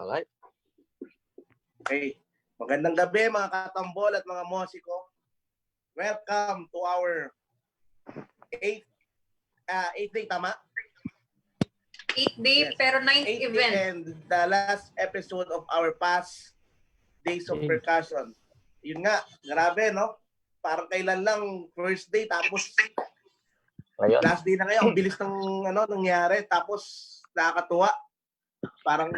Alright. Okay. Magandang gabi mga katambol at mga musiko. Welcome to our 8th day, tama? 8th day, Yes. pero 9th event. And the last episode of our past days of percussion. Yun nga, grabe, no? Parang kailan lang first day, tapos last day na kayo. Ang bilis ng nangyari. Tapos nakakatuwa. Parang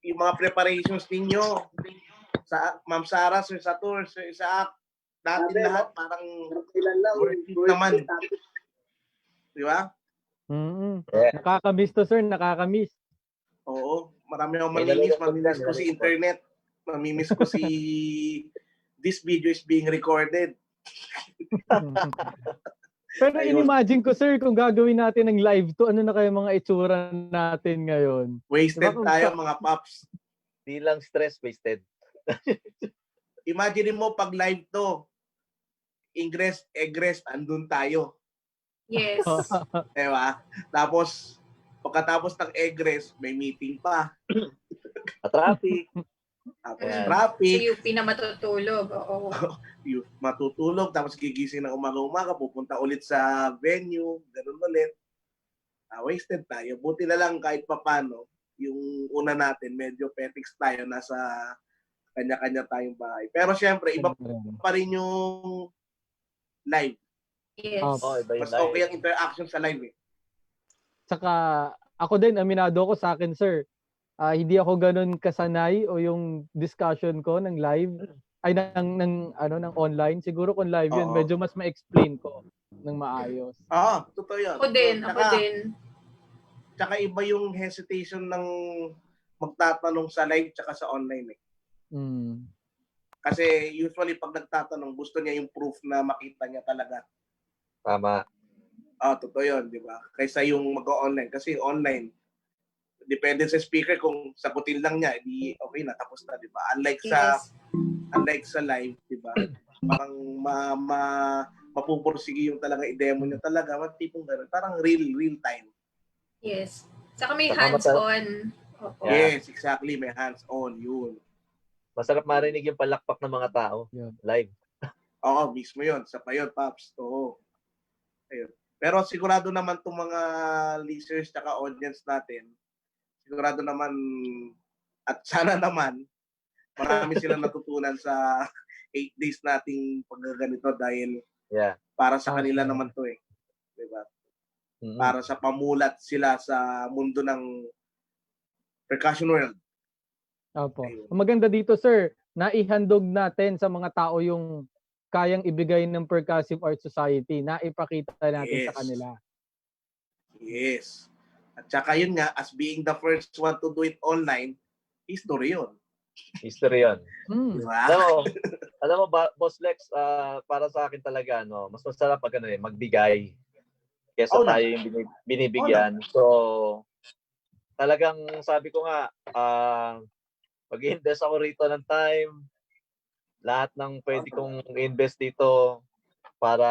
yung mga preparations ninyo sa Ma'am Sarah, Sir Satur, Sir Isaac, natin lahat parang worth it naman. Di ba? Yeah. Nakakamiss to, sir. Nakakamiss. Oo. Marami akong mamimiss. Mamimiss ko si internet. Mamimiss ko si this video is being recorded. Pero in-imagine ko, sir, kung gagawin natin ng live to, ano na kayo mga itsura natin ngayon? Wasted diba, tayo, mga paps. Di lang stress, wasted. Imagine mo pag live to, ingress, egress, andun tayo. Yes. Diba? Tapos, pagkatapos ng egress, may meeting pa. Traffic. Tapos traffic. Si UP na matutulog. Oo. Matutulog, tapos gigising na umaga-umaga, pupunta ulit sa venue, ganun ulit. Wasted tayo. Buti na lang kahit papano, yung una natin, medyo petics tayo, nasa kanya-kanya tayong bahay. Pero syempre, iba pa rin yung live. Yes. Mas okay ang interaction sa live eh. Saka, ako din, aminado ko sa akin, sir. Hindi ako ganun kasanay o yung discussion ko ng live ay ng online. Siguro kung live yun, medyo mas ma-explain ko ng maayos. Totoo yun. Ako din. Tsaka iba yung hesitation ng magtatanong sa live tsaka sa online eh. Kasi usually pag nagtatanong, gusto niya yung proof na makita niya talaga. Tama. Totoo yun, di ba? Kaysa yung mag-online. Kasi online, depende sa speaker kung sagutin lang niya, di okay na, tapos na, di ba? Unlike sa live, di ba? Parang mapupursige yung talaga i-demo niya talaga, tipong gano'n, parang real time. Yes. Saka may hands-on. Yes, exactly, may hands-on, yun. Masarap marinig yung palakpak ng mga tao, live. Oo, mismo yun. Sa pa yun, Paps. Oo. Ayun. Pero sigurado naman itong mga listeners at audience natin, sigurado naman at sana naman marami silang natutunan sa 8 days nating paggaganito dahil para sa kanila naman to eh. Diba? Para sa pamulat sila sa mundo ng percussion world. Opo. Ang maganda dito, sir, naihandog natin sa mga tao yung kayang ibigay ng Percussive Art Society na ipakita natin sa kanila. Yes. At saka yun nga, as being the first one to do it online, history yun. History yun. Diba? Alam mo, Boss Lex, para sa akin talaga, mas masarap pag magbigay kesa tayo yung binibigyan. So, talagang sabi ko nga, mag-invest ako rito ng time, lahat ng pwede kong invest dito para,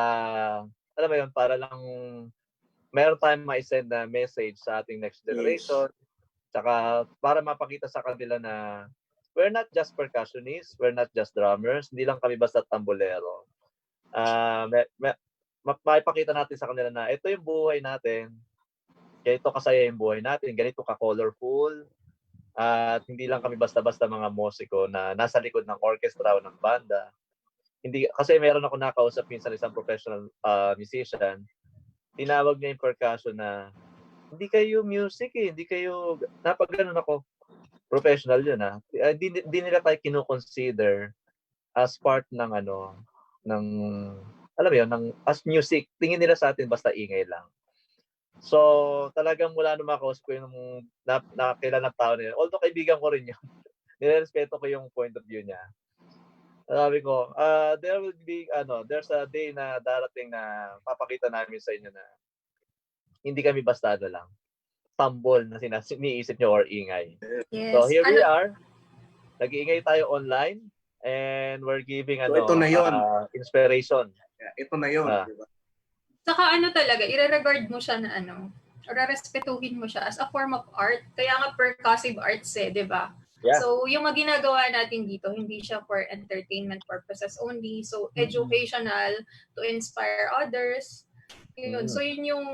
alam mo yun, para lang meron tayong ma-send na message sa ating next generation. Tsaka para mapakita sa kanila na we're not just percussionists, we're not just drummers, hindi lang kami basta tambolero. Maipakita natin sa kanila na ito yung buhay natin, ganito kasaya yung buhay natin, ganito ka-colorful, at hindi lang kami basta-basta mga musiko na nasa likod ng orchestra o ng banda. Hindi, kasi meron ako nakausap minsan isang professional musician, tinawag niya yung percussion na hindi kayo music eh, hindi kayo, napag-ganon ako, professional yun ha. Hindi nila tayo kino-consider as part ng ng, alam mo yun, as music. Tingin nila sa atin basta ingay lang. So, talagang mula nung makausap ko yung nakilalang tao nila. Although kaibigan ko rin yun. Nirespeto ko yung point of view niya. Sabi ko, there will be, there's a day na darating na papakita namin sa inyo na hindi kami basta lang. Tambol na siniisip nyo or ingay. Yes. So, here we are. Nag-iingay tayo online and we're giving ito na yun. Inspiration. Ito na yun. Diba? Saka talaga, i-regard mo siya na or respetuhin mo siya as a form of art. Kaya nga percussive arts di ba? Yeah. So, yung mga ginagawa natin dito, hindi siya for entertainment purposes only. So, educational to inspire others. Yun. So, yun yung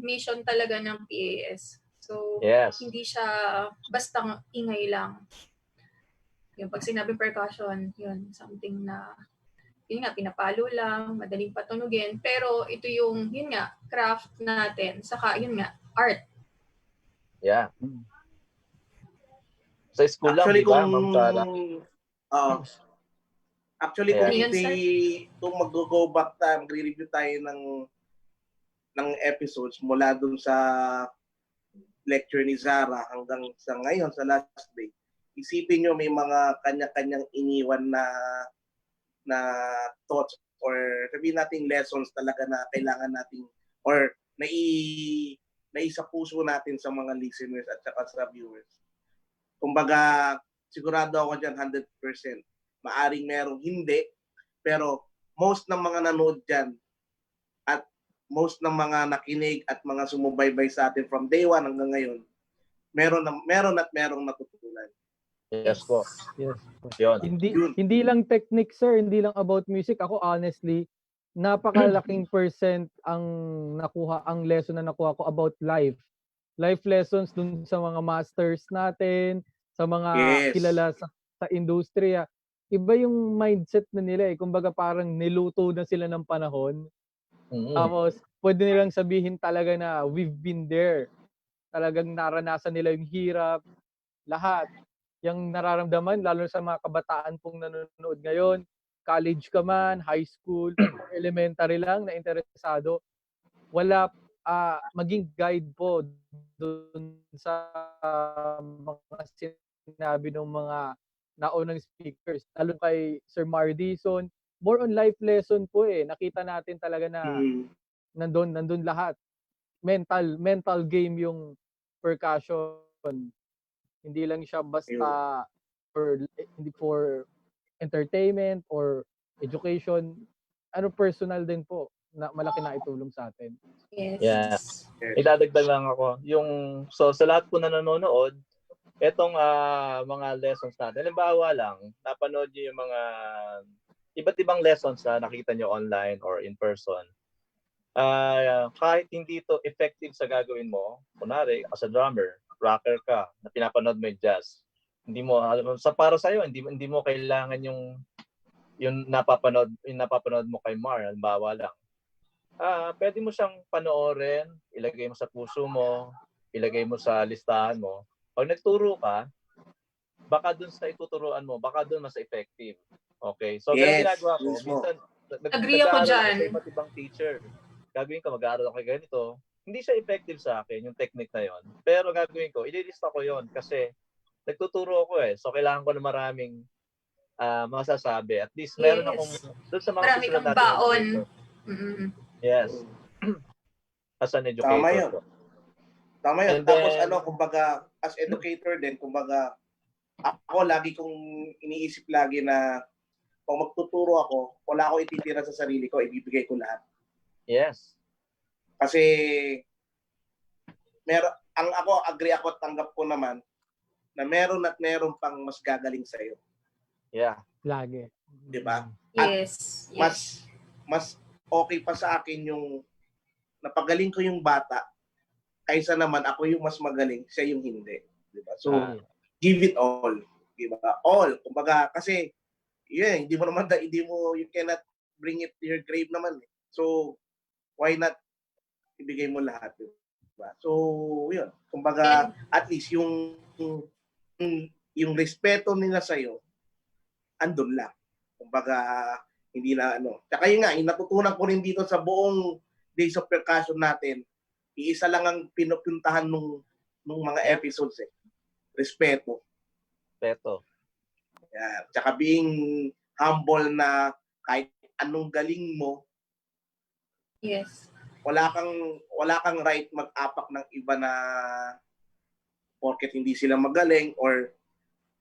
mission talaga ng PAS. So, Yes. hindi siya basta ingay lang. Yung pag sinabing percussion, yun, something na, yun nga, pinapalo lang, madaling patunugin. Pero ito yung, yun nga, craft natin. Saka, yun nga, art. Yeah. Sa school lang, Actually, di ba, kung Ma'am Sara? actually, Yeah. kung Yun, sir. kung mag-go back tayo, magre-review tayo ng episodes mula dun sa lecture ni Zara hanggang sa ngayon, sa last day, isipin nyo may mga kanya-kanyang iniwan na thoughts or sabihin natin lessons talaga na kailangan nating or naisa puso natin sa mga listeners at saka sa viewers. Kumbaga, sigurado ako dyan 100%. Maaring merong hindi, pero most ng mga nanood dyan at most ng mga nakinig at mga sumubaybay sa atin from day 1 hanggang ngayon, meron at merong natutunan. Yes po. Yes. Yun. Hindi lang technique, sir, hindi lang about music. Ako honestly, napakalaking percent ang lesson na nakuha ko about life. Life lessons dun sa mga masters natin, sa mga kilala sa industriya. Iba yung mindset na nila eh. Kumbaga parang niluto na sila ng panahon. Tapos pwede nilang sabihin talaga na we've been there. Talagang naranasan nila yung hirap, lahat. Yung nararamdaman, lalo sa mga kabataan pong nanonood ngayon, college ka man, high school, elementary lang na interesado, wala, maging guide po dun sa mga sinabi ng mga naunang speakers, lalo kay Sir Mardison, more on life lesson po eh. Nakita natin talaga na nandun lahat. Mental game yung percussion. Hindi lang siya basta hindi for entertainment or education. Personal din po na malaki na itulong sa atin. Yes. Yeah. Idadagdag lang ako. So sa lahat po na nanonood, etong mga lessons natin, halimbawa lang, napanood niyo yung mga iba't ibang lessons na nakita niyo online or in person. Kahit hindi to effective sa gagawin mo, kunwari, as a drummer, rocker ka, na pinapanood mo yung jazz, hindi mo, para sa'yo, hindi mo kailangan yung napapanood mo kay Mar, halimbawa lang. Pwede mo siyang panoorin, ilagay mo sa puso mo, ilagay mo sa listahan mo. Pag nagturo ka, baka dun sa ituturuan mo, baka dun mas effective. Okay? So, ganun ginagawa ko. Minsan, Agree ako dyan. Sa iba't ibang teacher. Gagawin ko, mag-aaral ako ganito. Hindi siya effective sa akin, yung technique na yon. Pero gagawin ko, ililista ko yon kasi nagtuturo ako eh. So, kailangan ko na maraming masasabi. At least, meron akong, doon sa mga marami kang baon. Yes. As an educator. Tama yun. Tapos kumbaga, as educator din, kumbaga, ako lagi kong iniisip lagi na pag magtuturo ako, wala ako ititira sa sarili ko, ibibigay ko lahat. Yes. Kasi agree ako at tanggap ko naman na meron at meron pang mas gagaling sa iyo. Yeah. Lagi. 'Di ba? Yes. Mas okay pa sa akin yung napagaling ko yung bata kaysa naman ako yung mas magaling, siya yung hindi. 'Di ba? So, give it all. 'Di ba? All. Kumbaga, kasi, you cannot bring it to your grave naman. Eh. So, why not ibigay mo lahat? Diba? So, yun. Kumbaga, at least yung respeto nila sa'yo, andun lang. Kumbaga, hindi na Tsaka yun nga, yung natutunan ko rin dito sa buong Days of Percussion natin, iisa lang ang pinupuntahan nung mga episodes eh. Respeto. Yeah. Tsaka being humble na kahit anong galing mo, yes. Wala kang right mag-apak ng iba na porket hindi sila magaling or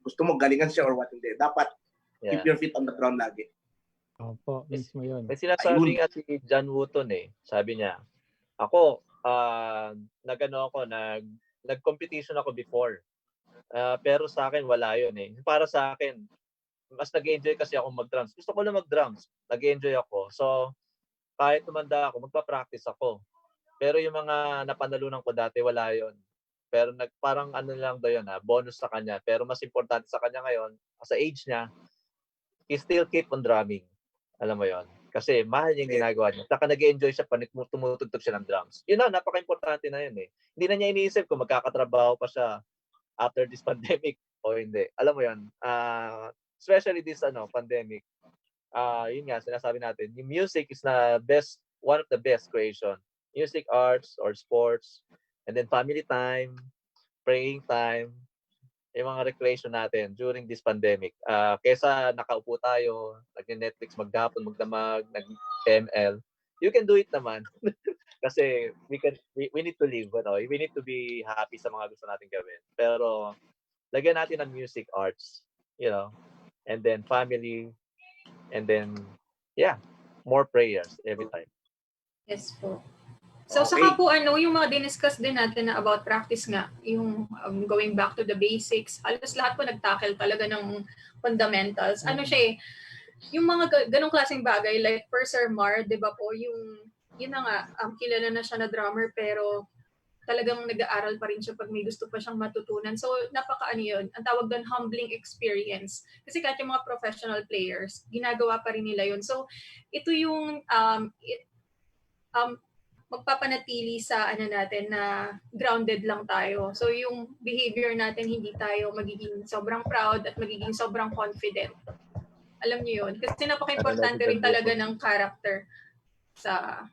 gusto mo galingan siya or what hindi. Dapat keep your feet on the ground lagi. Opo, mismo yun. May sinasabi nga si John Wooton eh. Sabi niya, ako, nag-competition ako before. Pero sa akin, wala yun eh. Para sa akin, mas nag-enjoy kasi ako mag-drums. Gusto ko lang mag-drums. Nag-enjoy ako. So, kahit tumanda ako, magpa-practice ako. Pero yung mga napanalunan ko dati, wala yun. Pero parang ano lang daw yun, bonus sa kanya. Pero mas importante sa kanya ngayon, sa age niya, he still keep on drumming. Alam mo yon. Kasi mahal niya yung ginagawa niya. Saka nag-enjoy siya pa tumutugtog siya ng drums. Yun na, napaka-importante na yun eh. Hindi na niya iniisip kung magkakatrabaho pa siya after this pandemic o hindi. Alam mo yun, especially this pandemic, yun nga, sinasabi natin, yung music is one of the best creation. Music, arts, or sports, and then family time, praying time, yung mga recreation natin during this pandemic. Kesa nakaupo tayo, nag-Netflix, maghapon, magdamag, nag-ML, you can do it naman. Kasi we need to live, we need to be happy sa mga gusto natin gawin. Pero lagyan natin ng music, arts, and then family, and then more prayers every time. Yes po. So saka po yung mga diniscuss din natin na about practice nga, yung going back to the basics, halos lahat po nag-tackle talaga ng fundamentals. Ano siya yung mga ganong klaseng bagay like per Sir Mar, 'di ba po, yun na nga, kilala na siya na drummer pero talagang nag-aaral pa rin siya pag may gusto pa siyang matutunan. So, yun, ang tawag doon, humbling experience. Kasi kahit yung mga professional players, ginagawa pa rin nila yun. So, ito yung magpapanatili sa natin na grounded lang tayo. So, yung behavior natin, hindi tayo magiging sobrang proud at magiging sobrang confident. Alam niyo yun. Kasi napaka-importante rin talaga ng character sa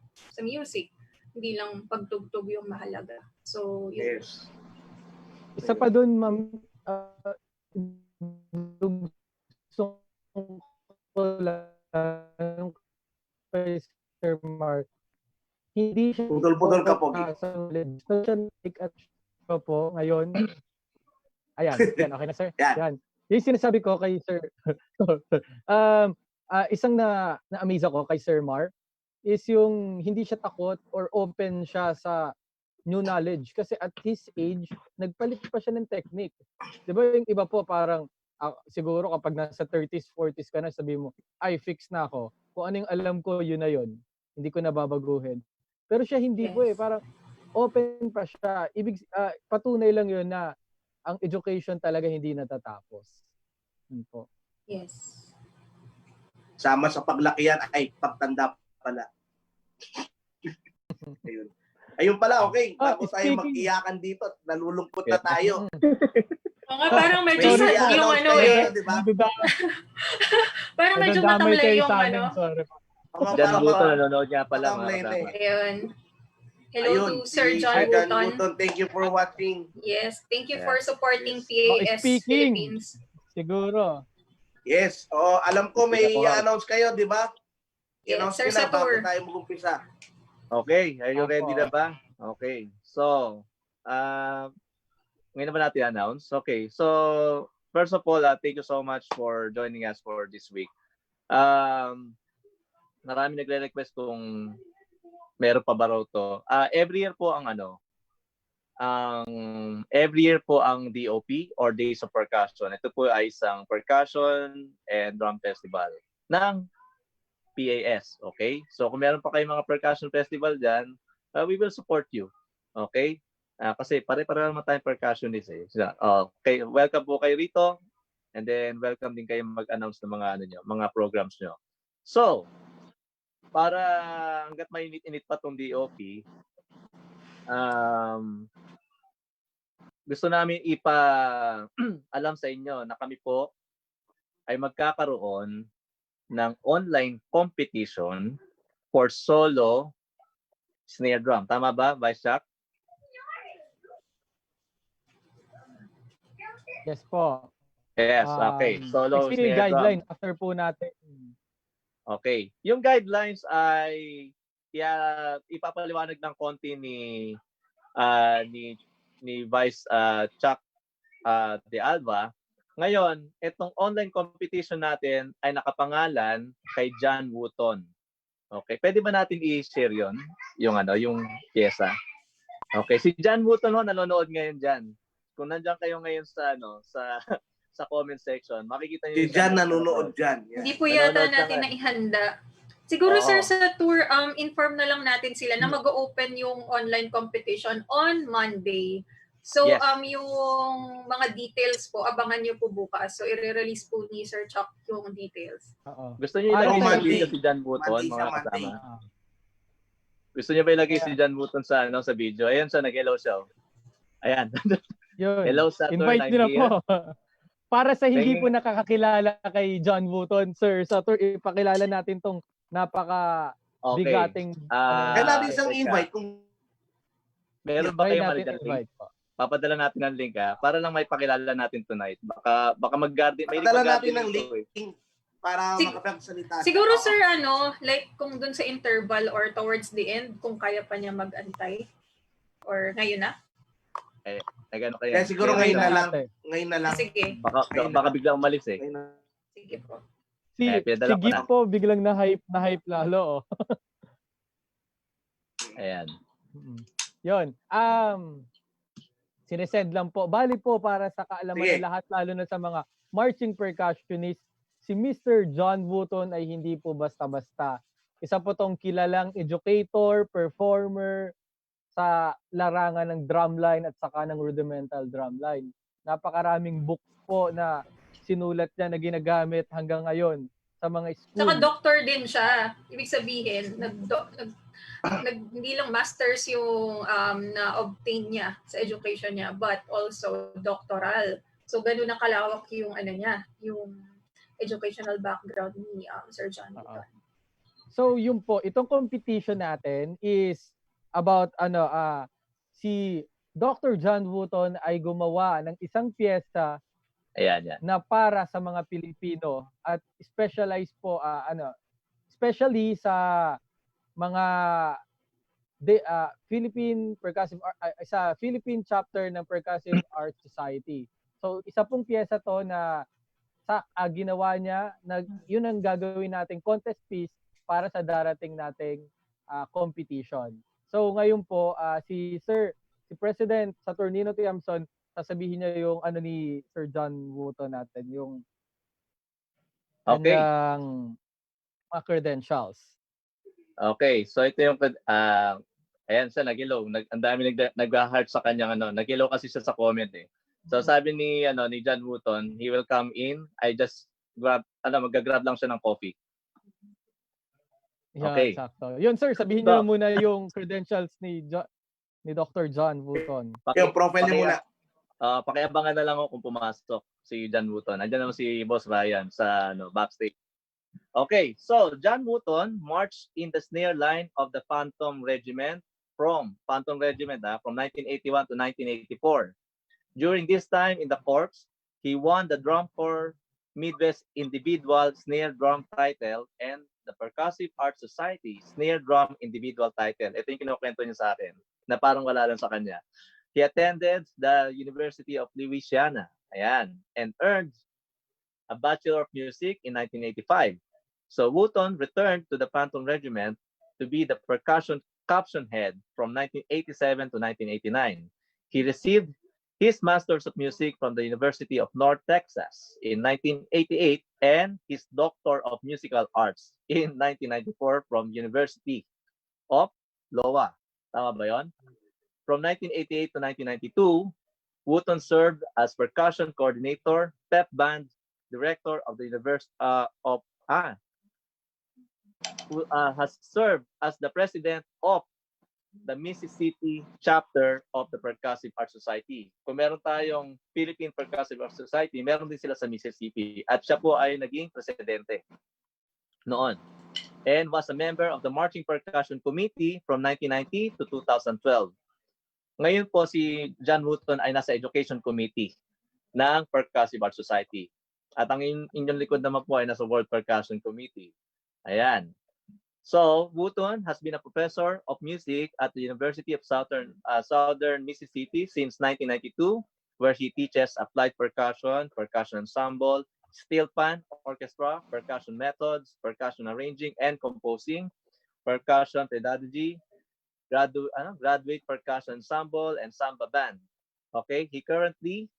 music. Hindi lang pagtugtog yung mahalaga. So, yun. Yes. Isa pa dun, ma'am, gusto ko lang kay Sir Mark, hindi siya putol-putol ka po. Gusto siya take-at po ngayon. Ayan, okay na sir? Yan. Yung sinasabi ko kay Sir, isang na-amaze ako kay Sir Mar, is yung hindi siya takot or open siya sa new knowledge. Kasi at his age, nagpalit pa siya ng technique. Di ba yung iba po parang, siguro kapag nasa 30s, 40s ka na, sabi mo, ay, fix na ako. Kung ano yung alam ko, yun na yun. Hindi ko na babaguhin. Pero siya hindi po parang open pa siya. Patunay lang yun na ang education talaga hindi natatapos. Yun po. Yes. Sama sa paglakihan ay pagtanda pala. Ayun pala, okay. Bago tayo mag-iyakan dito, nalulungkot na tayo. Mga parang medyo sad yung diba? Parang medyo matamlay yung Jan Buton, nanonood niya pala. Ayun. Hello to Sir John Buton. Thank you for watching. Yes, thank you for supporting PAS Philippines. Siguro. Yes. Alam ko may i-announce kayo, di ba? Yes, sir, sa tour. Bago tayo mag-umpisa. Okay, are you ready na ba? Okay. So, ngayon na ba natin announce? Okay. So, first of all, thank you so much for joining us for this week. Marami nagre-request kung meron pa ba raw to. Every year po ang DOP or Days of Percussion. Ito po ay isang percussion and drum festival ng PAS. Okay? So kung meron pa kayong mga percussion festival dyan, we will support you. Okay? Kasi pare-pare naman tayong percussionist eh. Okay, welcome po kayo rito. And then welcome din kayo mag-announce ng mga programs nyo. So, para hanggat mainit-init pa tong DOP, gusto namin alam sa inyo na kami po ay magkakaroon ng online competition for solo snare drum. Tama ba, Vice Jack? Yes po. Yes, okay. Solo snare guideline drum. after po natin. Okay. Yung guidelines ay ipapaliwanag ng konti ni Vice Chuck de Alba. Ngayon, itong online competition natin ay nakapangalan kay John Wooton. Okay, pwede ba natin i-share 'yon? Yung pyesa. Okay, si John Wooton nanonood ngayon diyan. kung nandiyan kayo ngayon sa sa comment section, makikita niyo Si Jan nanonood dyan. Hindi Yan. po yata Nanonood siya natin nga. na ihanda. Siguro Oo. sir sa tour, inform na lang natin sila na mag-open yung online competition on Monday. So Yes. yung mga details po, abangan niyo po bukas. So i-release po ni Sir Chuck yung details. Oo. Gusto niyo Para ilagay sa sa Monday. video si John Button, Monday mga siya, Monday. kasama? Oo. Gusto niyo ba ilagay si John Button sa sa video? Ayan siya, nag-hello siya. Ayan. Yun. Hello, Saturn, Invite I'm nyo na here. po. Para sa hindi Thank- po nakakakilala kay John Button, Sir Satur, ipakilala natin tong napaka bigating Kailan din isang teka. invite kung Meron ba try kayong natin manager link? invite po. Papadala natin ng link para lang may pakilala natin tonight. Baka mag-garden, may padala natin ng mag-garden link para Sig- makapagsalita. Siguro Oo. sir, like kung dun sa interval or towards the end, kung kaya pa niya mag-antay. Or ngayon na? Nagano kaya? Kaya siguro Meron ngayon na siya. lang. Ngayon na lang. Sige. Baka biglang umalis eh. Ngayon na. Sige po. Si pinadala ko Gip na. po biglang na-hype lalo. Oh. Ayan. Yon. Sinesend lang po. Bali po para sa kaalaman Sige. ng lahat, lalo na sa mga marching percussionist, si Mr. John Wooton ay hindi po basta-basta. Isa po tong kilalang educator, performer sa larangan ng drumline at saka ng rudimental drumline. Napakaraming books po na sinulat niya na ginagamit hanggang ngayon sa mga school. Saka doctor din siya. Ibig sabihin, hindi lang masters yung na-obtain niya sa education niya, but also doctoral. So, ganun na kalawak yung niya, yung educational background ni Sir John Wooton. So, yun po, itong competition natin is about si Dr. John Wooton ay gumawa ng isang piyesta Ayan. na para sa mga Pilipino at specialized po especially sa mga Philippine Percussive sa Philippine chapter ng Percussive Art Society. So isa pong piyesa to na ginawa niya na yun ang gagawin nating contest piece para sa darating nating competition. So ngayon po si President Saturnino Tiamson, sasabihin niya yung ni Sir John Wooton natin, yung kanyang mga credentials. Okay, so ito yung ayan siya, nag-hello. Ang dami nag-heart sa kanyang nag-hello kasi siya sa comment eh. So sabi ni John Wooton, he will come in. I just mag-grab lang siya ng coffee. Yeah, Okay. Sakto. Yun sir, sabihin niyo muna yung credentials ni Dr. John Wooton. Yung profile niya muna. Pakiabangan na lang ako kung pumasok si John Wooton. Andiyan naman si Boss Ryan sa backstage. Okay, so John Wooton marched in the snare line of the Phantom Regiment from 1981 to 1984. During this time in the Corps, he won the Drum Corps Midwest Individual Snare Drum title and the Percussive Art Society Snare Drum Individual title. Ito yung kinukwento niya sa akin na parang wala lang sa kanya. He attended the University of Louisiana, and earned a Bachelor of Music in 1985. So Wooton returned to the Phantom Regiment to be the percussion caption head from 1987 to 1989. He received his Master's of Music from the University of North Texas in 1988 and his Doctor of Musical Arts in 1994 from University of Iowa. Tama ba yun? From 1988 to 1992, Wooton served as percussion coordinator, pep band director of the University has served as the president of the Mississippi chapter of the Percussive Art Society. Kung meron tayong Philippine Percussive Art Society, meron din sila sa Mississippi. At siya po ay naging presidente noon. And was a member of the Marching Percussion Committee from 1990 to 2012. Ngayon po si John Wooton ay nasa Education Committee ng Percussive Art Society. At ang inyong likod naman po ay nasa World Percussion Committee. Ayan. So, Wooton has been a professor of music at the University of Southern Mississippi since 1992, where he teaches applied percussion, percussion ensemble, steel pan orchestra, percussion methods, percussion arranging and composing, percussion pedagogy, graduate percussion ensemble, and samba band. Okay, he currently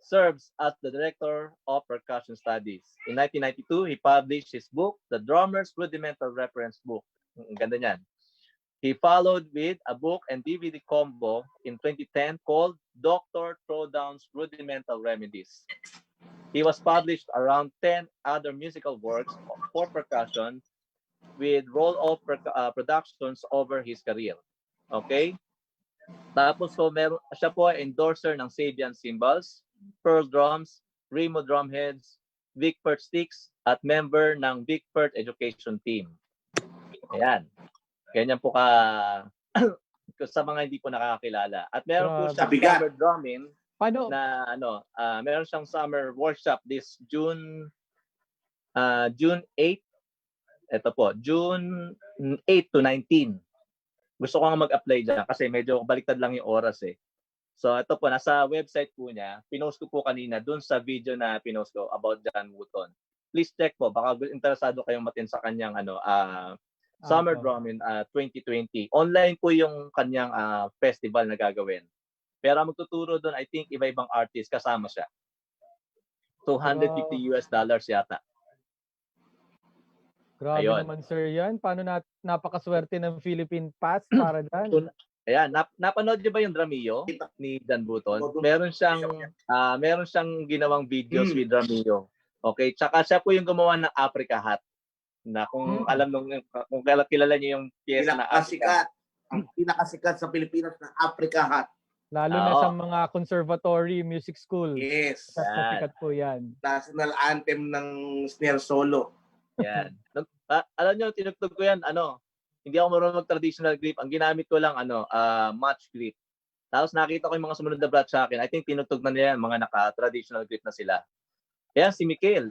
serves as the Director of Percussion Studies. In 1992, he published his book, The Drummer's Rudimental Reference Book. Ang ganda niyan. He followed with a book and DVD combo in 2010 called Dr. Throwdown's Rudimental Remedies. He was published around 10 other musical works for percussion with roll-off productions over his career. Okay? Tapos po, siya po ay endorser ng Sabian Cymbals, Pearl Drums, Remo Drumheads, Vic Perth Sticks, at member ng Vic Perth Education Team. Ayan. Ganyan po ka sa mga hindi po nakakakilala. At meron po siyang summer drumming na meron siyang summer workshop this June 8. Ito po, June 8 to 19. Gusto ko nga mag-apply dyan kasi medyo baliktad lang yung oras eh. So ito po, nasa website po niya. Pinost ko po kanina dun sa video na pinost ko about John Wooton. Please check po, baka interesado kayong matin sa kanyang Summer Drumming 2020. Online po yung kanyang festival na gagawin. Pero magtuturo doon, I think, iba-ibang artist kasama siya. $250 yata. Grabe Ayun. naman, sir, yan. Paano napakaswerte ng Philippine Pass para dyan? Ayan, napanood niyo ba yung Dramillo ni Dan Buton? Meron siyang ginawang videos with Dramillo. Okay, tsaka siya po yung gumawa ng Africa Hat. Na kung alam kung kilala niyo yung piyesa na Africa. Ang pinakasikat sa Pilipinas na Africa Hat. Lalo na sa mga conservatory music school. Yes. Sikat po yan. National anthem ng snare solo. Yan. Alam niyo, tinugtog ko yan, hindi ako marunong mag-traditional grip. Ang ginamit ko lang, match grip. Tapos nakita ko yung mga sumunod na batch sa akin. I think tinugtog na nila yan, mga naka-traditional grip na sila. Kaya si Michael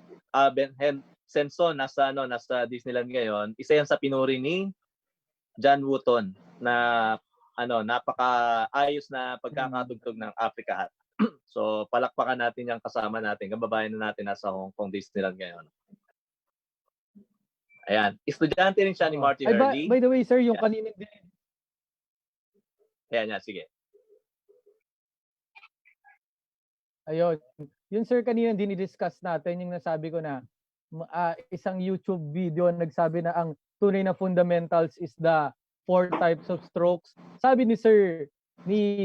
Senson, nasa Disneyland ngayon, isa yan sa pinuri ni John Wooton na napaka-ayos na pagkakatugtog ng Africa Hat. So, palakpakan natin yung kasama natin, kababayan na natin nasa Hong Kong Disneyland ngayon. Ayan. Estudyante rin siya ni Marty Hurley. By the way, sir, yung kanina din. Ayan, sige. Ayun. Yun, sir, kanina din i-discuss natin yung nasabi ko na isang YouTube video nagsabi na ang tunay na fundamentals is the 4 types of strokes. Sabi ni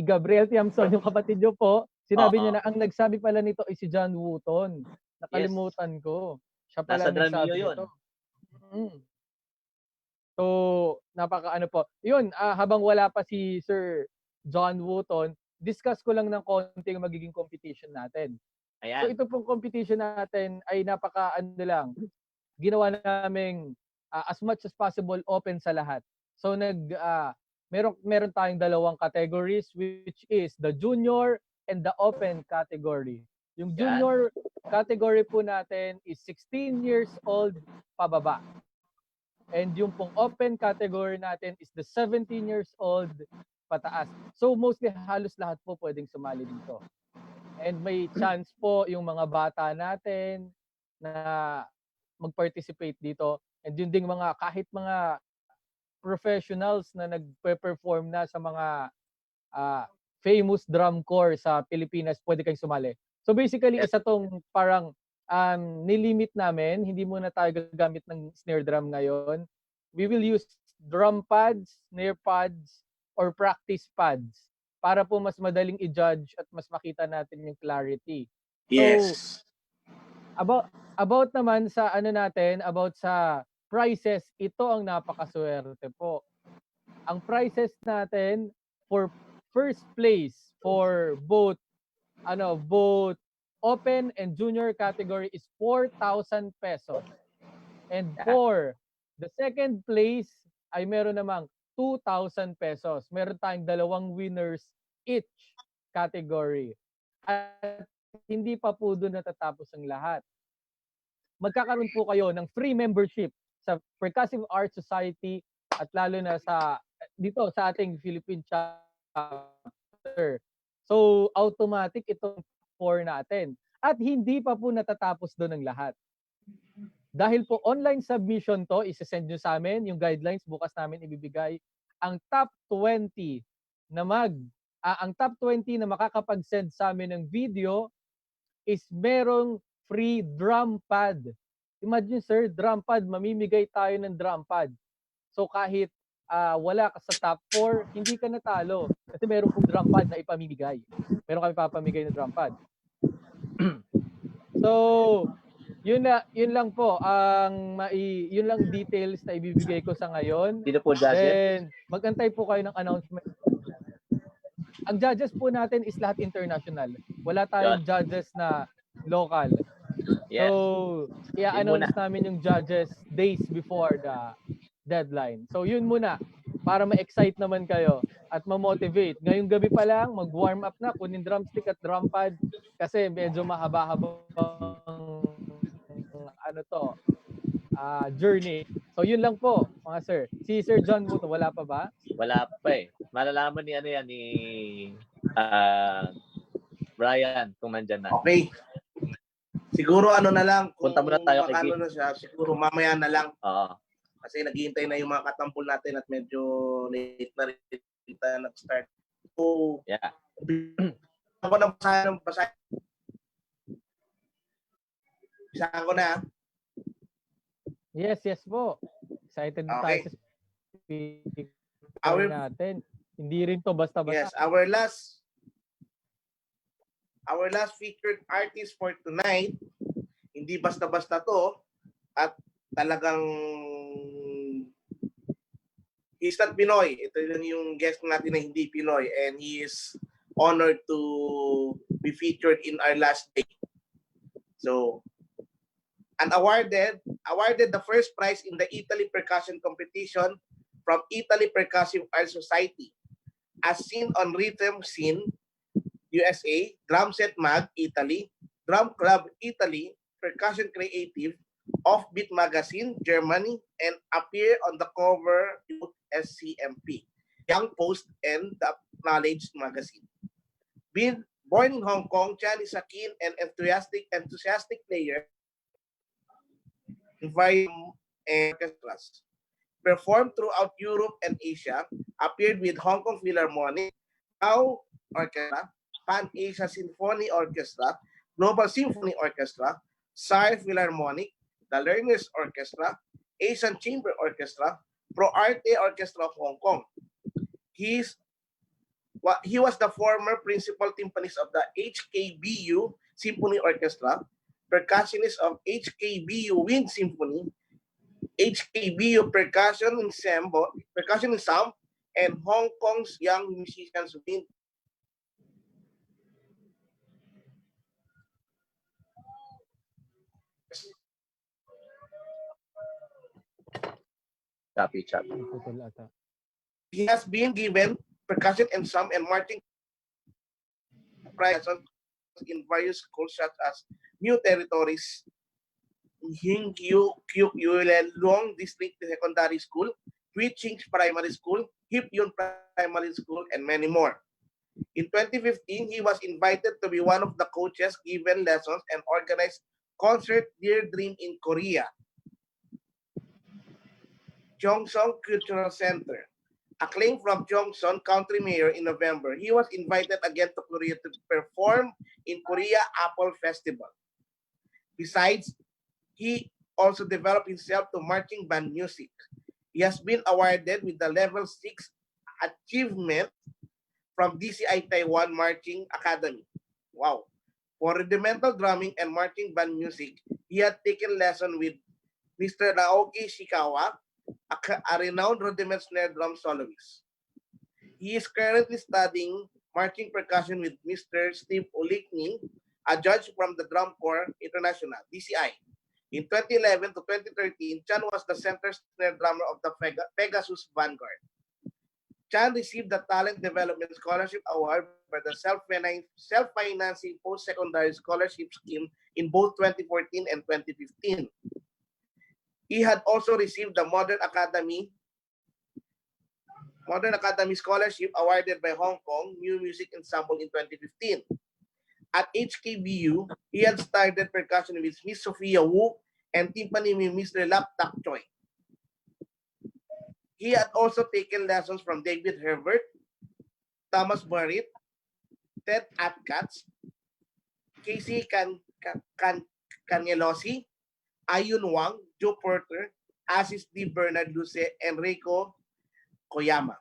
Gabriel Tiamson, yung kapatid niyo po, sinabi niya na ang nagsabi pala nito ay si John Wooton. Nakalimutan ko. Siya pala nagsabi nito. So, napaka-ano po. Yun, habang wala pa si Sir John Wooton, discuss ko lang ng konti yung magiging competition natin. Ayan. So, ito pong competition natin ay napaka-ano ginawa namin as much as possible open sa lahat. So, meron tayong 2 categories which is the junior and the open category. Yung junior category po natin is 16 years old pababa. And yung pong open category natin is the 17 years old pataas. So mostly halos lahat po pwedeng sumali dito. And may chance po yung mga bata natin na mag-participate dito. And yun ding kahit mga professionals na nagpe-perform na sa mga famous drum corps sa Pilipinas, pwede kayong sumali. So basically, isa tong parang nilimit namin, hindi muna tayo gagamit ng snare drum ngayon. We will use drum pads, snare pads, or practice pads para po mas madaling i-judge at mas makita natin yung clarity. Yes. So, about naman sa about sa prices, ito ang napakaswerte po. Ang prices natin for first place for both open and junior category is 4,000 pesos. And for the second place ay meron namang 2,000 pesos. Meron tayong 2 winners each category. At hindi pa po doon natatapos ang lahat. Magkakaroon po kayo ng free membership sa Percussive Art Society at lalo na dito sa ating Philippine chapter. So automatic itong 4 natin. At hindi pa po natatapos doon ang lahat. Dahil po online submission to, isesend nyo sa amin yung guidelines, bukas namin ibibigay ang top 20 na ang top 20 na makakapag-send sa amin ng video is merong free drum pad. Imagine sir, drum pad, mamimigay tayo ng drum pad. So kahit wala ka sa top 4, hindi ka natalo. Kasi meron pong drum pad na ipamimigay. Meron kami papamigay na drum pad. So, yun lang po yun lang details na ibibigay ko sa ngayon. Sino po judges? Then magantay po kayo ng announcement. Ang judges po natin is lahat international. Wala tayong judges na local. Yes. So, i-announce namin yung judges days before the deadline. So, yun muna para ma-excite naman kayo at ma-motivate. Ngayong gabi pa lang, mag-warm up na, kunin drumstick at drum pad kasi medyo mahaba-habang journey. So, yun lang po, mga sir. Si Sir John Buto, wala pa ba? Wala pa eh. Malalaman ni Brian kung nandyan na. Okay. Siguro ano na lang, kung Punta muna tayo kay ano na siya, siguro mamaya na lang. Oo. Kasi naghihintay na yung mga katampol natin at medyo late na rin tayo nag-start. So, Yeah. ako na basahin. Basahin ko na. Yes po. Excited na tayo sa speaker natin. Hindi rin to basta-basta. Yes, our last featured artist for tonight, hindi basta-basta to, at talagang he's not Pinoy. Ito yung guest natin na hindi Pinoy, and he is honored to be featured in our last day. So, and awarded the first prize in the Italy Percussion Competition from Italy Percussive Art Society, as seen on Rhythm Scene, USA, Drum Set Mag, Italy, Drum Club, Italy, Percussion Creative, Offbeat Magazine, Germany, and appear on the cover of SCMP, Young Post, and the Acknowledged Magazine. Born in Hong Kong, Chan is a keen and enthusiastic player in various orchestras. Performed throughout Europe and Asia, appeared with Hong Kong Philharmonic, Now Orchestra, Pan-Asia Symphony Orchestra, Global Symphony Orchestra, SAR Philharmonic, the Learners Orchestra, Asian Chamber Orchestra, Pro Arte Orchestra of Hong Kong. He was the former principal timpanist of the HKBU Symphony Orchestra, percussionist of HKBU Wind Symphony, HKBU Percussion Ensemble, and Hong Kong's Young Musicians Wind. Copy. He has been given percussion ensemble and marching prizes in various schools such as New Territories, Long District Secondary School, Twitching Primary School, Hip Yun Primary School, and many more. In 2015, he was invited to be one of the coaches given lessons and organized concert Dear Dream in Korea, Gyeongsang Cultural Center. Acclaimed from Gyeongsang Country Mayor in November, he was invited again to Korea to perform in Korea Apple Festival. Besides, he also developed himself to marching band music. He has been awarded with the Level 6 Achievement from DCI Taiwan Marching Academy. Wow. For rudimental drumming and marching band music, he had taken lesson with Mr. Naoki Shikawa, a renowned rudiment snare drum soloist. He is currently studying marching percussion with Mr. Steve Olikny, a judge from the Drum Corps International, DCI. In 2011 to 2013, Chan was the center snare drummer of the Pegasus Vanguard. Chan received the Talent Development Scholarship Award by the self-financing post-secondary scholarship scheme in both 2014 and 2015. He had also received the Modern Academy Scholarship awarded by Hong Kong New Music Ensemble in 2015. At HKBU, he had started percussion with Miss Sophia Wu and Timpani with Mr. Lap Tak Choi. He had also taken lessons from David Herbert, Thomas Barrett, Quintet at Cats, Casey Canielosi, Ayun Wang, Joe Porter, Asis D. Bernard Luce, Enrico Koyama.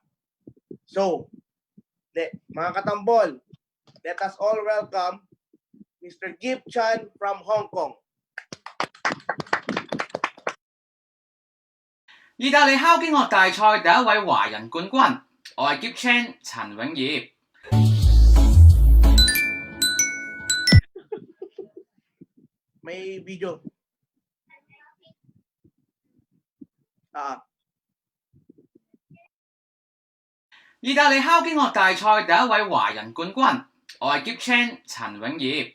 So, mga katambol, let us all welcome Mr. Gip Chan from Hong Kong. 意大利敲擊樂大賽第一位華人冠軍，我係 Gip Chan 陳永業。May video. 意大利敲擊樂大賽第一位華人冠軍，我係 Gip Chan 陳永業。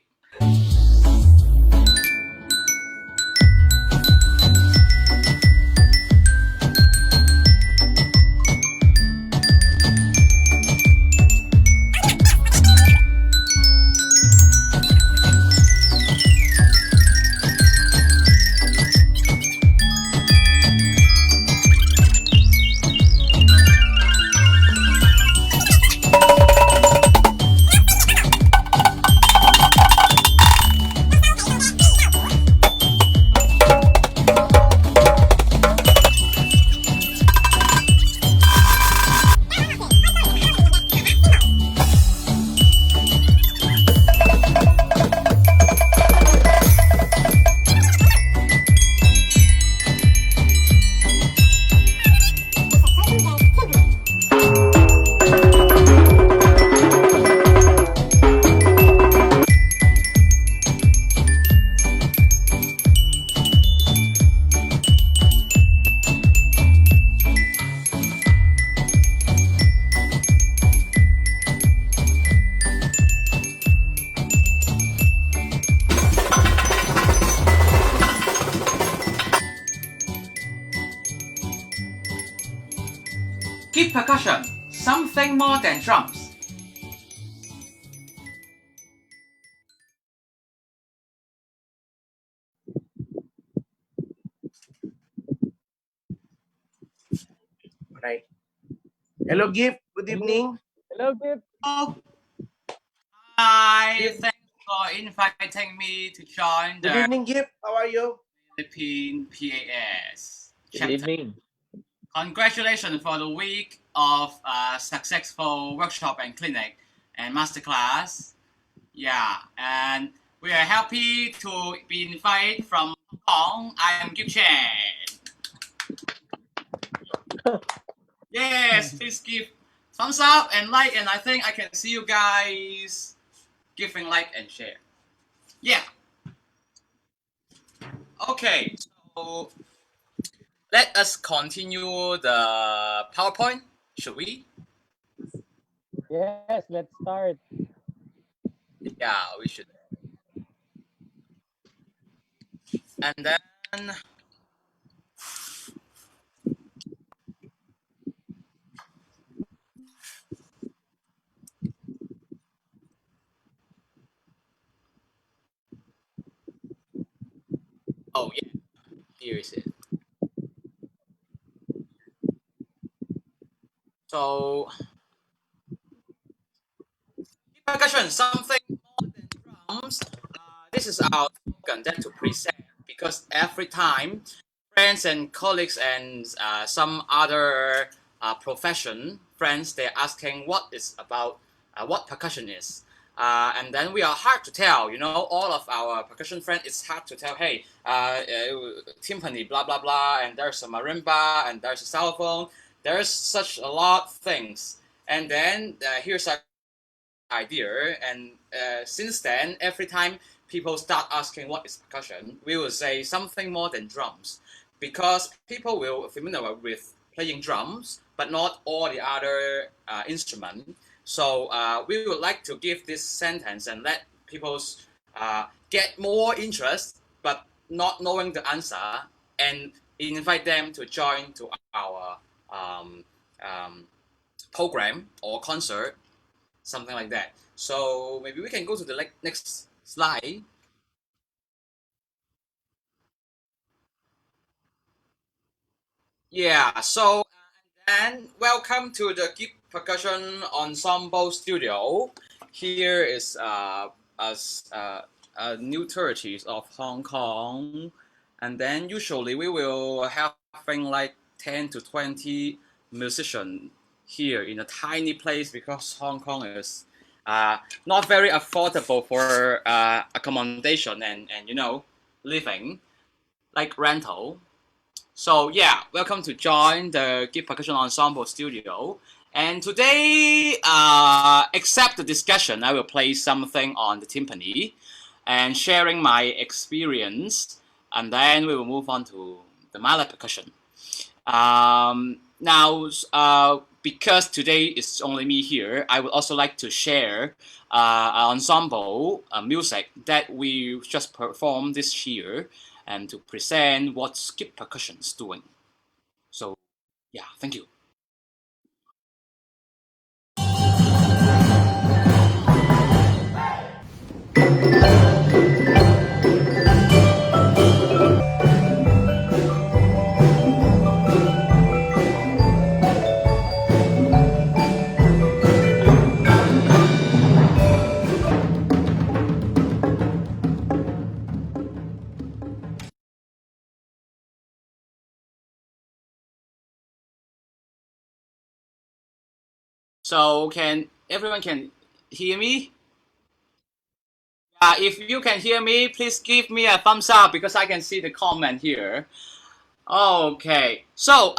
Keep percussion, something more than drums. Right. Hello, Gip. Good evening. Hello, Gip. Hi, thanks for inviting me to join Good the evening, Gip. How are you? Philippine PAS Good chapter. evening. Congratulations for the week of successful workshop and clinic and masterclass. Yeah, and we are happy to be invited from Hong Kong. I am Gip Chan. Yes, please give thumbs up and like, and I think I can see you guys giving like and share. Yeah. Okay, so let us continue the PowerPoint, should we? Yes, let's start. Yeah, we should. And then oh yeah, here is it. So percussion, something more than drums. This is our slogan that to present, because every time friends and colleagues and some other profession friends, they're asking what is about what percussion is. And then we are hard to tell, all of our percussion friends, it's hard to tell, hey, timpani, blah, blah, blah, and there's a marimba, and there's a xylophone, there's such a lot of things. And then here's our idea, and since then, every time people start asking what is percussion, we will say something more than drums, because people will familiar with playing drums, but not all the other instruments. So we would like to give this sentence and let people get more interest, but not knowing the answer, and invite them to join to our program or concert, something like that. So maybe we can go to the next slide. Yeah, so and welcome to the Gip Percussion Ensemble Studio. here is new territories of Hong Kong, and then usually we will having like 10 to 20 musicians here in a tiny place because Hong Kong is not very affordable for accommodation and living, like rental. So yeah, welcome to join the Gift Percussion Ensemble studio. And today, except the discussion, I will play something on the timpani and sharing my experience, and then we will move on to the mallet percussion. Now, because today is only me here, I would also like to share an ensemble music that we just performed this year and to present what Skip Percussion is doing. So, yeah, thank you. So everyone can hear me? If you can hear me, please give me a thumbs up because I can see the comment here. Okay, so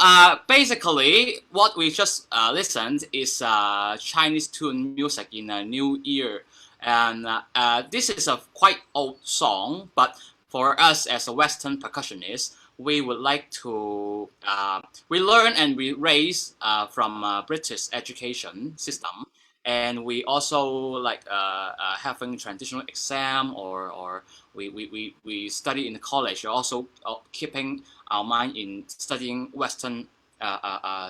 basically what we just listened is Chinese tune music in a new year. And this is a quite old song, but for us as a Western percussionist, we would like to, we learn and we raise from British education system. And we also like having traditional exam or we study in the college. We're also keeping our mind in studying Western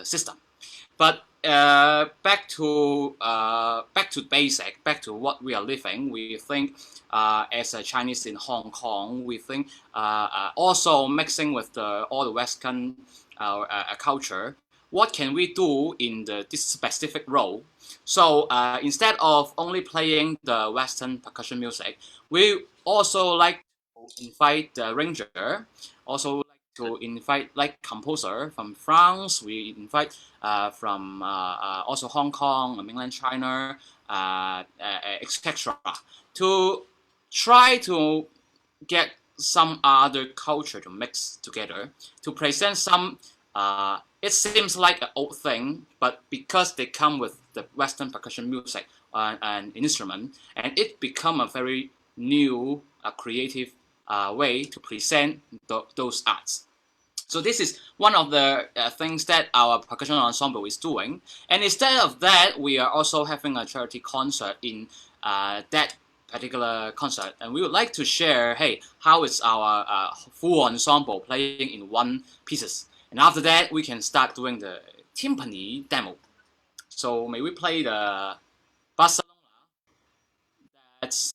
system. But back to basic, back to what we are living. We think as a Chinese in Hong Kong, we think also mixing with all the Western culture. What can we do in this specific role? So instead of only playing the Western percussion music, we also like to invite the ranger, also like to invite like composer from France. We invite from also Hong Kong, mainland China, etc. to try to get some other culture to mix together to present some. It seems like an old thing, but because they come with the Western percussion music and instrument, and it become a very new, creative way to present those arts. So this is one of the things that our percussion ensemble is doing. And instead of that, we are also having a charity concert in that particular concert. And we would like to share, hey, how is our full ensemble playing in one pieces. And after that, we can start doing the timpani demo. So may we play the Barcelona? That's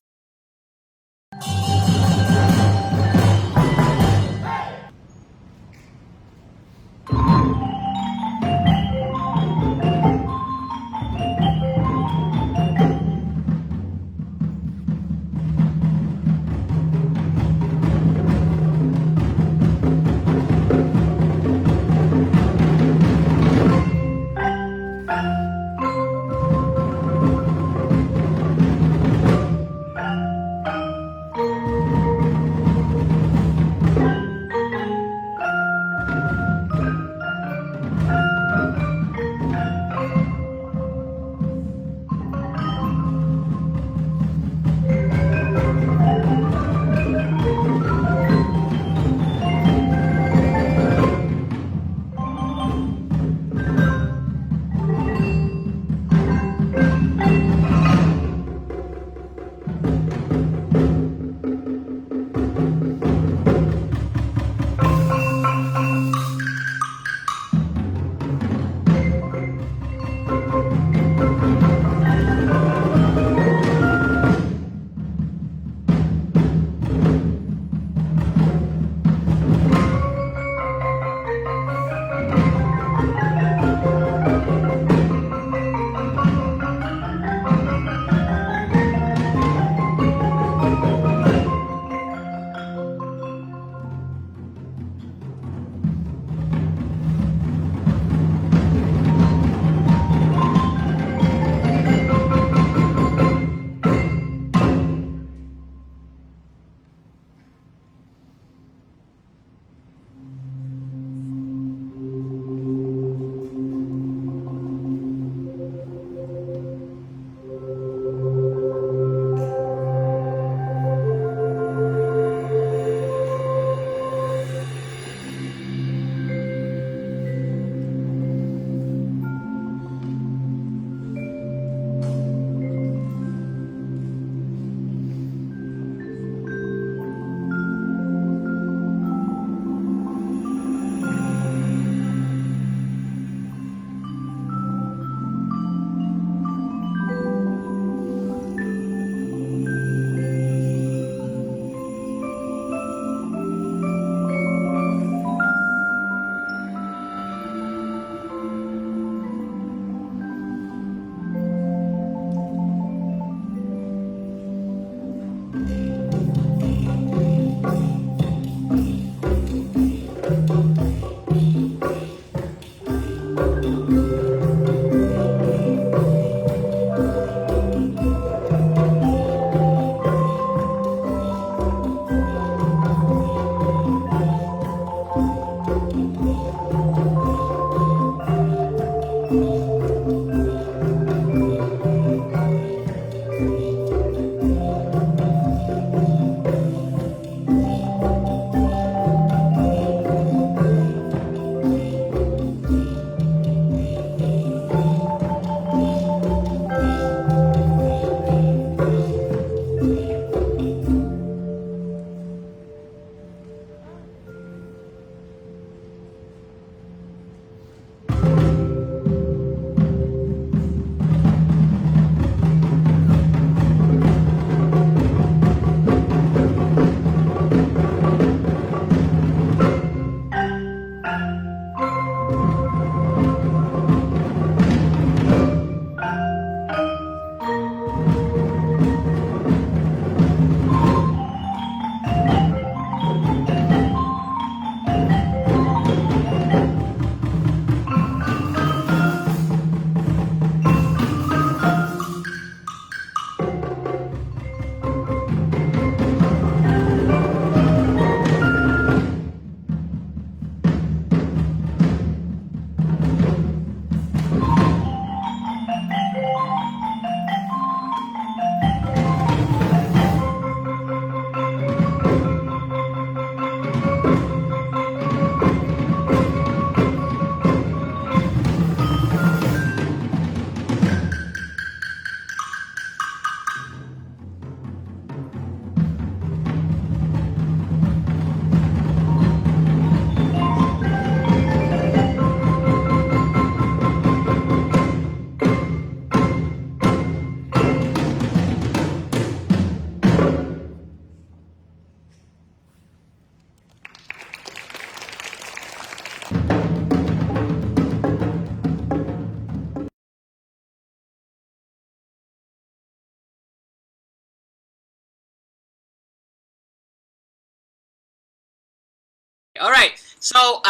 All right. So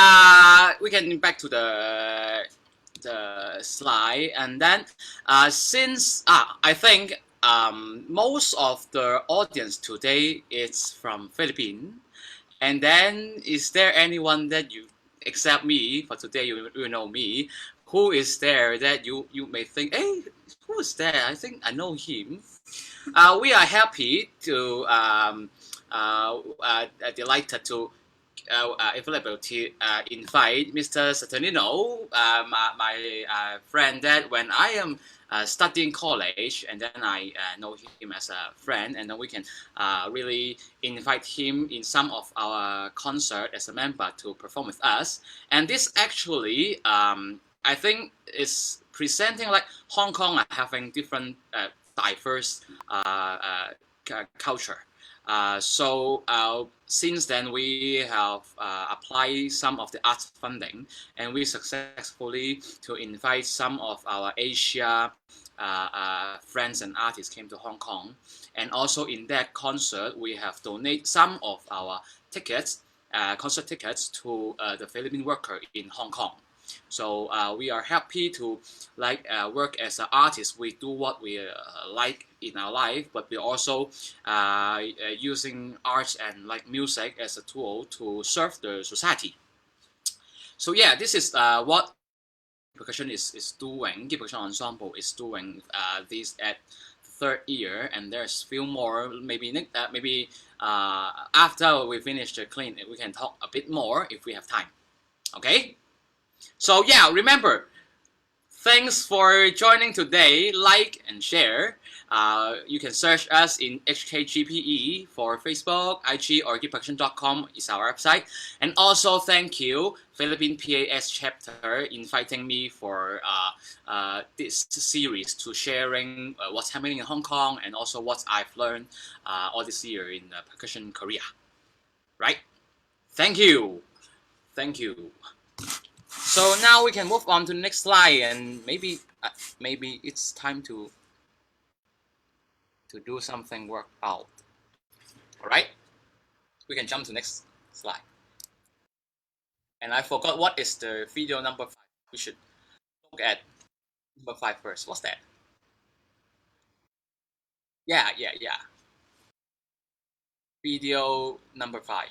we can back to the slide, and then since I think most of the audience today is from Philippines, and then is there anyone that you, except me for today, you know me, who is there that you may think, hey, who is there? I think I know him. We are happy to delighted to available to invite Mr. Saturnino, my friend that when I am studying college, and then I know him as a friend, and then we can really invite him in some of our concert as a member to perform with us. And this actually, I think, is presenting like Hong Kong are having different diverse culture. So since then, we have applied some of the arts funding, and we successfully to invite some of our Asia friends and artists came to Hong Kong. And also in that concert, we have donated some of our tickets, concert tickets to the Philippine worker in Hong Kong. So we are happy to work as an artist. We do what we like in our life, but we also using arts and music as a tool to serve the society. So yeah, this is what Percussion is doing. Percussion Ensemble is doing this at third year, and there's few more. Maybe after we finish the clean, we can talk a bit more if we have time. Okay. So yeah, remember, thanks for joining today. Like and share. You can search us in HKGPE for Facebook, IG, or percussion.com is our website. And also thank you, Philippine PAS chapter, inviting me for this series to sharing what's happening in Hong Kong and also what I've learned all this year in percussion Korea. Right? Thank you. Thank you. So now we can move on to the next slide, and maybe it's time to do something work out. All right, we can jump to next slide. And I forgot what is the video number 5. We should look at number 5 first. What's that? Yeah. Video number 5.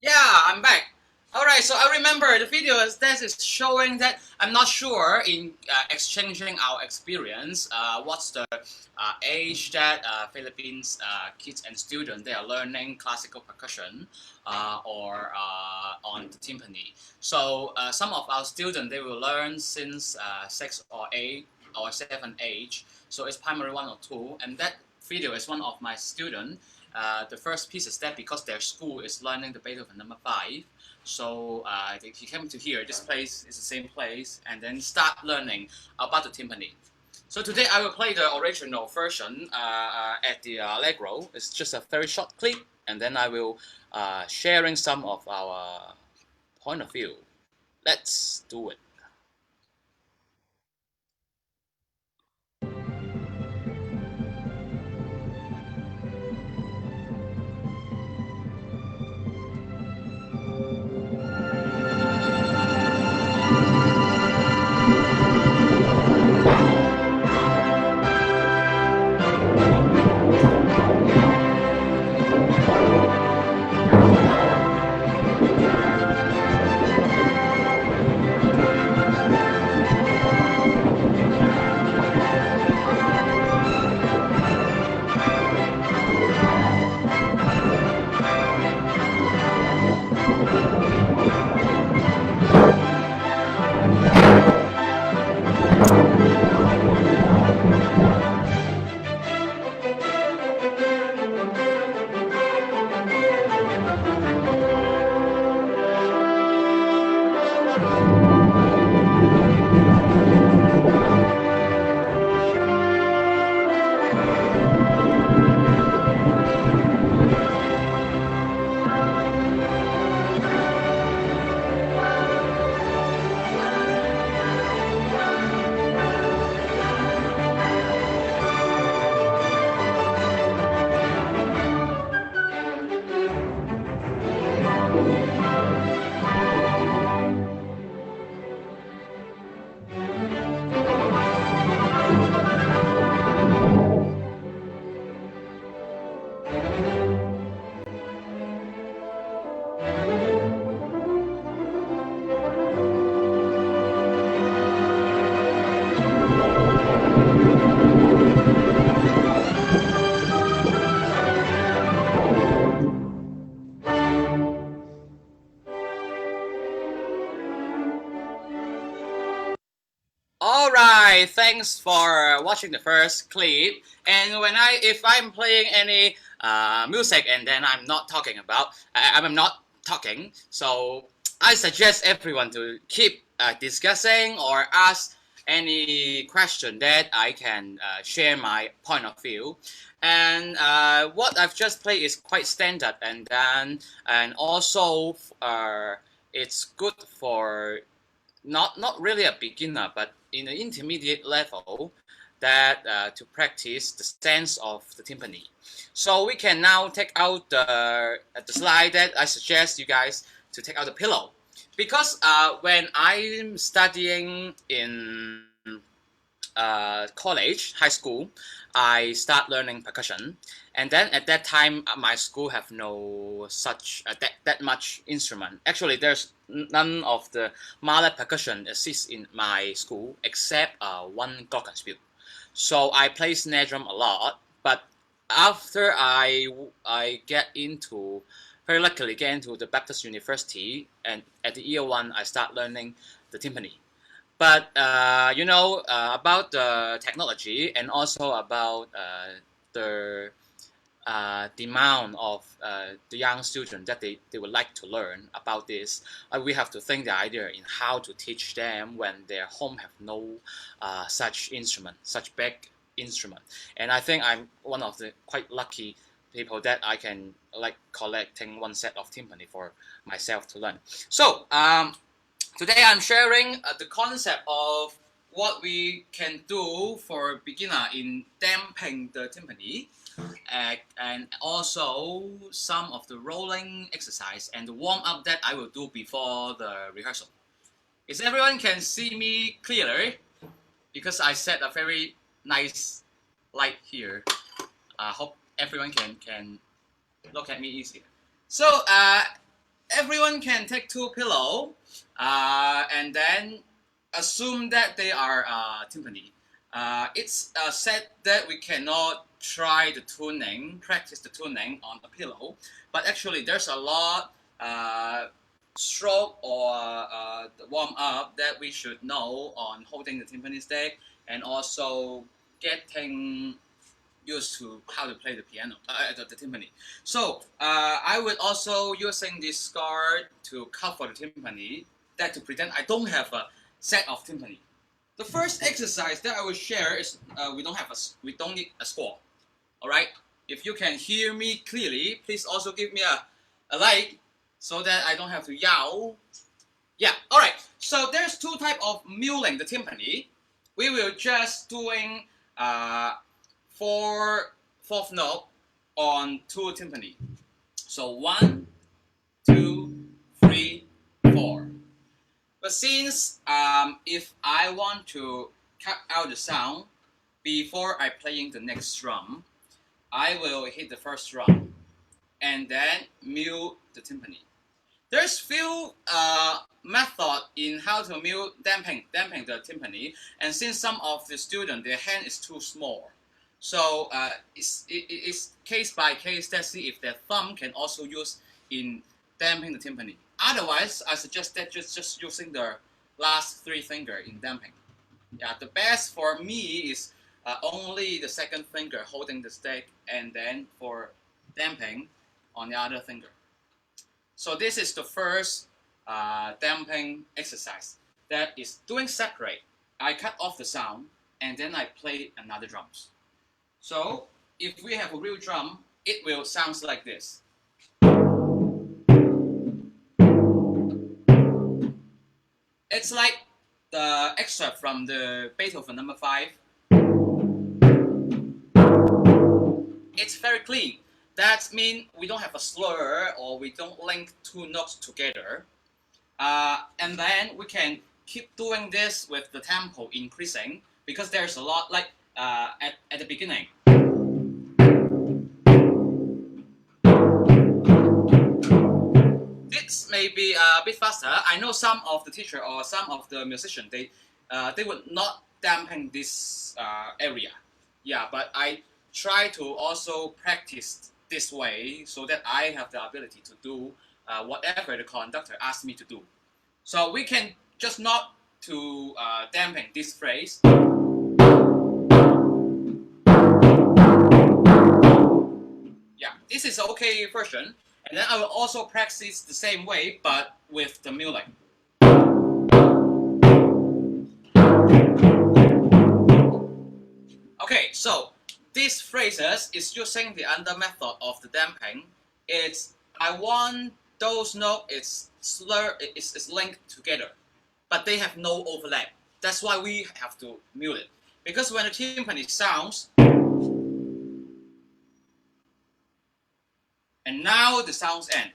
Yeah, I'm back. All right, so I remember the video that is showing that I'm not sure in exchanging our experience, what's the age that Philippines kids and students, they are learning classical percussion or on the timpani. So some of our students, they will learn since 6 or 8 or 7 age. So it's primary 1 or 2, and that video is one of my students. The first piece is that because their school is learning the Beethoven number 5, so he came to here. This place is the same place, and then start learning about the timpani. So today I will play the original version at the Allegro. It's just a very short clip, and then I will sharing some of our point of view. Let's do it. say thanks for watching the first clip. And if I'm playing any music and then I'm not talking I'm not talking, so I suggest everyone to keep discussing or ask any question that I can share my point of view. And what I've just played is quite standard, and also it's good for not really a beginner, but in an intermediate level, that to practice the sense of the timpani. So we can now take out the slide that I suggest you guys to take out the pillow, because when I'm studying in college, high school, I start learning percussion, and then at that time my school have no such that much instrument. Actually, there's none of the mallet percussion exists in my school except one glockenspiel. So I play snare drum a lot, but after I get into very luckily get into the Baptist University, and at the year one I start learning the timpani. But about the technology and also about the demand of the young students that they would like to learn about this, we have to think the idea in how to teach them when their home have no such instrument, such big instrument. And I think I'm one of the quite lucky people that I can like collecting one set of timpani for myself to learn. So today I'm sharing the concept of what we can do for beginner in damping the timpani, and also some of the rolling exercise and the warm up that I will do before the rehearsal. Is everyone can see me clearly? Because I set a very nice light here. I hope everyone can look at me easier. So everyone can take two pillows and then assume that they are timpani. It's said that we cannot try the tuning, practice the tuning on the pillow, but actually there's a lot stroke or the warm up that we should know on holding the timpani stick, and also getting used to how to play the piano, the timpani. So I would also using this card to cover the timpani, that to pretend I don't have a set of timpani. The first exercise that I will share is we don't need a score. All right. If you can hear me clearly, please also give me a like so that I don't have to yell. Yeah. All right. So there's two types of mulling the timpani. We will just doing fourth note on two timpani. So 1, 2, 3, 4. But since if I want to cut out the sound before I playing the next drum, I will hit the first drum and then mute the timpani. There's few method in how to mute damping the timpani, and since some of the students their hand is too small, so it's case by case. Let's see if their thumb can also use in damping the timpani. Otherwise, I suggest that just using the last three finger in damping. Yeah, the best for me is only the second finger holding the stick, and then for damping on the other finger. So this is the first damping exercise that is doing separate. I cut off the sound and then I play another drums. So if we have a real drum, it will sound like this. It's like the excerpt from the Beethoven number 5. It's very clean. That means we don't have a slur or we don't link two notes together. And then we can keep doing this with the tempo increasing, because there's a lot like at the beginning. This may be a bit faster. I know some of the teacher or some of the musician, they would not dampen this area. Yeah, but I try to also practice this way so that I have the ability to do whatever the conductor asks me to do. So we can just not to dampen this phrase. this is okay version. And then I will also practice the same way, but with the music. Okay, so these phrases is using the under method of the damping. It's I want those notes is linked together, but they have no overlap. That's why we have to mute it. Because when the timpani sounds, and now the sounds end.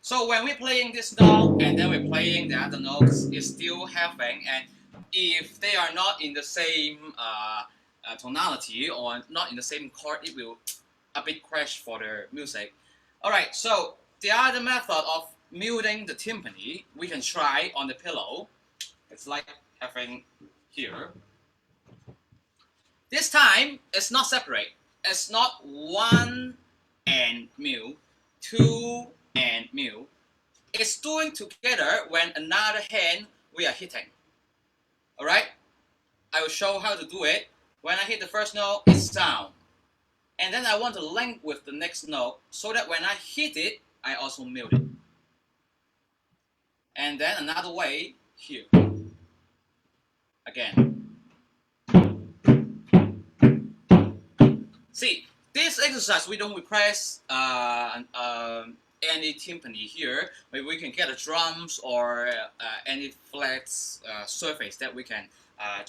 So when we're playing this note and then we're playing the other notes, it's still having, and if they are not in the same tonality or not in the same chord, it will a bit crash for the music. Alright, so the other method of muting the timpani, we can try on the pillow. It's like having here. This time, it's not separate. It's not 1 and mute, 2 and mute. It's doing together when another hand we are hitting. Alright? I will show how to do it. When I hit the first note, it's down. And then I want to link with the next note so that when I hit it, I also mute it. And then another way, here. Again. See, this exercise, we don't request any timpani here. Maybe we can get a drums or any flat surface that we can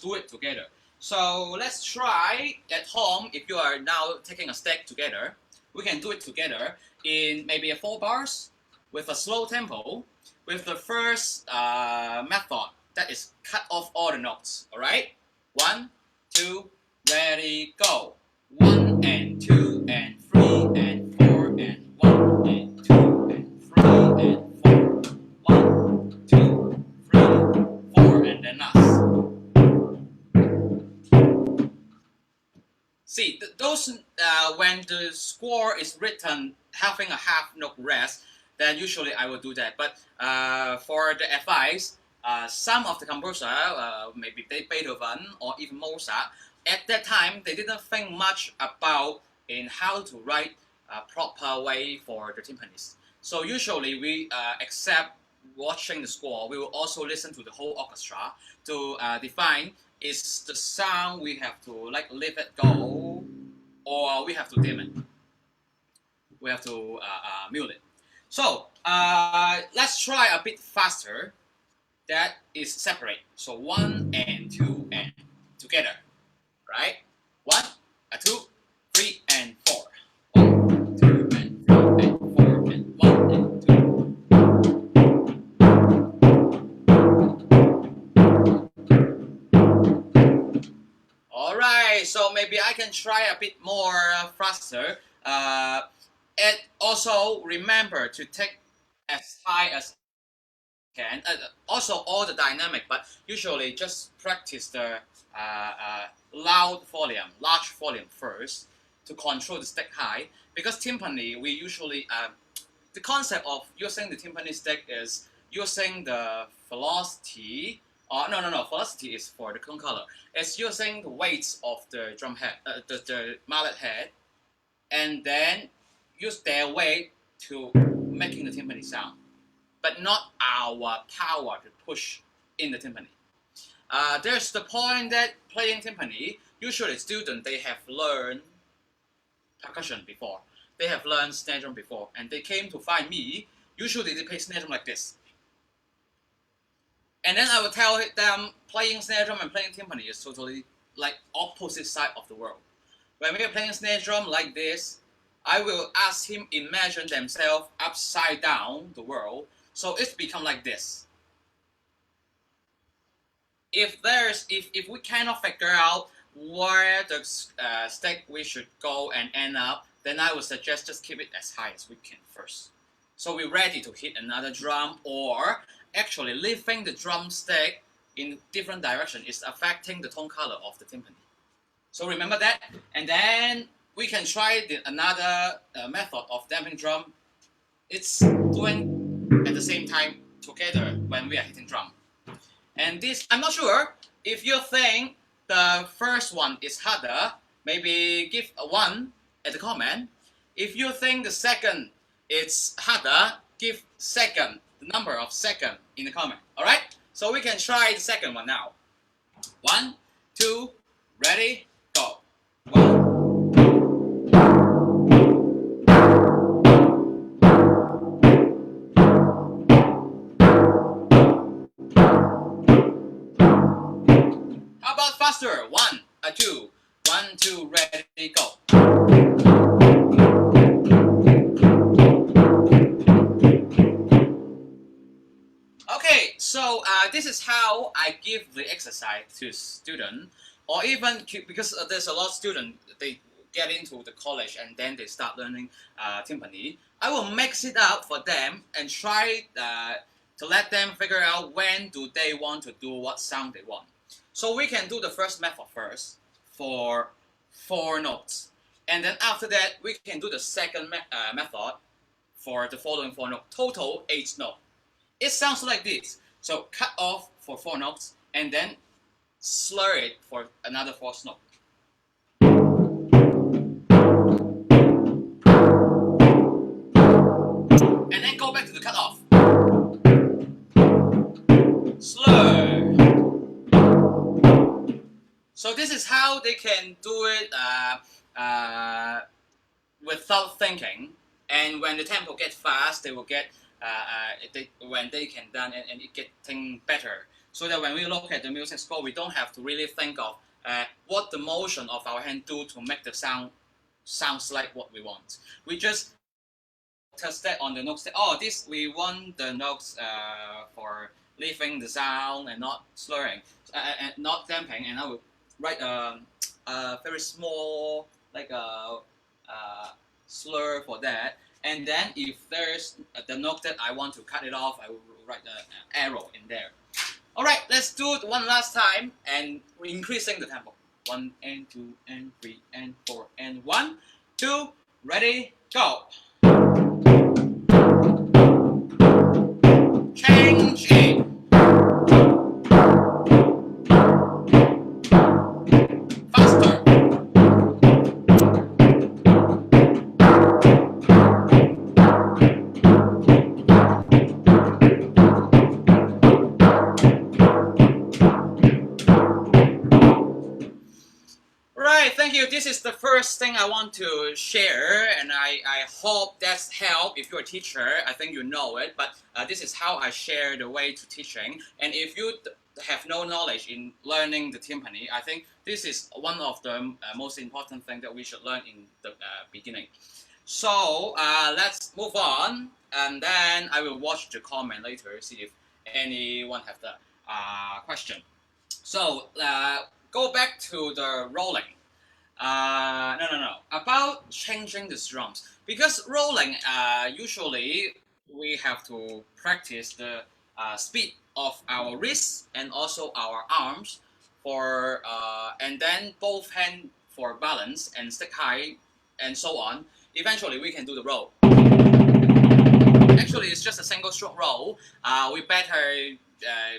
do it together. So let's try at home. If you are now taking a stack together, we can do it together in maybe a 4 bars with a slow tempo with the first method that is cut off all the notes. All right, 1, 2, ready, go. 1 and 2 and 3 and 4 and 1 and 2 and 3 and 4. 1, 2, 3, 4 and then us. See, those when the score is written having a half note rest, then usually I will do that. But for the advice, some of the composer, maybe Beethoven or even Mozart, at that time they didn't think much about in how to write a proper way for the timpanis. So usually we except watching the score, we will also listen to the whole orchestra to define is the sound we have to like let it go or we have to dim it. We have to mute it. So let's try a bit faster. That is separate. So 1 and 2 and together. Right? 1, 2, 3 and 4. 1, 2 and 3 and 4 and 1 and 2. Alright, so maybe I can try a bit more faster. And also remember to take as high as can. Also all the dynamic, but usually just practice the loud volume, large volume first to control the stick high. Because timpani, we usually the concept of using the timpani stick is using the velocity. No, velocity is for the cone color. It's using the weights of the drum head, the mallet head, and then use their weight to making the timpani sound, but not our power to push in the timpani. There's the point that playing timpani, usually students, they have learned percussion before. They have learned snare drum before, and they came to find me. Usually they play snare drum like this. And then I will tell them playing snare drum and playing timpani is totally like opposite side of the world. When we are playing snare drum like this, I will ask him imagine themselves upside down the world, so it's become like this. If we cannot figure out where the stick we should go and end up, then I would suggest just keep it as high as we can first. So we're ready to hit another drum, or actually lifting the drumstick in different direction is affecting the tone color of the timpani. So remember that, and then we can try another method of damping drum. It's doing at the same time together when we are hitting drum. And this, I'm not sure if you think the first one is harder, maybe give a 1 at the comment. If you think the second is harder, give second, the number of second in the comment. All right? So we can try the second one now. 1, 2, ready, go. 1. How about faster? 1, 2, 1, 2, ready, go. Okay, so this is how I give the exercise to student, or even because there's a lot of students, they get into the college and then they start learning timpani. I will mix it up for them and try to let them figure out when do they want to do what sound they want. So we can do the first method first for 4 notes, and then after that we can do the second method for the following 4 notes. Total 8 notes. It sounds like this. So cut off for 4 notes and then slur it for another 4 notes. And then go back to the cut off. Slur. So this is how they can do it without thinking. And when the tempo gets fast, they will get when they can done it and it getting better. So that when we look at the music score, we don't have to really think of what the motion of our hand do to make the sounds like what we want. We just test that on the notes. Oh, this we want the notes for leaving the sound and not slurring and not damping. And I will write a very small like a slur for that. And then if there's the note that I want to cut it off, I will write an arrow in there. All right, let's do it one last time and we're increasing the tempo. 1 and 2 and 3 and 4 and 1, 2, ready, go. Change it. Faster. Thank you. This is the first thing I want to share, and I hope that's help. If you're a teacher, I think you know it, but this is how I share the way to teaching. And if you have no knowledge in learning the timpani, I think this is one of the most important thing that we should learn in the beginning. So let's move on, and then I will watch the comment later, see if anyone have the question. So go back to the rolling. No. About changing the drums. Because rolling, usually we have to practice the speed of our wrists and also our arms for, and then both hands for balance and stick high and so on. Eventually we can do the roll. Actually, it's just a single stroke roll. We better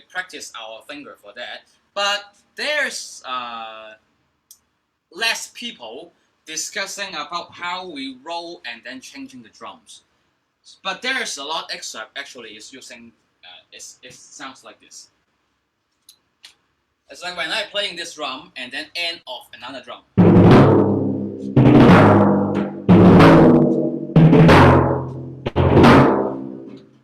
practice our finger for that. But there's less people discussing about how we roll and then changing the drums. But there's a lot excerpt actually is using, it sounds like this. It's like when I'm playing this drum and then end of another drum.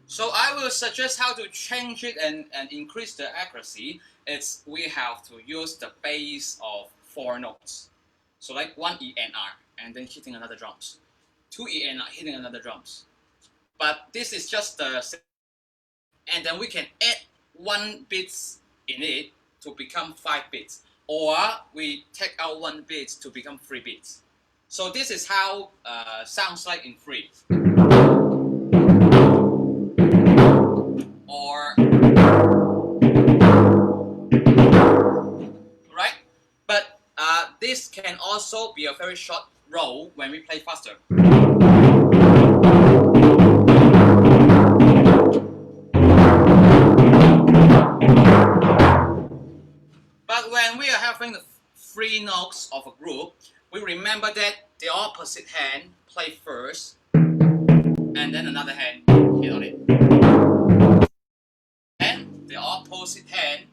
So I will suggest how to change it and increase the accuracy. It's we have to use the base of 4 notes. So like 1 E and R, and then hitting another drums. 2 E and R, hitting another drums. But this is just the, and then we can add 1 beat in it to become 5 beats. Or we take out 1 beat to become 3 beats. So this is how sounds like in 3. Or right, but this can also be a very short roll when we play faster. But when we are having the 3 notes of a group, we remember that the opposite hand play first, and then another hand hit on it. And the opposite hand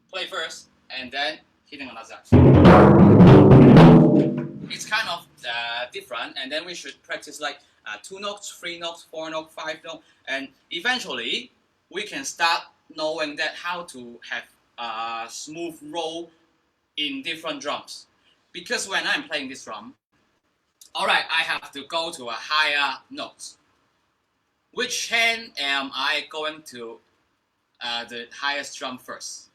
play first, and then hitting another. It's kind of different, and then we should practice like 2 notes, 3 notes, 4 notes, 5 notes, and eventually we can start knowing that how to have a smooth roll in different drums. Because when I'm playing this drum, all right, I have to go to a higher note. Which hand am I going to the highest drum first?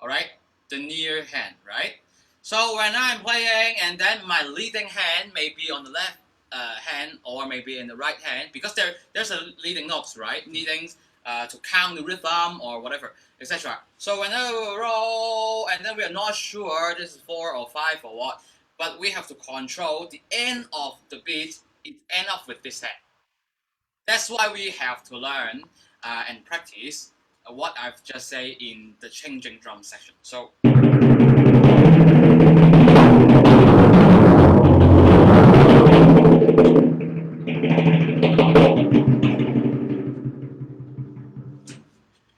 All right, the near hand, right? So when I'm playing and then my leading hand may be on the left hand or maybe in the right hand, because there's a leading notes, right? Needing to count the rhythm or whatever, etc. So whenever we roll and then we are not sure this is 4 or 5 or what, but we have to control the end of the beat, it end up with this hand. That's why we have to learn and practice what I've just said in the changing drum section. So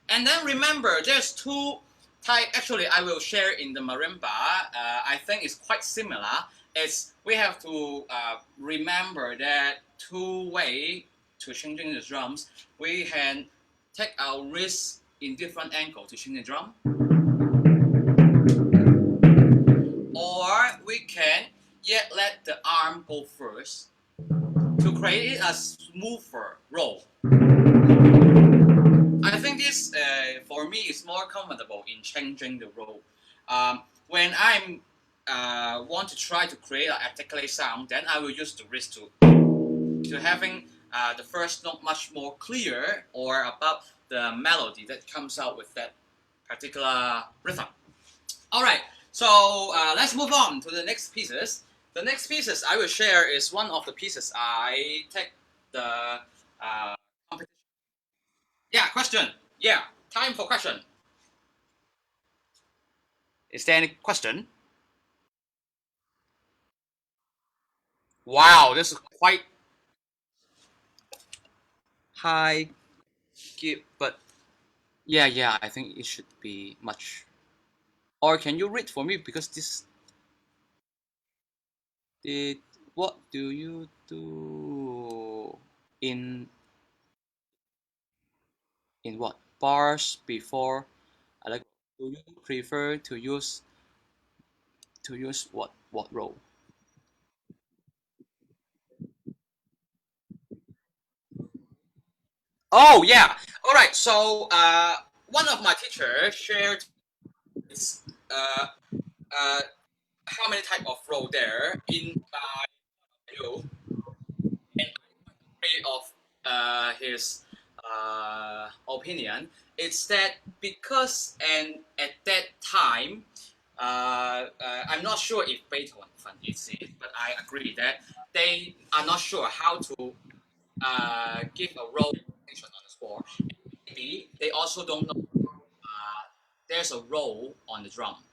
and then remember, there's 2 type. Actually, I will share in the marimba. I think it's quite similar. It's we have to remember that 2 way to changing the drums. We can take our wrist in different angle to change the drum, or we can yet let the arm go first to create a smoother roll. I think this, for me, is more comfortable in changing the roll. When I'm want to try to create an articulate sound, then I will use the wrist to having the first note much more clear or about the melody that comes out with that particular rhythm. All right, so let's move on to the next pieces. The next pieces I will share is one of the pieces I take the competition. Yeah, question. Yeah, time for question. Is there any question? Wow, this is quite high give, but yeah, I think it should be much. Or can you read for me, because this did what do you do in what bars before? I like. Do you prefer to use what role? Oh yeah. All right. So one of my teachers shared this, how many type of role there in you, and I agree of his opinion. It's that because and at that time, I'm not sure if Beethoven is it, but I agree that they are not sure how to give a role on the score. Maybe they also don't know there's a role on the drum.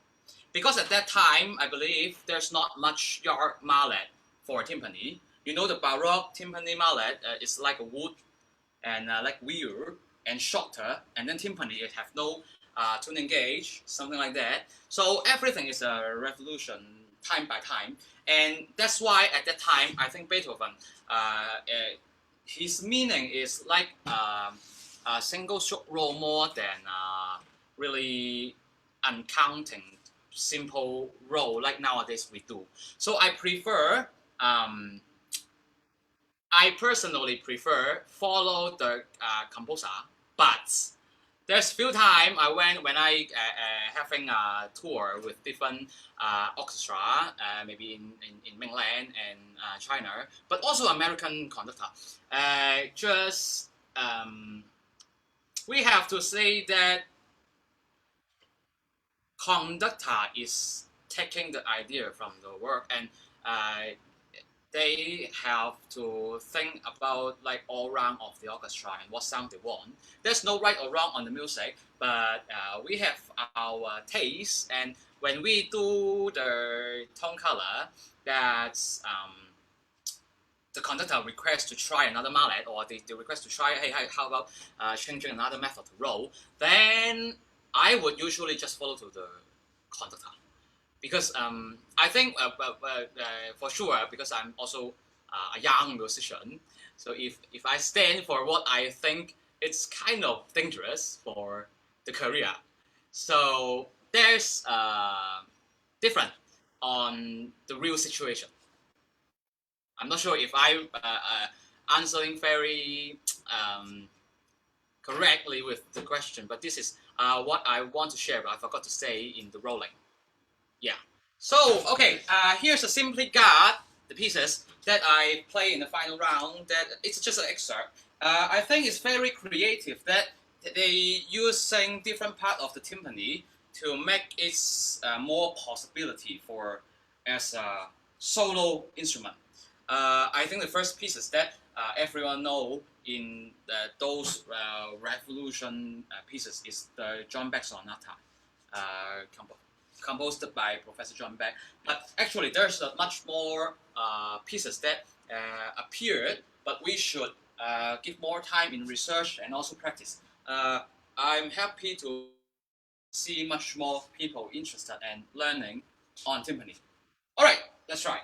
Because at that time, I believe there's not much yard mallet for timpani. You know, the Baroque timpani mallet is like a wood and like weird and shorter, and then timpani it have no tuning gauge, something like that. So everything is a revolution time by time, and that's why at that time I think Beethoven, his meaning is like a single stroke roll more than really uncounting simple roll like nowadays we do. So I prefer. I personally prefer follow the composer, but there's few time I went when I having a tour with different orchestra, maybe in mainland and China, but also American conductor. Just we have to say that conductor is taking the idea from the work, and they have to think about like all round of the orchestra and what sound they want. There's no right or wrong on the music, but we have our taste, and when we do the tone color, that's the conductor requests to try another mallet, or they request to try, hey, how about changing another method to roll, then I would usually just follow to the conductor. Because I think for sure, because I'm also a young musician, so if I stand for what I think, it's kind of dangerous for the career. So there's different on the real situation. I'm not sure if I answering very correctly with the question, but this is what I want to share, but I forgot to say in the rolling. Yeah. So, okay, here's a simply got the pieces that I play in the final round. That it's just an excerpt. I think it's very creative that they using different part of the timpani to make it more possibility for as a solo instrument. I think the first pieces that everyone know in those revolution pieces is the John Beck Sonata composed by Professor John Beck. But actually, there's much more pieces that appeared, but we should give more time in research and also practice. I'm happy to see much more people interested in learning on timpani. All right, let's try.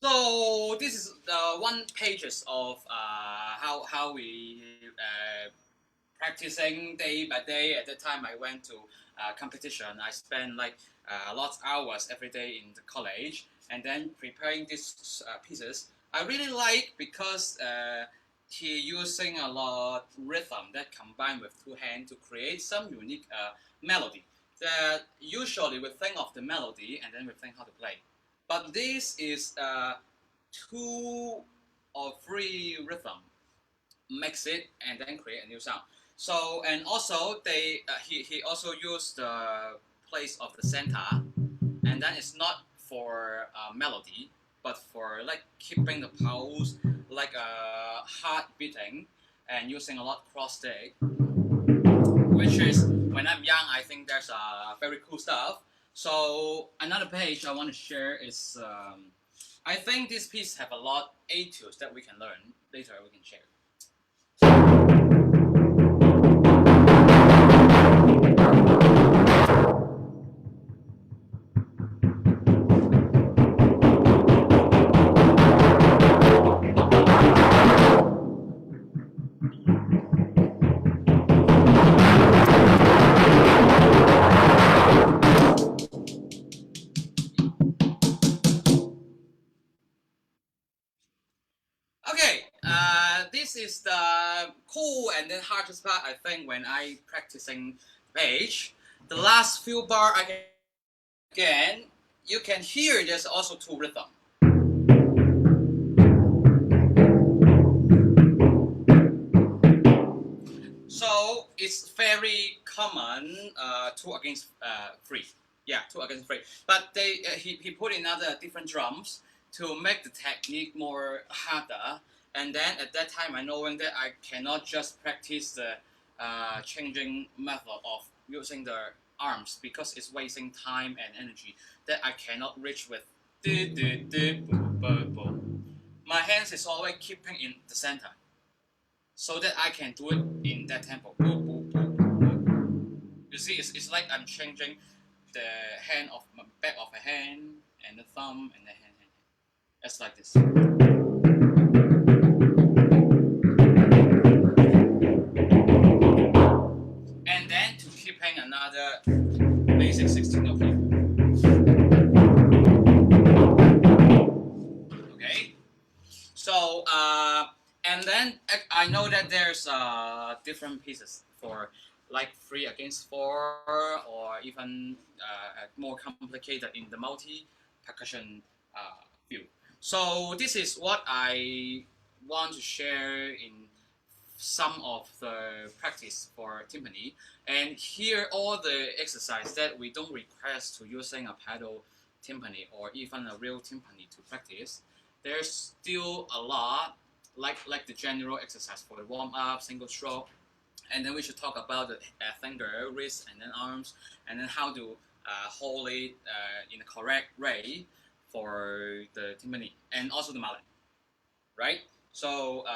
So this is the one pages of how we practicing day by day. At the time I went to competition, I spent like lots of hours every day in the college, and then preparing these pieces. I really like because he using a lot rhythm that combined with two hands to create some unique melody. That usually we think of the melody and then we think how to play. But this is two or three rhythm, mix it and then create a new sound. So and also he also used the place of the center, and then it's not for melody, but for like keeping the pulse, like heart beating, and using a lot cross stick, which is when I'm young, I think there's very cool stuff. So another page I want to share is I think this piece have a lot etudes that we can learn later. We can share. Okay, this is the cool and then hardest part, I think, when I practicing page. The last few bar again, you can hear there's also two rhythm. So it's very common 2 against 3. Yeah, 2 against 3. But he put in other different drums to make the technique more harder. And then at that time, I knowing that I cannot just practice the changing method of using the arms because it's wasting time and energy that I cannot reach with. My hands is always keeping in the center, so that I can do it in that tempo. You see, it's like I'm changing the hand of my back of a hand and the thumb and the hand. It's like this. And then to keeping another basic 16 note here. Okay. So and then I know that there's different pieces for like 3 against 4 or even more complicated in the multi percussion view. So this is what I want to share in some of the practice for timpani, and here all the exercise that we don't request to using a pedal timpani or even a real timpani to practice. There's still a lot like the general exercise for the warm up, single stroke, and then we should talk about the finger, wrist, and then arms, and then how to hold it in a correct way for the timpani and also the mallet, right? So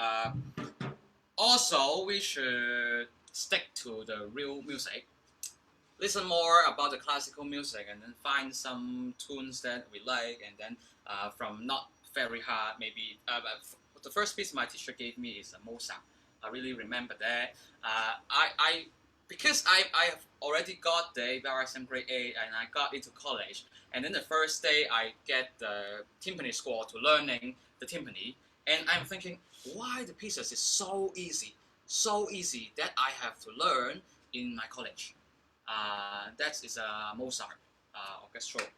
also we should stick to the real music, listen more about the classical music, and then find some tunes that we like, and then from not very hard, maybe the first piece my teacher gave me is a Mozart. I really remember that. I because I have already got the BRSM grade 8 and I got into college, and then the first day I get the timpani score to learning the timpani, and I'm thinking why the pieces is so easy that I have to learn in my college. That is a Mozart orchestral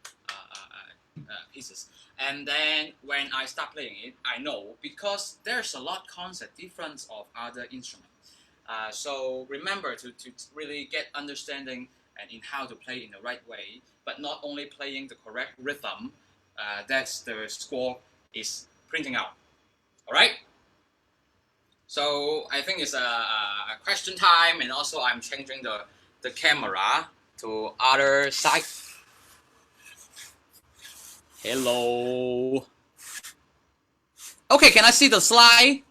pieces. And then when I start playing it, I know because there's a lot concept difference of other instruments. So remember to really get understanding and in how to play in the right way, but not only playing the correct rhythm. That's the score is printing out. All right. So I think it's a question time, and also I'm changing the camera to other side. Hello. Okay, can I see the slide?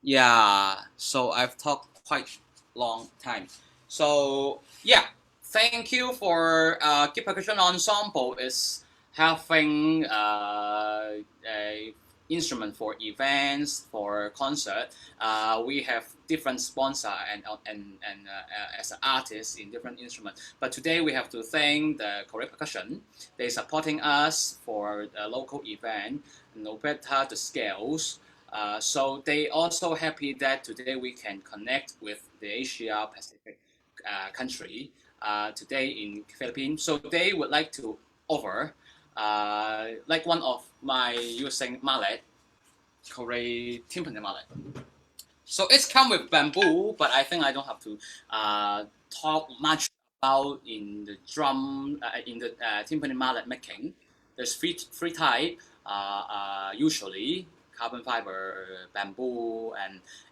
Yeah. So I've talked quite long time. So yeah, thank you for Keep Percussion Ensemble is having a instrument for events, for concert. We have different sponsor and as an artist in different instruments. But today we have to thank the Korea Percussion. They supporting us for the local event, no matter the scales. So they also happy that today we can connect with the Asia Pacific country today in Philippines. So they would like to offer like one of my using mallet, Korea timpani mallet. So it's come with bamboo, but I think I don't have to talk much about in the drum in the timpani mallet making. There's three type usually carbon fiber, bamboo,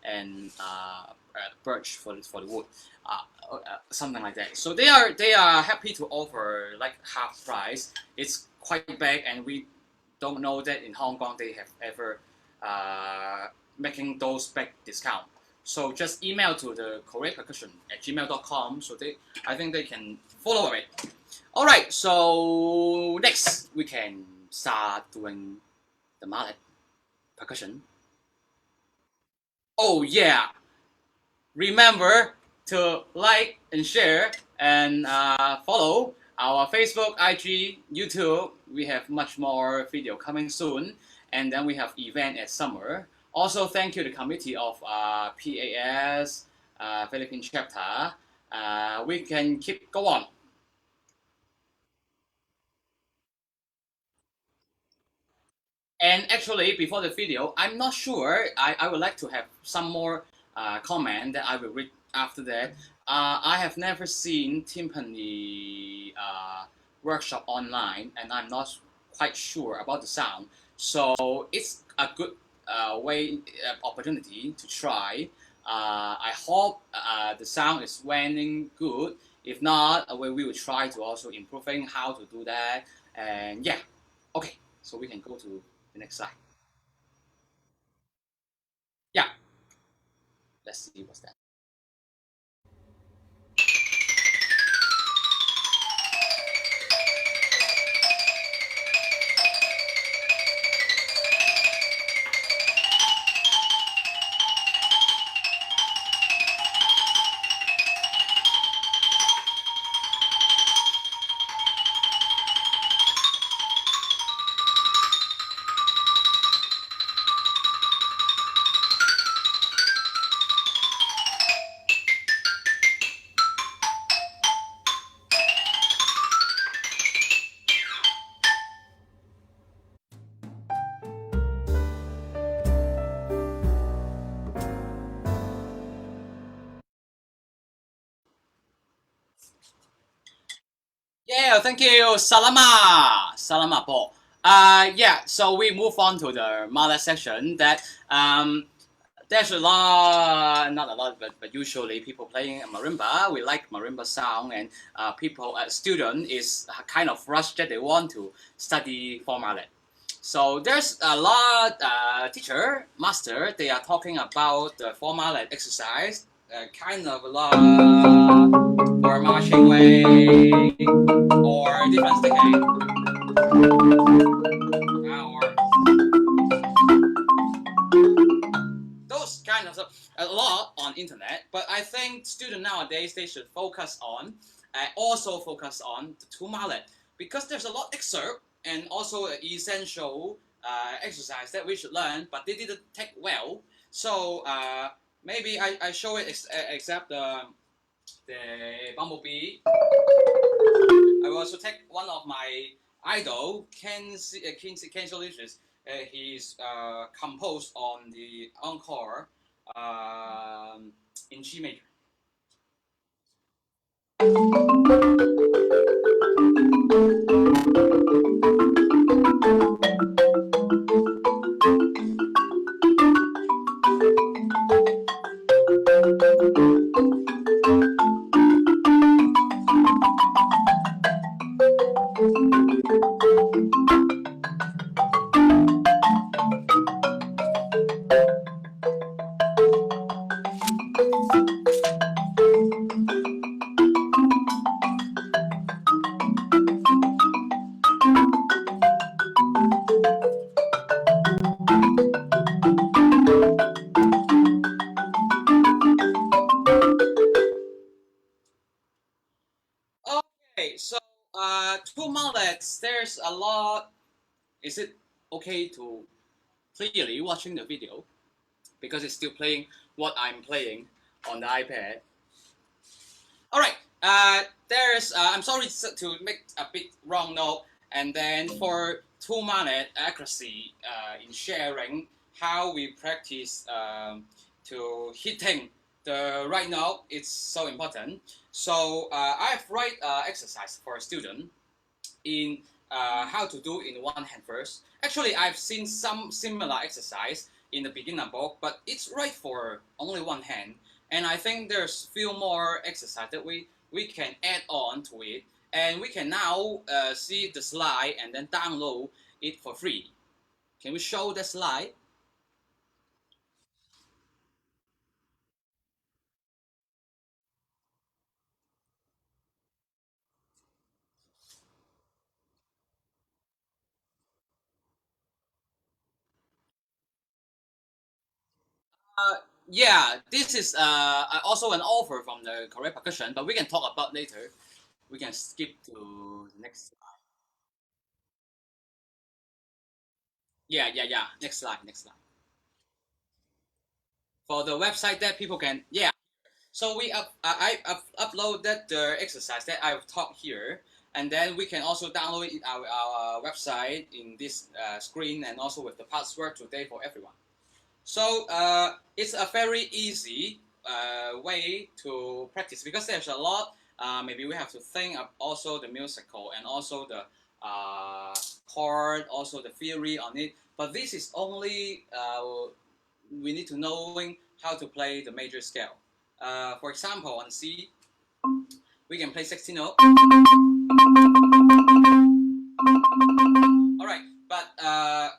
and birch for the wood, something like that. So they are happy to offer like half price. It's quite big, and we don't know that in Hong Kong they have ever making those big discount. So just email to the koreapercussion@gmail.com. So I think they can follow it. All right. So next we can start doing the mallet percussion. Oh yeah. Remember to like and share and follow our Facebook, IG, YouTube. We have much more video coming soon, and then we have event at summer. Also, thank you to the committee of PAS Philippine chapter. We can keep go on. And actually, before the video, I'm not sure. I would like to have some more comment that I will read after that. I have never seen timpani workshop online, and I'm not quite sure about the sound. So it's a good opportunity to try. I hope the sound is running good. If not, we will try to also improving how to do that. And yeah, okay. So we can go to the next slide. Yeah. Let's see what's that. Yeah, thank you. Salama po. Yeah, so we move on to the Mallet section that there's a lot, not a lot, but usually people playing marimba, we like marimba sound, and student is kind of rushed that they want to study for mallet. So there's a lot, teacher, master, they are talking about the for mallet exercise, kind of a lot for marching way or different sticking. Or those kind of stuff, a lot on internet, but I think students nowadays they should focus on also focus on the two mallet, because there's a lot excerpt and also essential exercise that we should learn, but they didn't take well. So maybe I show it except the bumblebee. I will also take one of my idol, Ken Solutions. He's composed on the encore in G major. Okay, so two mallets, there's a lot. Is it okay to clearly watching the video? Because it's still playing what I'm playing on the iPad. All right, there's, I'm sorry to make a bit wrong note, and then for two mallet accuracy in sharing, how we practice to hitting the right note, it's so important. So I've write exercise for a student in how to do in one hand first. Actually, I've seen some similar exercise in the beginner book, but it's right for only one hand. And I think there's few more exercise that we can add on to it. And we can now see the slide and then download it for free. Can we show the slide? Yeah, this is also an offer from the Korea Percussion, but we can talk about later. We can skip to the next slide. Yeah. Next slide. For the website that people can, yeah. So I've uploaded the exercise that I've taught here, and then we can also download it our website in this screen, and also with the password today for everyone. So it's a very easy way to practice, because there's a lot. Maybe we have to think of also the musical and also the chord, also the theory on it. But this is only we need to knowing how to play the major scale. For example, on C, we can play 16 notes. All right, but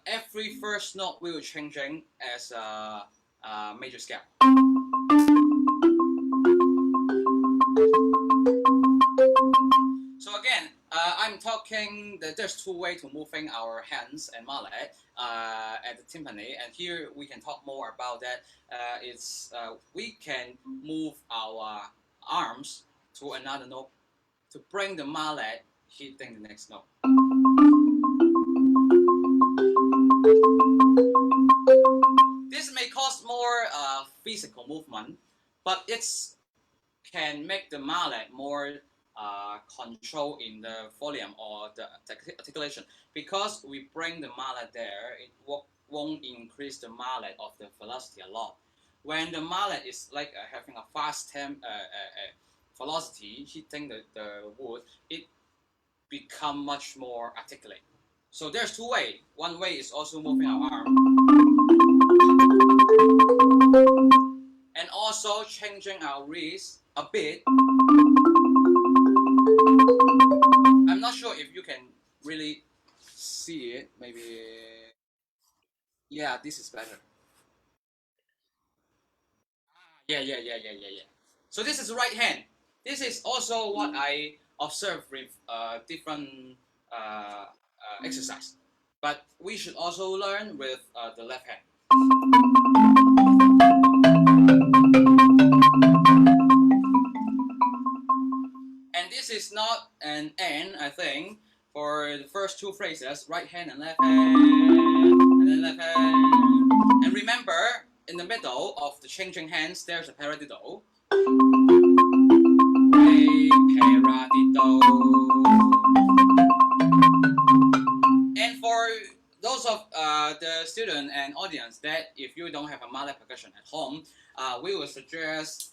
every first note we will changing as a major scale. So again, I'm talking that there's two ways to moving our hands and mallet at the timpani, and here we can talk more about that. We can move our arms to another note to bring the mallet hitting the next note. This may cause more physical movement, but it's can make the mallet more control in the volume or the articulation. Because we bring the mallet there, it won't increase the mallet of the velocity a lot. When the mallet is like having a fast velocity hitting the wood, it become much more articulate. So there's two ways. One way is also moving our arm, and also changing our wrist a bit. I'm not sure if you can really see it. Maybe, yeah, this is better. Yeah. So this is right hand. This is also what I observe with different exercise. But we should also learn with the left hand. And this is not an end, I think, for the first two phrases, right hand and left hand, and then left hand. And remember, in the middle of the changing hands, there's a paradiddle. Re, paradiddle. And for those of the student and audience that if you don't have a mallet percussion at home, we will suggest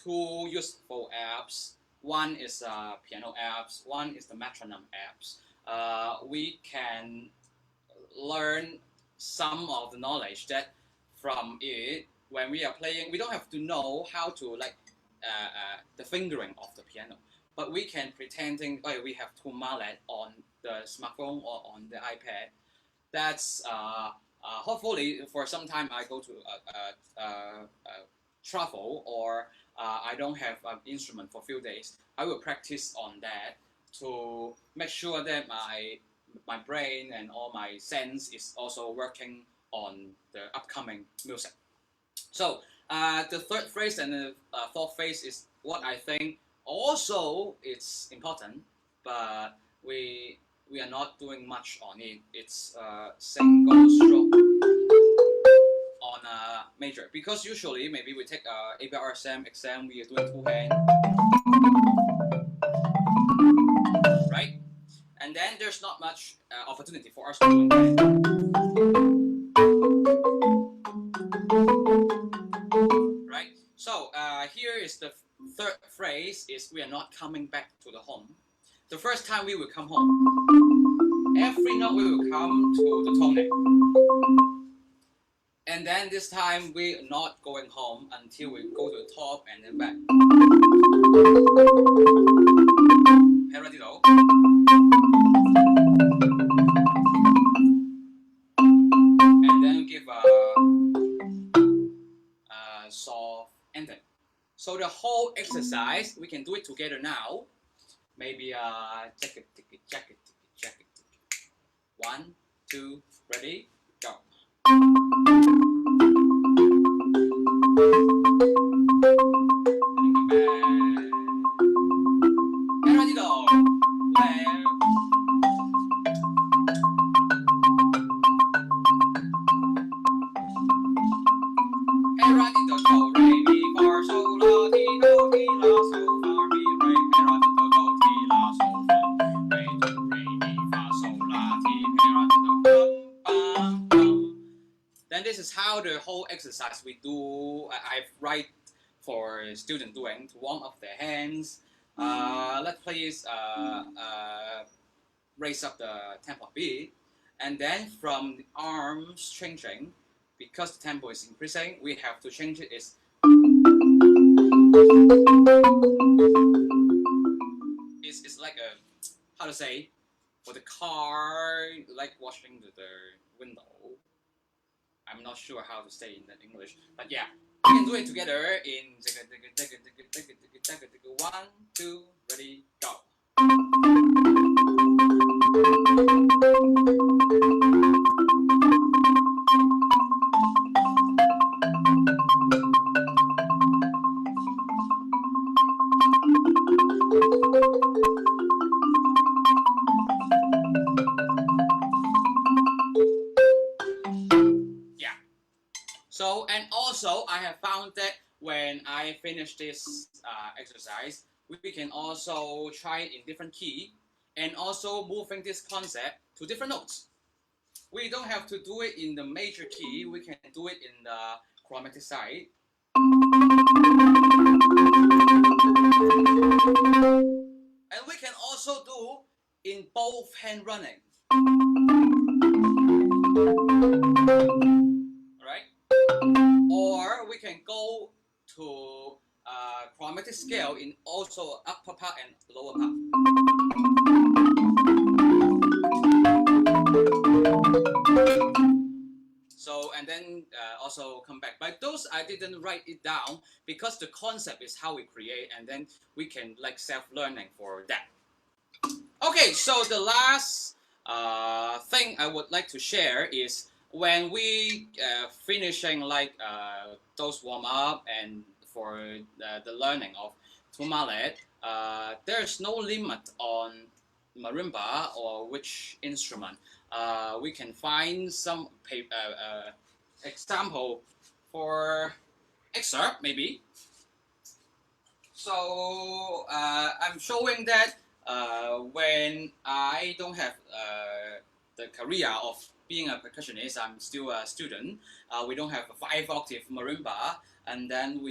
two useful apps. One is piano apps, one is the metronome apps. We can learn some of the knowledge that from it when we are playing. We don't have to know how to like the fingering of the piano, but we can pretending we have two mallet on the smartphone or on the iPad. That's hopefully for some time I go to travel or I don't have an instrument for a few days. I will practice on that to make sure that my brain and all my sense is also working on the upcoming music. So the third phrase and the fourth phrase is what I think also it's important, but we are not doing much on it. It's single stroke on a major, because usually maybe we take ABR exam, we are doing two hand, right? And then there's not much opportunity for us to do that. Right? So here is the third phrase is we are not coming back to the home. The first time we will come home, every note we will come to the tone. And then this time we're not going home until we go to the top and then back. Paradiddle. And then give a soft ending. So the whole exercise, we can do it together now. Maybe check it. 1, 2, ready, go. Paradiddle, left. Paradiddle, do, re, mi, fa, sol, la, ti, do, ti, la, sol, fa, mi, re. Paradiddle, do, ti, la, sol, fa, re, do, re, mi, fa, sol, la, ti, paradiddle, bum, bum, bum. Then this is how the whole exercise we do. I've write for student doing to warm up their hands. Let's please raise up the tempo a bit, and then from the arms changing, because the tempo is increasing, we have to change it. It's like a, how to say, for the car, like washing the window. I'm not sure how to say in English, but yeah, we can do it together in 1, 2, ready, go. Yeah. So, and also I have found that when I finish this exercise, we can also try it in different key and also moving this concept to different notes. We don't have to do it in the major key. We can do it in the chromatic side. And we can also do in both hand running. Right? Or we can go to chromatic scale in also upper part and lower part. So, and then also come back. But those I didn't write it down because the concept is how we create, and then we can like self-learning for that. Okay, so the last thing I would like to share is when we finishing like those warm up and for the learning of two mallet, there's no limit on marimba or which instrument. We can find some example for excerpt maybe. So I'm showing that when I don't have the career of being a percussionist, I'm still a student. We don't have a 5-octave marimba, and then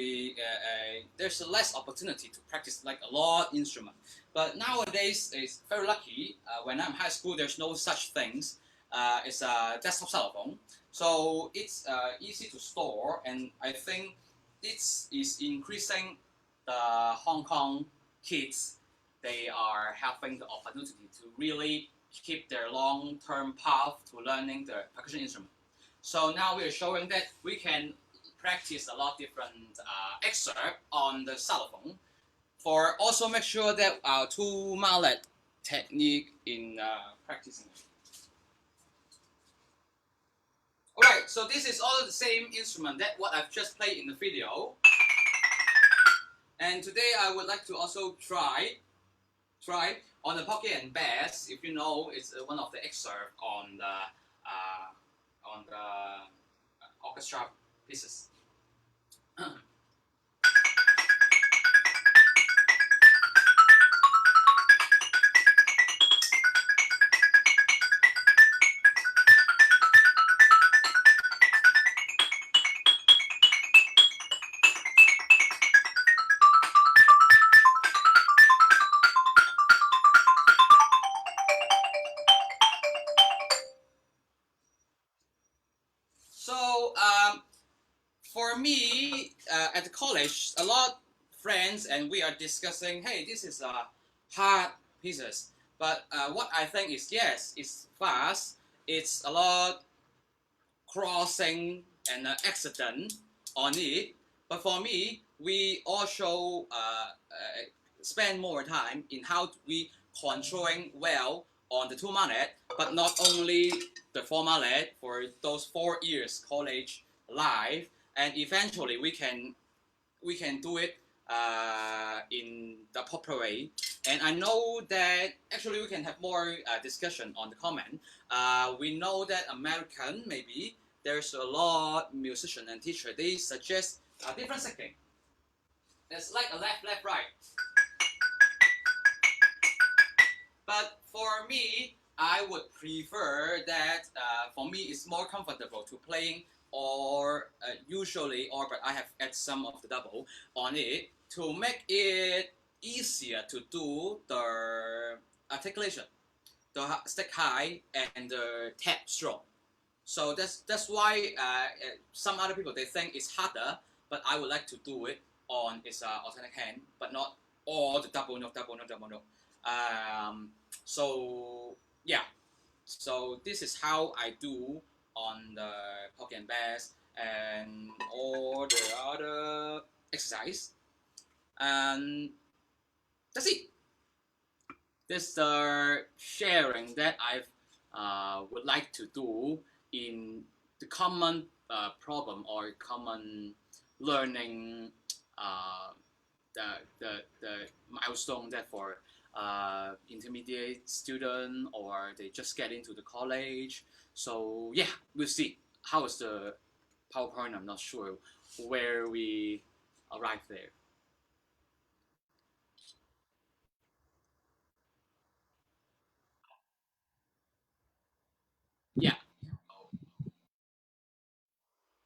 there's less opportunity to practice like a lot instrument. But nowadays, it's very lucky. When I'm high school, there's no such things. It's a desktop cell phone, so it's easy to store, and I think this is increasing the Hong Kong kids. They are having the opportunity to really keep their long-term path to learning the percussion instrument. So now we are showing that we can practice a lot of different excerpt on the cell phone. For also make sure that our two mallet technique in practicing. Alright, so this is all the same instrument that what I've just played in the video. And today I would like to also try on the pocket and bass. If you know, it's one of the excerpt on the orchestra pieces. So for me, at the college, a lot friends and we are discussing, hey, this is hard pieces. But what I think is, yes, it's fast. It's a lot crossing and accident on it. But for me, we also spend more time in how we controlling well on the two mallet, but not only the four mallet for those 4 years college life, and eventually we can do it in the proper way. And I know that actually we can have more discussion on the comment. We know that American maybe there's a lot musician and teacher, they suggest a different setting. It's like a left, left, right. But for me, I would prefer that for me it's more comfortable to playing or usually, or but I have add some of the double on it to make it easier to do the articulation, the stick high and the tap strong. So that's why some other people they think it's harder, but I would like to do it on its alternate hand, but not all the double note, double note, double note. So yeah, so this is how I do on the pocket and bass and all the other exercise, and that's it. This is the sharing that I would like to do in the common problem or common learning uh, the milestone that for intermediate student or they just get into the college. So yeah, we'll see how is the PowerPoint. I'm not sure where we arrive there. Yeah.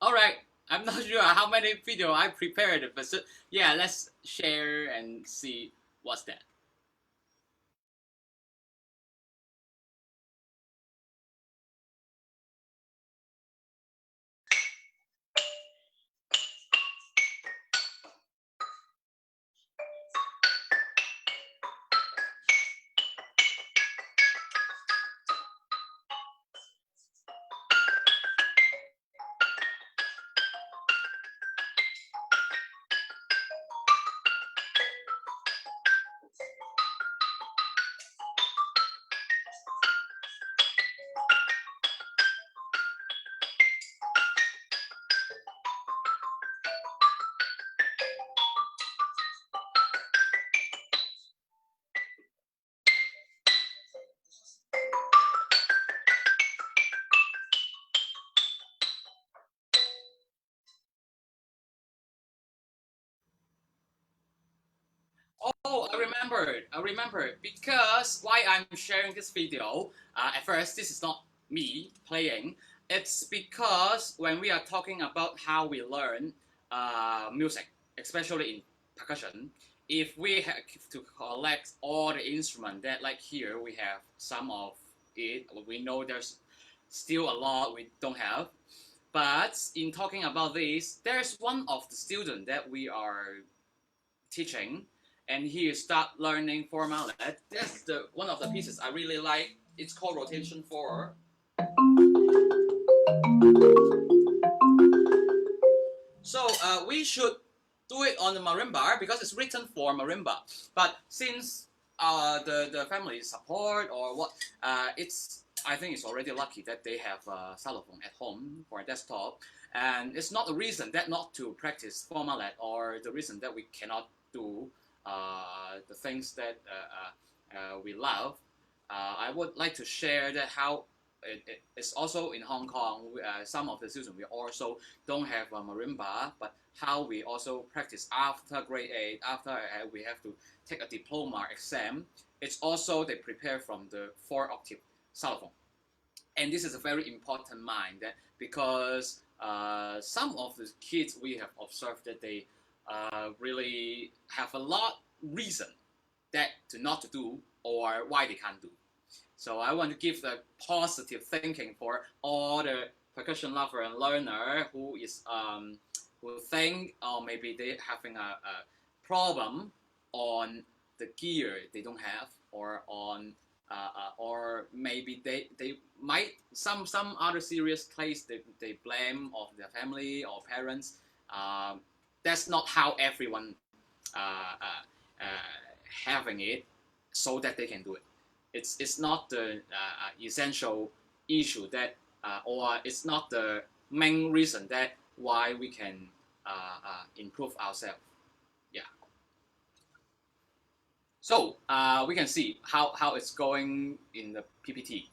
All right. I'm not sure how many video I prepared, but so, yeah, let's share and see what's that. Oh, I remember because why I'm sharing this video. At first, this is not me playing. It's because when we are talking about how we learn music, especially in percussion, if we have to collect all the instruments that like here we have some of it, we know there's still a lot we don't have. But in talking about this, there's one of the students that we are teaching, and he start learning for mallet. That's the one of the pieces I really like. It's called rotation 4. So we should do it on the marimba because it's written for marimba. But since the family support or what, it's I think it's already lucky that they have a cell phone at home for a desktop, and it's not a reason that not to practice for mallet or the reason that we cannot do the things that we love. I would like to share that how it's also in Hong Kong. Some of the students we also don't have a marimba, but how we also practice after grade 8, after we have to take a diploma exam. It's also they prepare from the 4-octave xylophone. And this is a very important mind that because some of the kids we have observed that they really have a lot reason that to not to do or why they can't do. So I want to give the positive thinking for all the percussion lover and learner who is who think or maybe they having a problem on the gear they don't have or on or maybe they might some other serious case they blame of their family or parents. That's not how everyone having it so that they can do it. It's not the essential issue that or it's not the main reason that why we can improve ourselves. Yeah. So we can see how it's going in the PPT.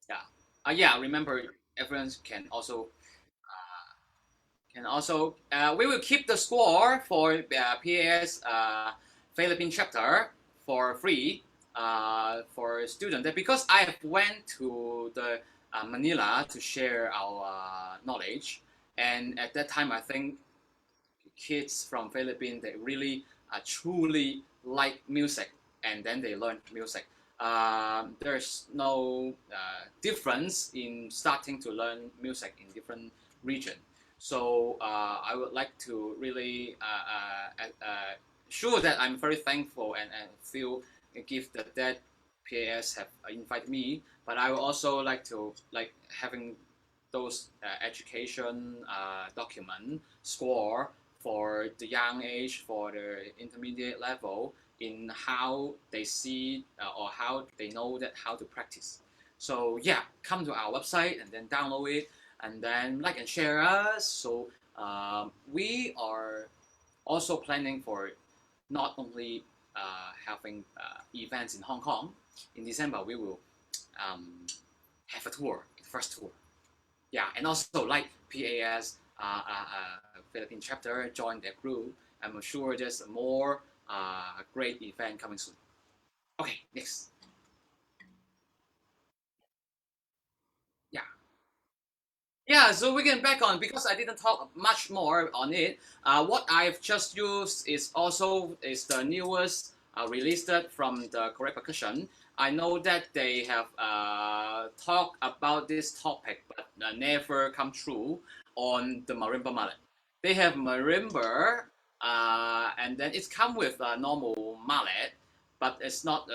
Yeah. Yeah. Remember, everyone can also we will keep the score for PAS Philippine chapter for free for students because I went to the Manila to share our knowledge, and at that time I think kids from Philippines they really truly like music, and then they learn music. There's no difference in starting to learn music in different region. So I would like to really sure that I'm very thankful and feel give that PAS have invited me, but I would also like to having those education document score for the young age, for the intermediate level, in how they see or how they know that how to practice. So yeah, come to our website and then download it, and then like and share us. So we are also planning for not only having events in Hong Kong. In December, we will have a tour, the first tour. Yeah, and also like PAS Philippine chapter join their group. I'm sure there's more great event coming soon. Okay, next. Yeah. Yeah, so we can back on because I didn't talk much more on it. What I've just used is the newest released from the Korea Percussion. I know that they have talked about this topic, but never come true on the marimba mallet. They have marimba, and then it's come with a normal mallet, but it's not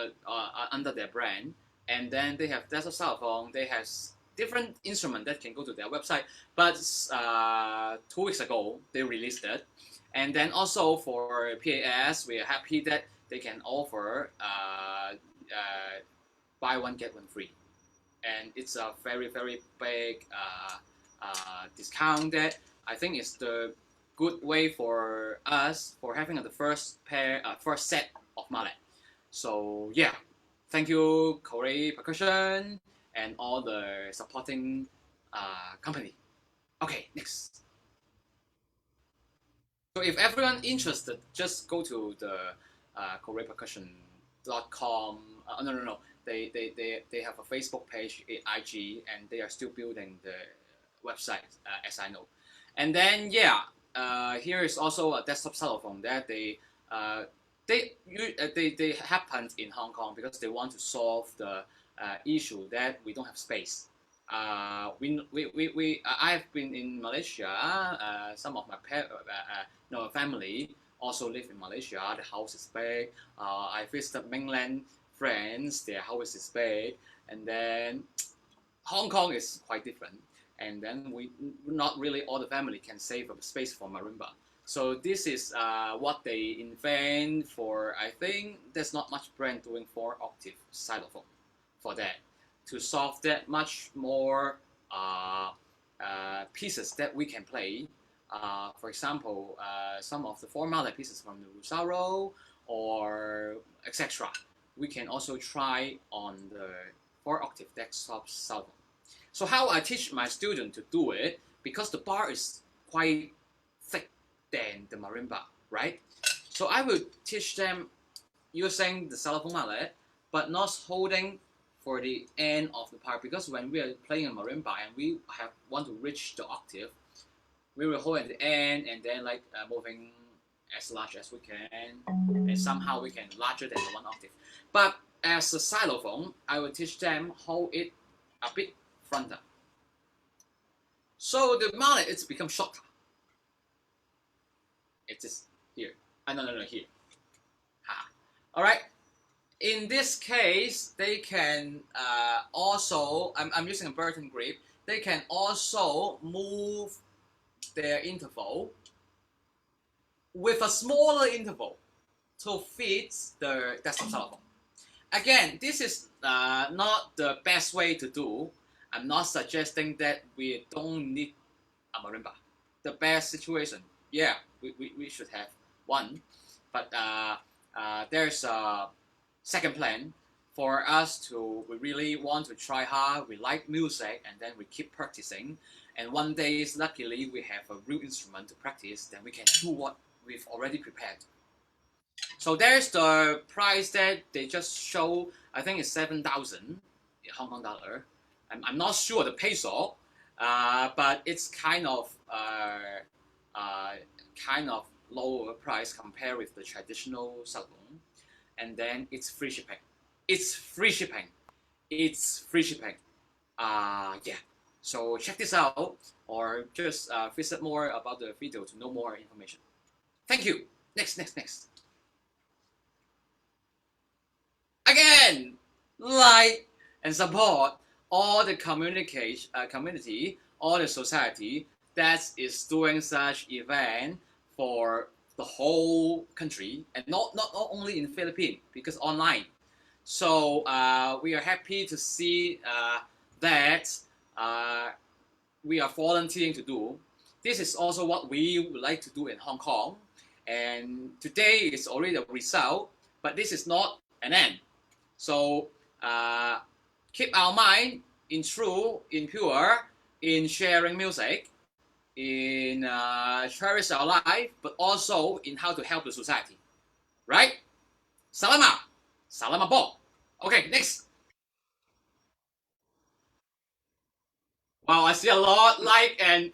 under their brand. And then they have desert xylophone. They have different instrument that can go to their website. But 2 weeks ago, they released it. And then also for PAS, we are happy that they can offer buy one, get one free. And it's a very, very big discount that I think is the good way for us for having the first set of mallet. So yeah, thank you Korea Percussion and all the supporting company. Okay, next. So if everyone interested, just go to the koreapercussion.com. No. They have a Facebook page, IG, and they are still building the website, as I know. And then yeah, here is also a desktop xylophone that they happened in Hong Kong because they want to solve the issue that we don't have space. I've been in Malaysia. Some of my family also live in Malaysia. The house is big. I visited mainland friends. Their house is big, and then Hong Kong is quite different. And then we not really all the family can save a space for marimba. So this is what they invent for. I think there's not much brand doing 4-octave xylophone for that to solve that much more pieces that we can play. For example, some of the 4-mallet pieces from the Rusaro or etc. We can also try on the 4-octave desktop xylophone. So how I teach my student to do it, because the bar is quite thick than the marimba, right? So I will teach them using the xylophone mallet, but not holding for the end of the part, because when we are playing a marimba and we want to reach the octave, we will hold at the end and then moving as large as we can, and somehow we can larger than the 1 octave. But as a xylophone, I will teach them hold it a bit frontal. So the mallet it's become shorter. It is here. No, here. All right. In this case, they can also, I'm using a Burton grip, they can also move their interval with a smaller interval to fit the desktop xylophone. Again, this is not the best way to do. I'm not suggesting that we don't need a marimba. The best situation, yeah, we should have one, but there's a second plan for us to, we really want to try hard, we like music, and then we keep practicing, and one day, luckily, we have a real instrument to practice, then we can do what we've already prepared. So there's the price that they just show. I think it's 7,000 Hong Kong dollar. I'm not sure the peso, but it's kind of lower price compared with the traditional xylophone. And then it's free shipping. It's free shipping. It's free shipping. Yeah. So check this out, or just visit more about the video to know more information. Thank you. Next. and support all the community, all the society that is doing such event for the whole country, and not only in Philippines, because online. So we are happy to see that we are volunteering to do. This is also what we would like to do in Hong Kong. And today is already a result, but this is not an end. So keep our mind in true, in pure, in sharing music, in cherish our life, but also in how to help the society. Right? Salamat. Salamat po. Okay, next. Wow, I see a lot like and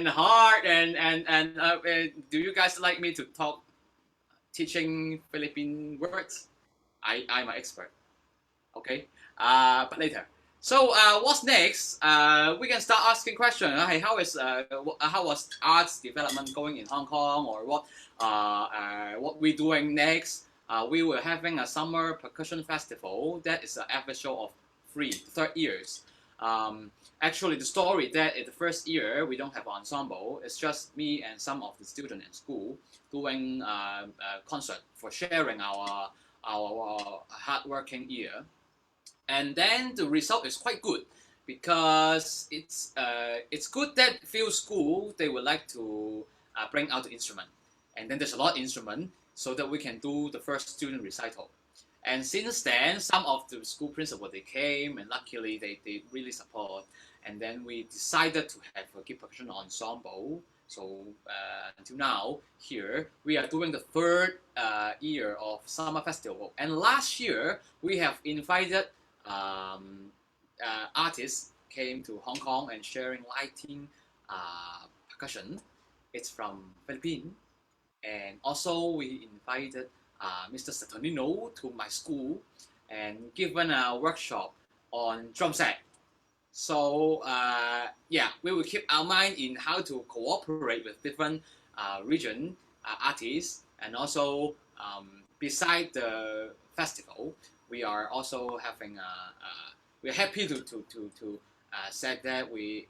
heart and do you guys like me to talk teaching Philippine words? I'm an expert. Okay, but later. So what's next? We can start asking questions. Hey, how was arts development going in Hong Kong, or what we doing next? We were having a summer percussion festival that is an average show of third years. Actually, the story that in the first year we don't have ensemble. It's just me and some of the students in school doing a concert for sharing our hardworking year. And then the result is quite good because it's good that few school they would like to bring out the instrument, and then there's a lot of instrument so that we can do the first student recital. And since then, some of the school principal they came, and luckily they really support. And then we decided to have a key percussion ensemble. So until now, here we are doing the third year of summer festival. And last year we have invited artists came to Hong Kong and sharing lighting percussion. It's from Philippines. And also we invited Mr. Saturnino to my school and given a workshop on drum set. So yeah, we will keep our mind in how to cooperate with different region artists, and also beside the festival, we are also having we're happy to said that we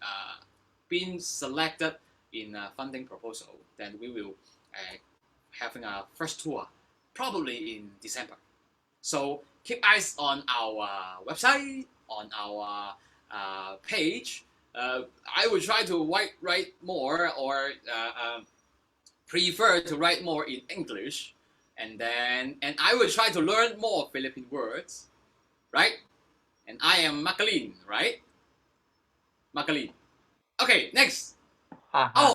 been selected in a funding proposal. Then we will having a first tour probably in December. So keep eyes on our website, on our page. I will try to write more, or prefer to write more in English, and I will try to learn more Philippine words, right? And I am Makalin, right? Makalin. Okay, next. Oh,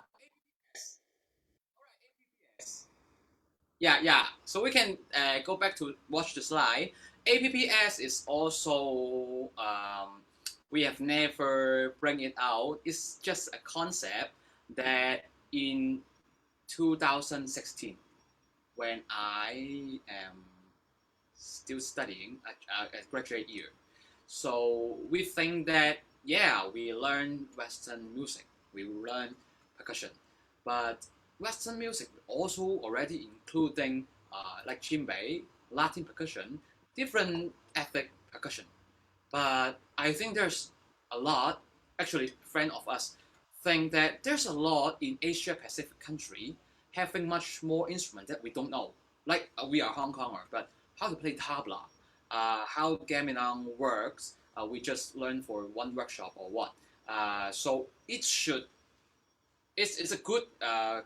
yeah. So we can go back to watch the slide. APPS is also we have never bring it out. It's just a concept that in 2016, when I am still studying at graduate year, so we think that yeah, we learn Western music, we learn percussion, but Western music also already including like djembe, Latin percussion, different ethnic percussion. But I think there's a lot, actually friend of us think that there's a lot in Asia Pacific country having much more instrument that we don't know. Like we are Hong Konger, but how to play tabla, how gamelan works, we just learn for one workshop or what. So it's a good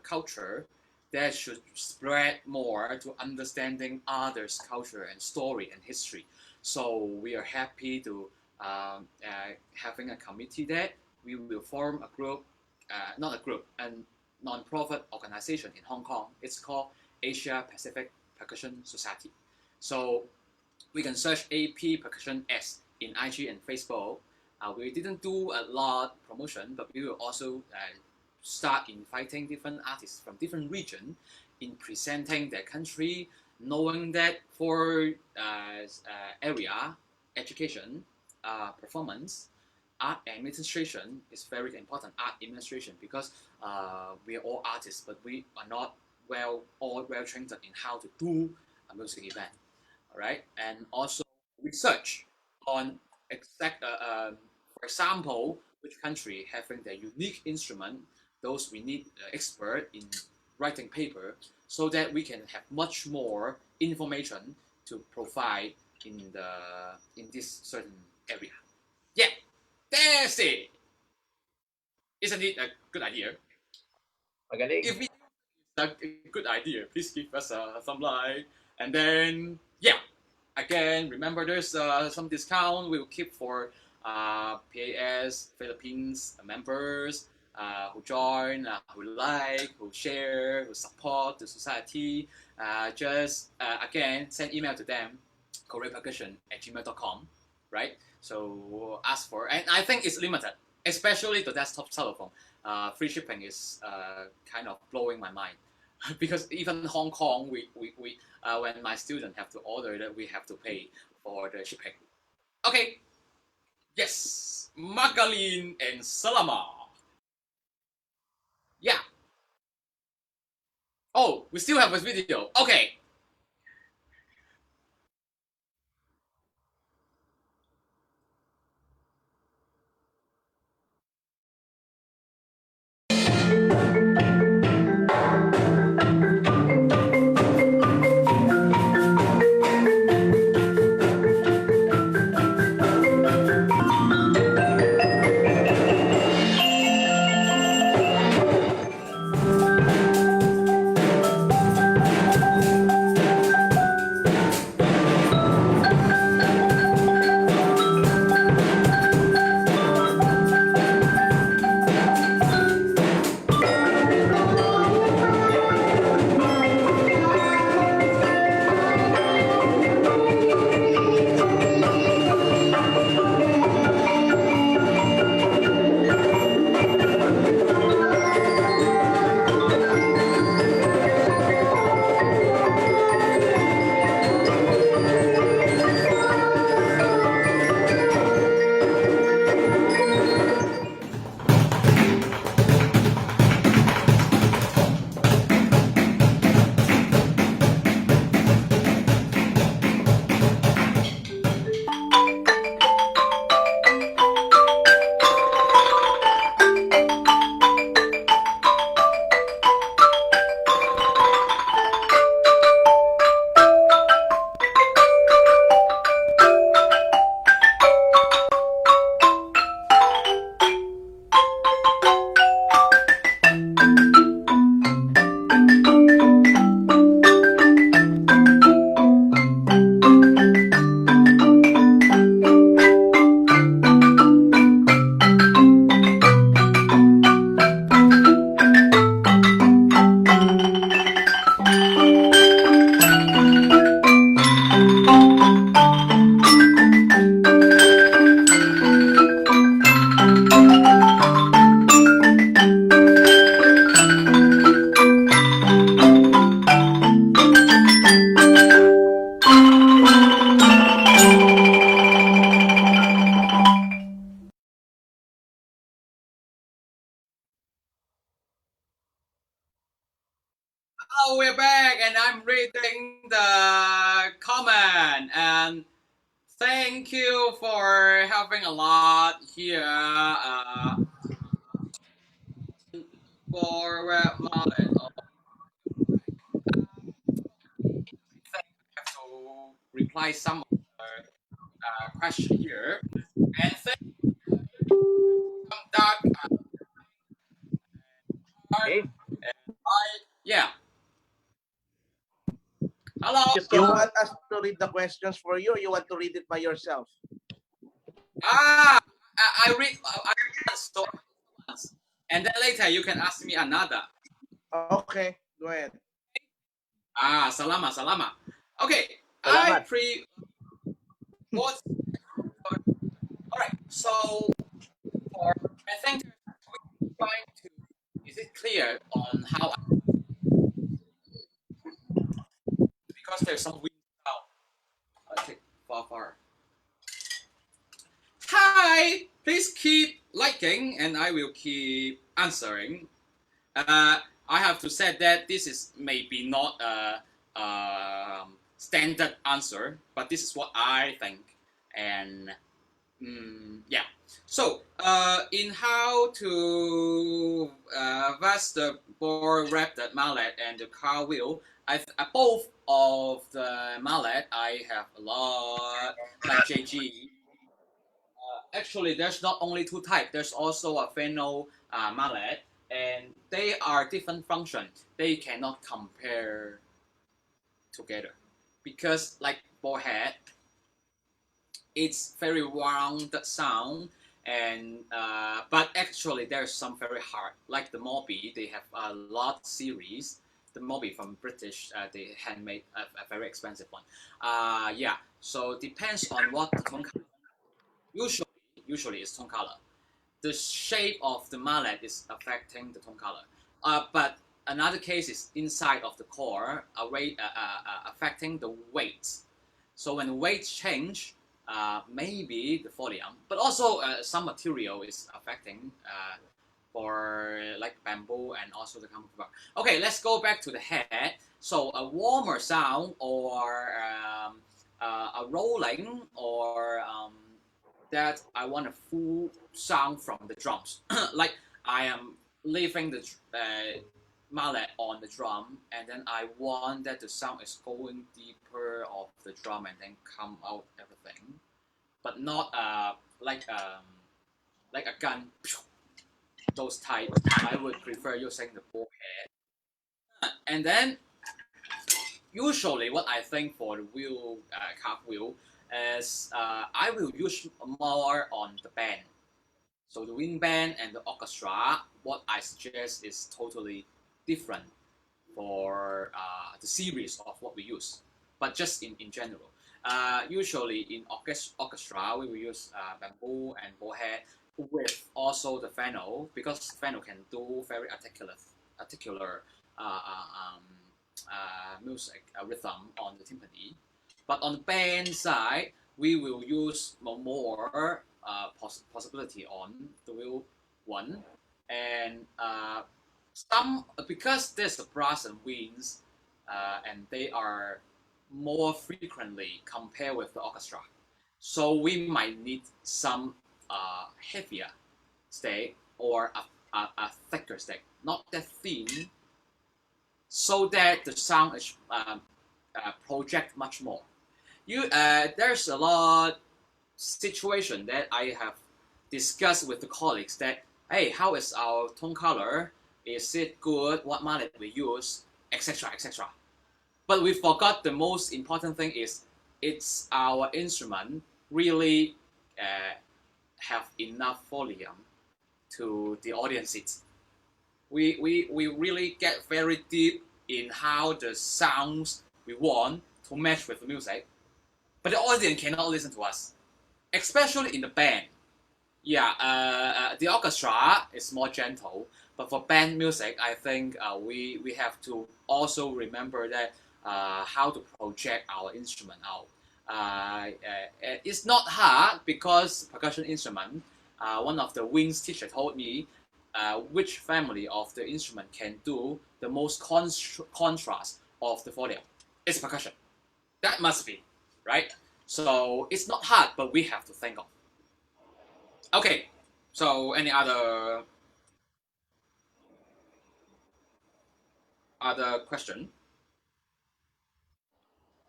culture that should spread more to understanding others' culture and story and history. So we are happy to having a committee that we will form a group, not a group, a non-profit organization in Hong Kong. It's called Asia Pacific Percussion Society. So we can search AP Percussion S in IG and Facebook. We didn't do a lot promotion, but we will also start inviting different artists from different regions in presenting their country, knowing that for area, education, performance, art administration is very important. Art administration, because we are all artists, but we are not well trained in how to do a music event. All right, and also research on for example, which country having their unique instrument, those we need expert in writing paper, so that we can have much more information to provide in this certain area. Yeah, that's it. Isn't it a good idea? Magaling. If it's a good idea, please give us some like. And then, yeah, again, remember there's some discount we'll keep for PAS Philippines members who join, who like, who share, who support the society. Just again, send email to them, koreapercussion@gmail.com, right? So ask for, and I think it's limited, especially the desktop telephone. Free shipping is kind of blowing my mind because even Hong Kong, we when my student have to order that, we have to pay for the shipping. Okay, yes, Magalin and Salama. Yeah. Oh, we still have a video. Okay. Hello, we're back, and I'm reading the comment. And thank you for helping a lot here. For Mallet. I have to reply some of the question here. And thank you, Doug. Okay. Yeah. Hello. You want us to read the questions for you, or you want to read it by yourself? I read once, and then later you can ask me another. Okay, go ahead. Salama. Okay, Salamat. All right, so I think we're trying to. Is it clear on how? Because there's some wind out. I take far. Hi, please keep liking, and I will keep answering. I have to say that this is maybe not a standard answer, but this is what I think. And Yeah. So, in how to vest the board, wrap the mallet and the car wheel, both of the mallet I have a lot like JG. Actually, there's not only two types. There's also a Feno mallet, and they are different functions. They cannot compare together because, like bowhead, it's very round sound, and but actually there's some very hard, like the Moby. They have a lot series. The Moby from British, they handmade a very expensive one. Yeah. So depends on what the tone color. Usually, usually it's tone color. The shape of the mallet is affecting the tone color. But another case is inside of the core, affecting the weight. So when the weight change, maybe the volume, but also some material is affecting for like bamboo and also the camphor bark. Okay, let's go back to the head. So a warmer sound or a rolling or that I want a full sound from the drums. Like I am leaving the mallet on the drum, and then I want that the sound is going deeper of the drum and then come out everything, but not like a gun. Those type. I would prefer using the bullhead. And then usually what I think for the wheel, cart wheel, is I will use more on the band. So the wind band and the orchestra, what I suggest is totally different for the series of what we use, but just in general. Usually in orchestra, we will use bamboo and bowhead with also the fennel, because fennel can do very articular music rhythm on the timpani. But on the band side, we will use more possibility on the wheel one, and some, because there's the brass and winds, and they are more frequently compared with the orchestra, so we might need some heavier stick or a thicker stick, not that thin, so that the sound is project much more. There's a lot situation that I have discussed with the colleagues that, hey, how is our tone color? Is it good? What mallet we use, etc., etc. But we forgot the most important thing is it's our instrument really have enough volume to the audience. We really get very deep in how the sounds we want to match with the music, but the audience cannot listen to us, especially in the band. Yeah, the orchestra is more gentle, but for band music, I think we have to also remember that how to project our instrument out. It's not hard because percussion instrument. One of the wings teacher told me which family of the instrument can do the most contrast of the volume. It's percussion. That must be, right? So it's not hard, but we have to think of. Okay, so any other question?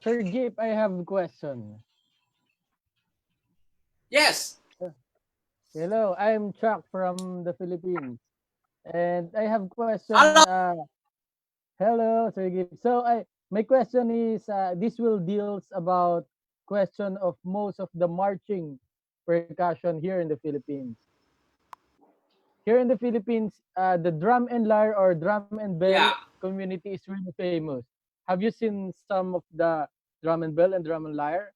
Sir Gabe, I have a question. Yes. Hello, I'm Chuck from the Philippines, and I have a question. Hello. Hello, Sir Gabe. So my question is, this will deals about question of most of the marching percussion here in the Philippines. Here in the Philippines, the drum and lyre or drum and bell Yeah. community is really famous. Have you seen some of the drum and bell and drum and lyre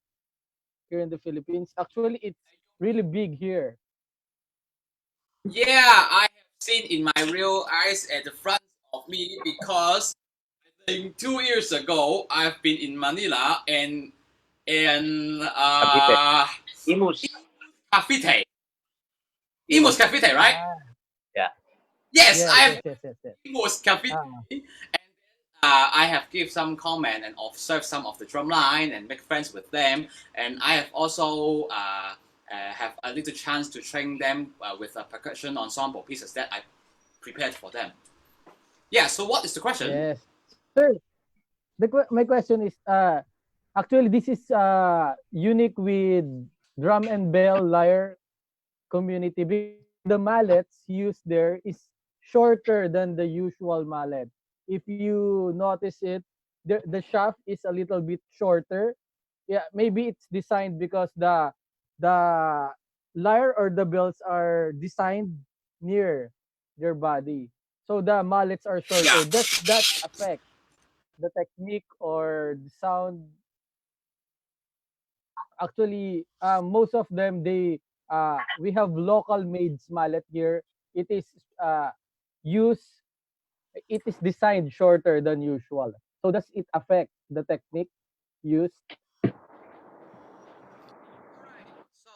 here in the Philippines? Actually, it's really big here. Yeah, I have seen in my real eyes at the front of me, because I think 2 years ago I've been in Manila and Imus. Cavite. Imus Cavite, right? Yeah. Yes, I've Yes. Imus Cavite. I have give some comment and observe some of the drum line and make friends with them, and I have also have a little chance to train them with a percussion ensemble pieces that I prepared for them. Yeah. So what is the question? Yes, sir. My question is, actually, this is unique with drum and bell lyre community because the mallets used there is shorter than the usual mallet. If you notice it, the shaft is a little bit shorter. Yeah, maybe it's designed because the lyre or the bells are designed near their body. So the mallets are shorter. Yeah. Does that affect the technique or the sound? Actually, most of them, we have local made mallet here. It is uh, used, it is designed shorter than usual. So does it affect the technique used? So,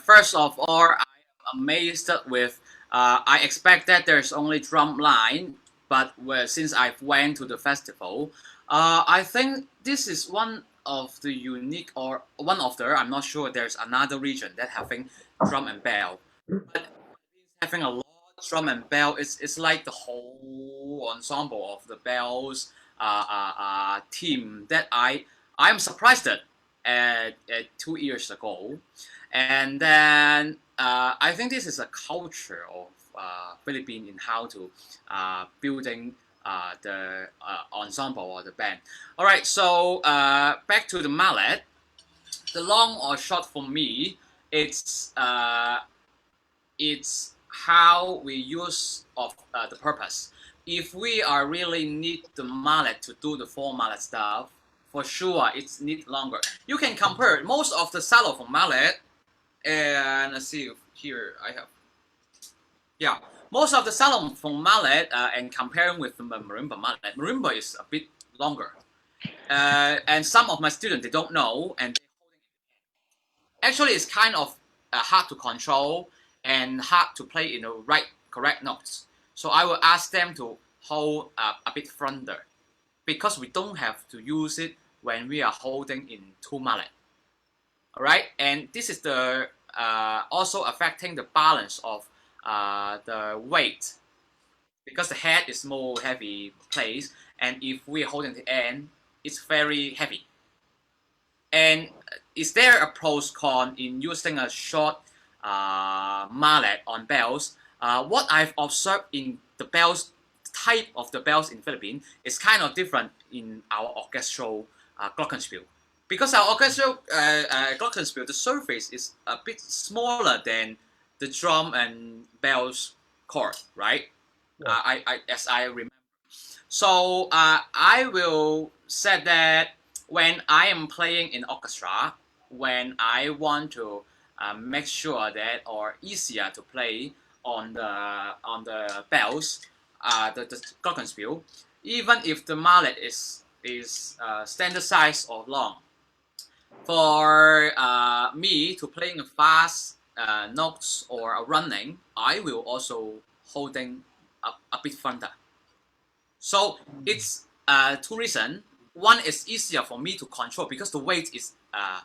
first of all, I am amazed with. I expect that there's only drum line, but since I've went to the festival, I think this is one of the unique or one of the. I'm not sure. There's another region that having drum and bell, but having a lot of drum and bell. It's like the whole ensemble of the bells team that I'm surprised at 2 years ago, and then I think this is a culture of Philippines in how to building the ensemble or the band. All right, so back to the mallet. The long or short for me, it's uh, it's how we use of the purpose. If we are really need the mallet to do the full mallet stuff, for sure it's need longer. You can compare most of the xylophone mallet, and let's see here I have, yeah, most of the xylophone mallet and comparing with the marimba mallet, marimba is a bit longer. And some of my students they don't know, and actually it's kind of hard to control and hard to play in the right correct notes. So I will ask them to hold a bit further because we don't have to use it when we are holding in two mallet. All right, and this is the also affecting the balance of the weight because the head is more heavy place, and if we are holding the end, it's very heavy. And is there a pros con in using a short mallet on bells? What I've observed in the bells type of the bells in Philippines is kind of different in our orchestral glockenspiel. Because our orchestral glockenspiel, the surface is a bit smaller than the drum and bells chord, right? Yes. As I remember. So I will say that when I am playing in orchestra, when I want to make sure that or easier to play on the bells, the glockenspiel, even if the mallet is standard size or long, for me to playing a fast notes or a running, I will also holding a bit further. So it's two reasons. One is easier for me to control because the weight is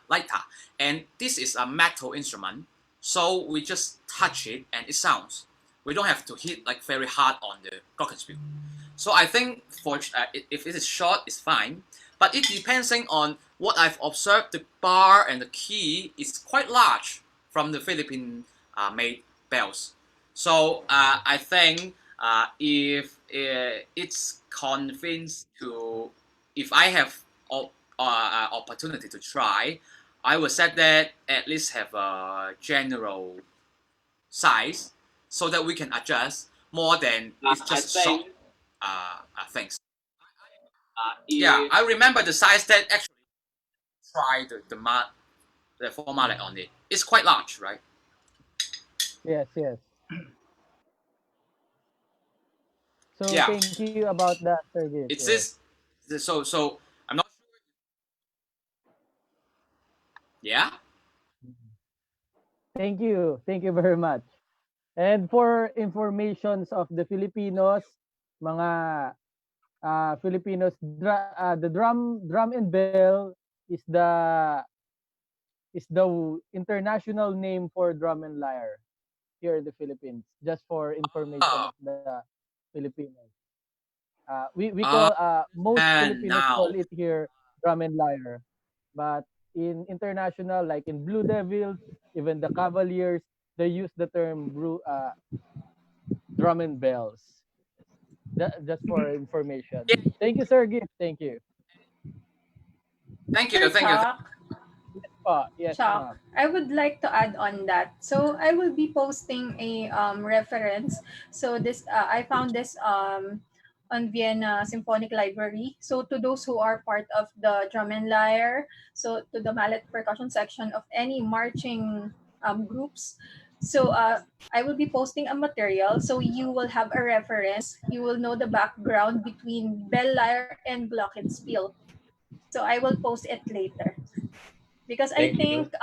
lighter, and this is a metal instrument. So we just touch it and it sounds. We don't have to hit like very hard on the glockenspiel. So I think for if it is short, it's fine. But it depending on what I've observed, the bar and the key is quite large from the Philippine made bells. So I think if it's convinced to, if I have opportunity to try, I would say that at least have a general size so that we can adjust more than it's just short things. Yeah, I remember the size that actually tried the formalin on it. It's quite large, right? Yes, yes. So Yeah, thank you about that, Sir Git. it's Yes. this. So I'm not. Yeah. Thank you very much. And for informations of the Filipinos, mga Filipinos, the drum and bell is the is the international name for drum and lyre here in the Philippines. Just for information of the Filipinos. We call most And Filipinos call now, it here drum and lyre, but in international, like in Blue Devils, even the Cavaliers, they use the term drum and bells. Just for information. yeah, Thank you, Sir Gift. Thank you. thank Sir you, thank you. Chuck, Yes, Chuck, ma'am. I would like to add on that. So I will be posting a reference. So this I found this on Vienna Symphonic Library. So to those who are part of the drum and lyre, so to the mallet percussion section of any marching groups. So I will be posting a material, so you will have a reference. You will know the background between bell lyre and glockenspiel. So I will post it later because I Thank you. think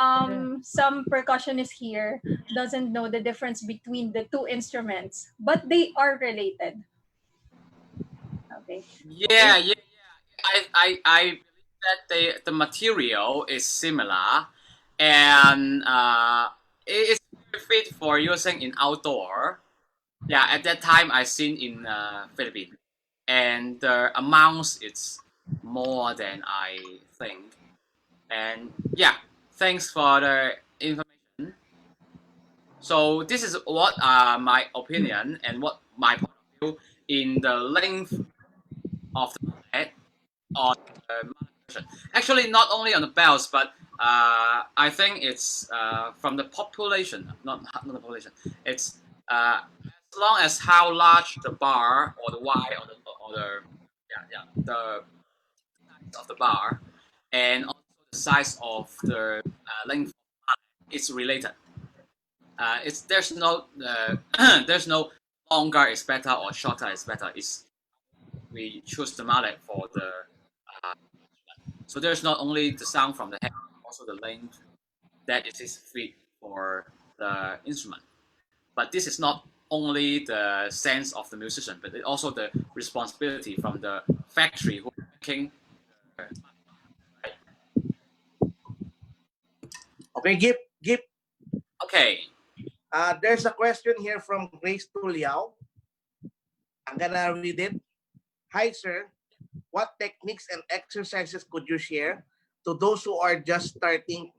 some percussionists here doesn't know the difference between the two instruments, but they are related. Okay. Yeah, yeah. I believe that the material is similar, and it's very fit for using in outdoor. Yeah, at that time I seen in Philippines, and the amounts it's more than I think. And yeah, thanks for the information. So this is what my opinion and what my point of view in the length of the mallet on the mallet version. Actually, not only on the bells, but I think it's from the population, not the population. It's as long as how large the bar or the wide or the the size of the bar, and also the size of the length is related. It's there's no there's no longer is better or shorter is better. It's we choose the mallet for the so there's not only the sound from the head, also the length that it is fit for the instrument. But this is not only the sense of the musician, but also the responsibility from the factory who are making. Okay, Gip. Okay. There's a question here from Grace Tuliao. I'm gonna read it. Hi, sir. What techniques and exercises could you share to those who are just starting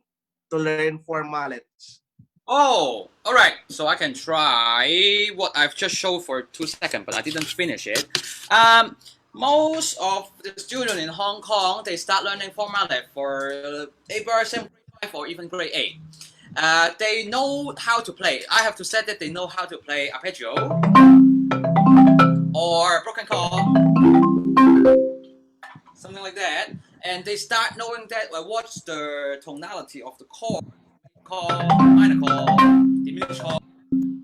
to learn for mallets? Oh, all right. So I can try what I've just showed for 2 seconds, but I didn't finish it. Most of the students in Hong Kong, they start learning for mallet for grade 5 or even grade 8. They know how to play. I have to say that they know how to play arpeggio or broken chord, something like that. And they start knowing that what's the tonality of the chord, minor chord, diminished chord,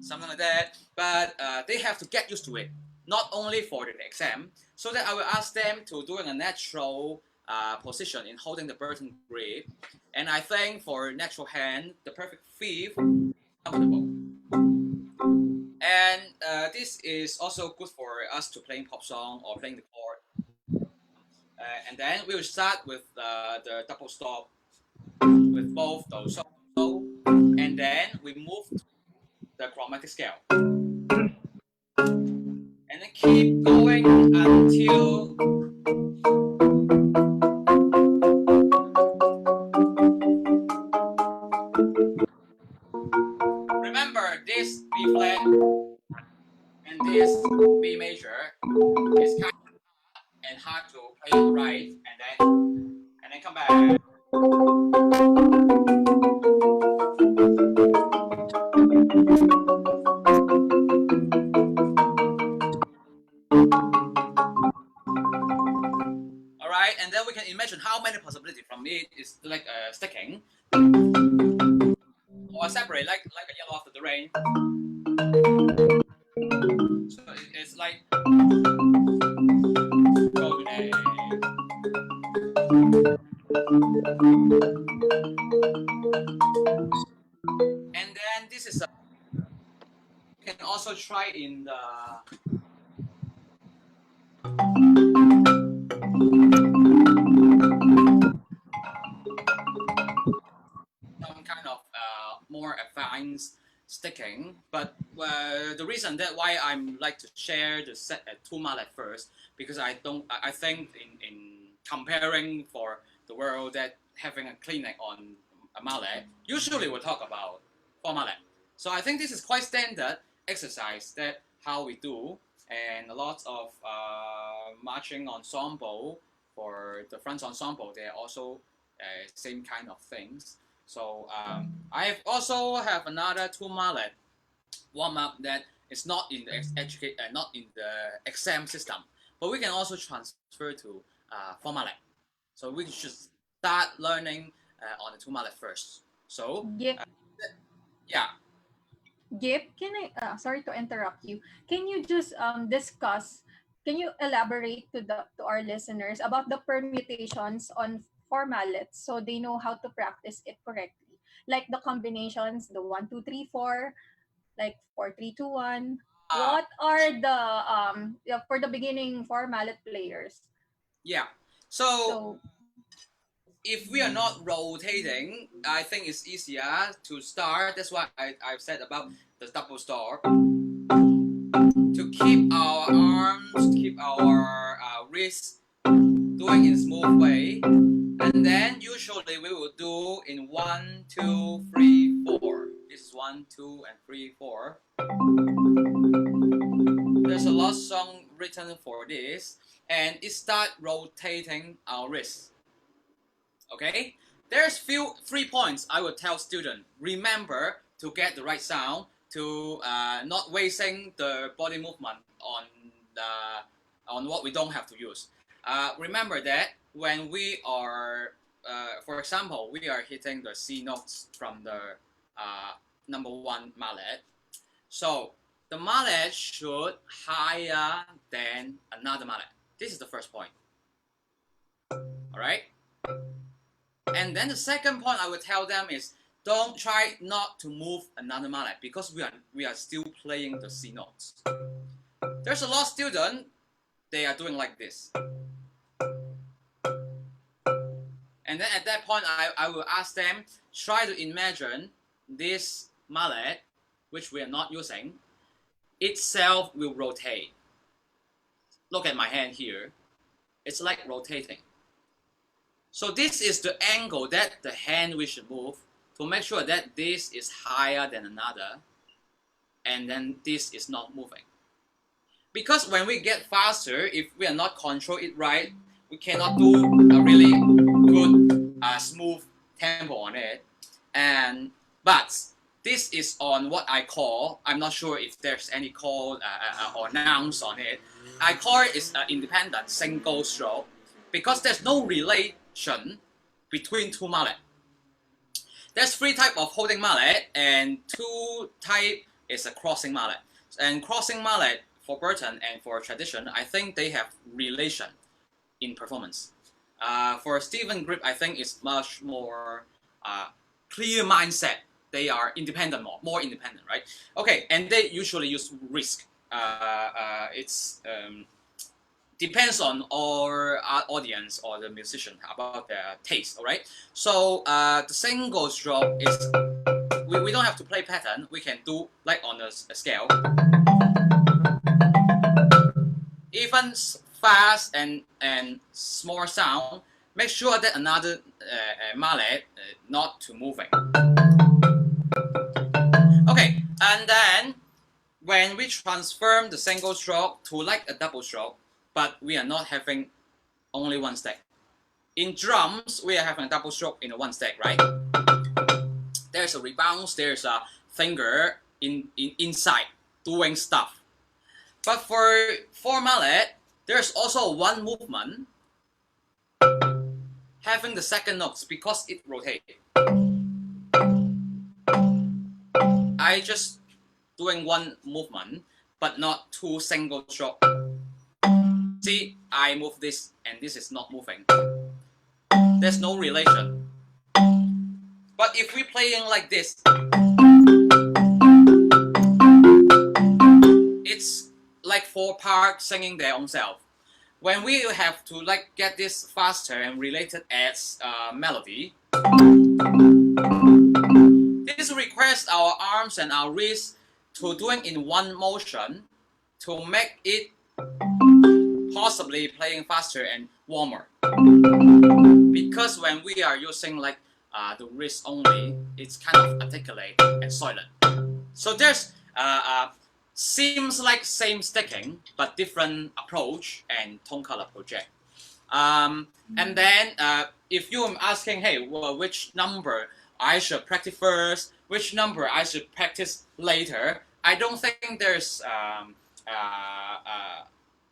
something like that. But they have to get used to it, not only for the exam. So that I will ask them to doing a natural position in holding the burden grip. And I think for natural hand, the perfect fifth is comfortable. And this is also good for us to playing pop song or playing the chord. And then we will start with the double stop with both those so, and then we move to the chromatic scale. And then keep going until remember this B flat and this B major is kind of hard and hard to play right and then come back. All right, and then we can imagine how many possibilities from it is like sticking or separate, like a yellow after the rain. So it's like golden. And then this is you can also try in the sticking, but the reason that why I'm like to share the two mallet first, because I think in comparing for the world that having a clinic on a mallet, usually we'll talk about four mallet. So I think this is quite standard exercise that how we do, and a lot of marching ensemble for the French ensemble, they're also same kind of things. So I also have another two mallet warm up that is not in the not in the exam system, but we can also transfer to four mallet. So we should start learning on the two mallet first. So Gip, yeah. Gip, can I? Sorry to interrupt you. Can you just discuss? Can you elaborate to our listeners about the permutations on four mallets so they know how to practice it correctly? Like the combinations, the 1, 2, 3, 4, like 4, 3, 2, 1. What are the for the beginning four mallet players? Yeah. So if we are not rotating, I think it's easier to start. That's why I've said about the double star. To keep our arms, to keep our wrists doing in smooth way. And then usually we will do in 1, 2, 3, 4. This is 1, 2, and 3, 4. There's a lot of song written for this, and it start rotating our wrists. Okay, there's 3 points I would tell students. Remember to get the right sound, to not wasting the body movement on what we don't have to use. Remember that when we are, for example, we are hitting the C notes from the number 1 mallet. So the mallet should higher than another mallet. This is the first point. All right. And then the second point I would tell them is don't try not to move another mallet because we are still playing the C notes. There's a lot of students, they are doing like this. And then at that point, I will ask them, try to imagine this mallet, which we are not using, itself will rotate. Look at my hand here. It's like rotating. So this is the angle that the hand we should move to make sure that this is higher than another, and then this is not moving. Because when we get faster, if we are not control it right, we cannot do a really good smooth tempo on it. But this is on what I call, I'm not sure if there's any call or nouns on it. I call it is independent single stroke because there's no relation between two mallet. There's 3 types of holding mallet and 2 type is a crossing mallet. And crossing mallet for Burton and for tradition, I think they have relation in performance. For Stephen Grip, I think it's much more clear mindset. They are independent, more independent, right? Okay, and they usually use risk. It's depends on our audience or the musician about their taste, all right? So the single stroke is, we don't have to play pattern. We can do like on a scale. Even fast and small sound, make sure that another mallet not to moving. Okay, and then when we transform the single stroke to like a double stroke, but we are not having only one stack. In drums, we are having a double stroke in a one stack, right? There's a rebound, there's a finger inside doing stuff. But for mallet, there's also one movement having the second notes because it rotates. I just doing one movement, but not 2 single stroke. See, I move this and this is not moving. There's no relation. But if we're playing like this, it's like 4 parts singing their own self. When we have to like get this faster and related as melody, this this requires our arms and our wrists to doing in one motion to make it possibly playing faster and warmer. Because when we are using like the wrist only, it's kind of articulate and silent. So there's seems like same sticking but different approach and tone color project. And then if you are asking, hey, well, which number I should practice first, which number I should practice later, I don't think there's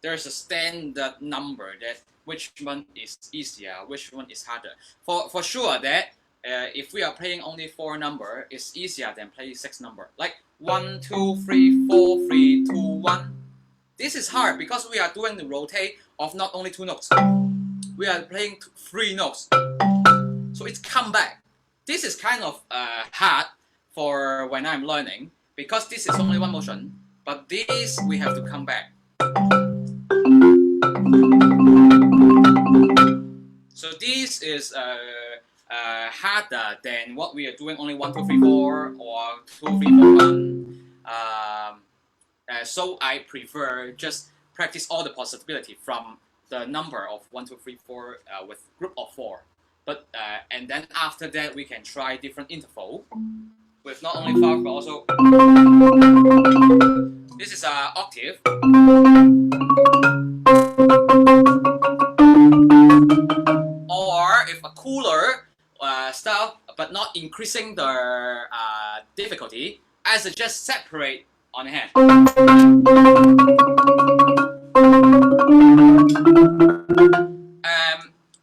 a standard number that which one is easier, which one is harder. For sure that if we are playing only 4 number, it's easier than playing 6 number. Like 1, 2, 3, 4, 3, 2, 1. This is hard because we are doing the rotate of not only 2 notes. We are playing 3 notes. So it's come back. This is kind of hard for when I'm learning because this is only 1 motion. But this we have to come back. So this is harder than what we are doing only 1, 2, 3, 4 or 2, 3, 4, 1. So I prefer just practice all the possibility from the number of 1, 2, 3, 4 with group of 4. But and then after that we can try different interval with not only 5 but also this is an octave. Or if a cooler stuff but not increasing the difficulty, I suggest separate on hand.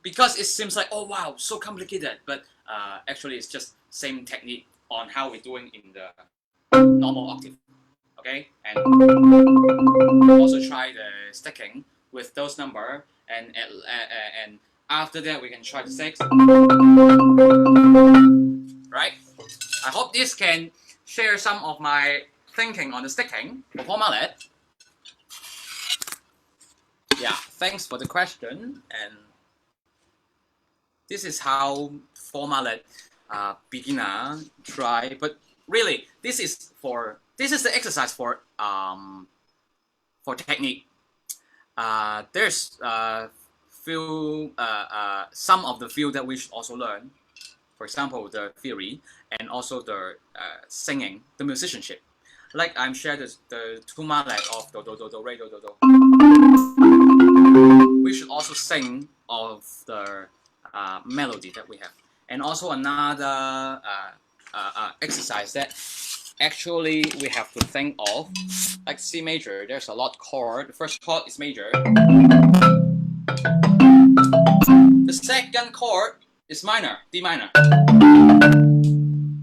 Because it seems like, oh wow, so complicated, but actually it's just same technique on how we're doing in the normal octave. Okay, and also try the sticking with those number, and after that we can try the 6. Right? I hope this can share some of my thinking on the sticking for 4 mallet. Yeah, thanks for the question. And this is how 4 mallet beginner try. But really, this is the exercise for technique. There's some of the field that we should also learn. For example, the theory and also the singing, the musicianship. Like I'm sharing the 2 mallet of do do do do re do do do. We should also sing of the melody that we have, and also another exercise that actually we have to think of, like C major. There's a lot chord. The first chord is major. The second chord is minor, D minor.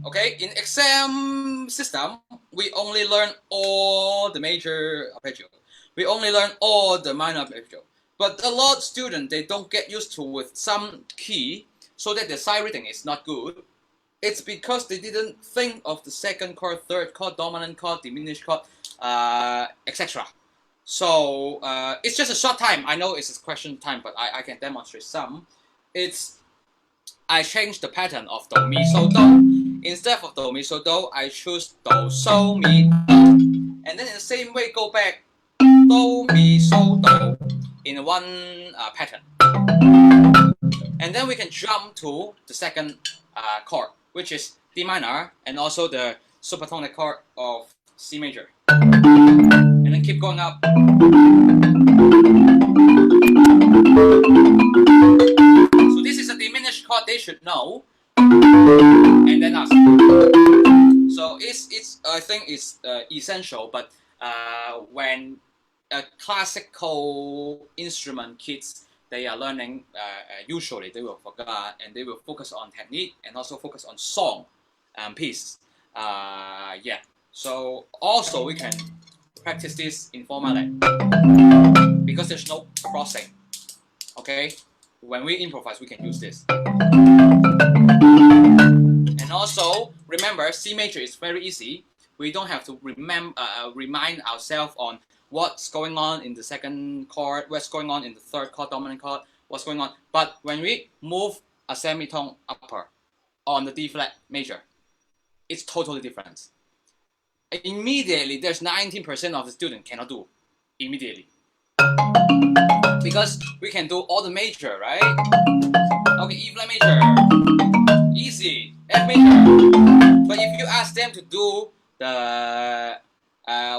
Okay, in exam system, we only learn all the major arpeggio. We only learn all the minor arpeggio. But a lot of students, they don't get used to with some key, so that the sight reading is not good. It's because they didn't think of the second chord, third chord, dominant chord, diminished chord, etc. So it's just a short time. I know it's a question time, but I can demonstrate some. I changed the pattern of do, mi, so, do. Instead of do, mi, so, do, I choose do, so, mi, do. And then in the same way, go back do, mi, so, do in one pattern. And then we can jump to the second chord, which is D minor, and also the supertonic chord of C major. And then keep going up. So this is a diminished chord they should know. And then us. So I think it's essential, but when a classical instrument kids they are learning, usually they will forget and they will focus on technique and also focus on song piece. Yeah. So also we can practice this in 4 mallet because there's no crossing. Okay, when we improvise, we can use this. And also remember, C major is very easy. We don't have to remind ourselves on what's going on in the second chord, what's going on in the third chord, dominant chord, what's going on. But when we move a semitone upper on the D flat major, it's totally different. Immediately, there's 19% of the student cannot do immediately. Because we can do all the major, right? Okay, E flat major, easy, F major. But if you ask them to do the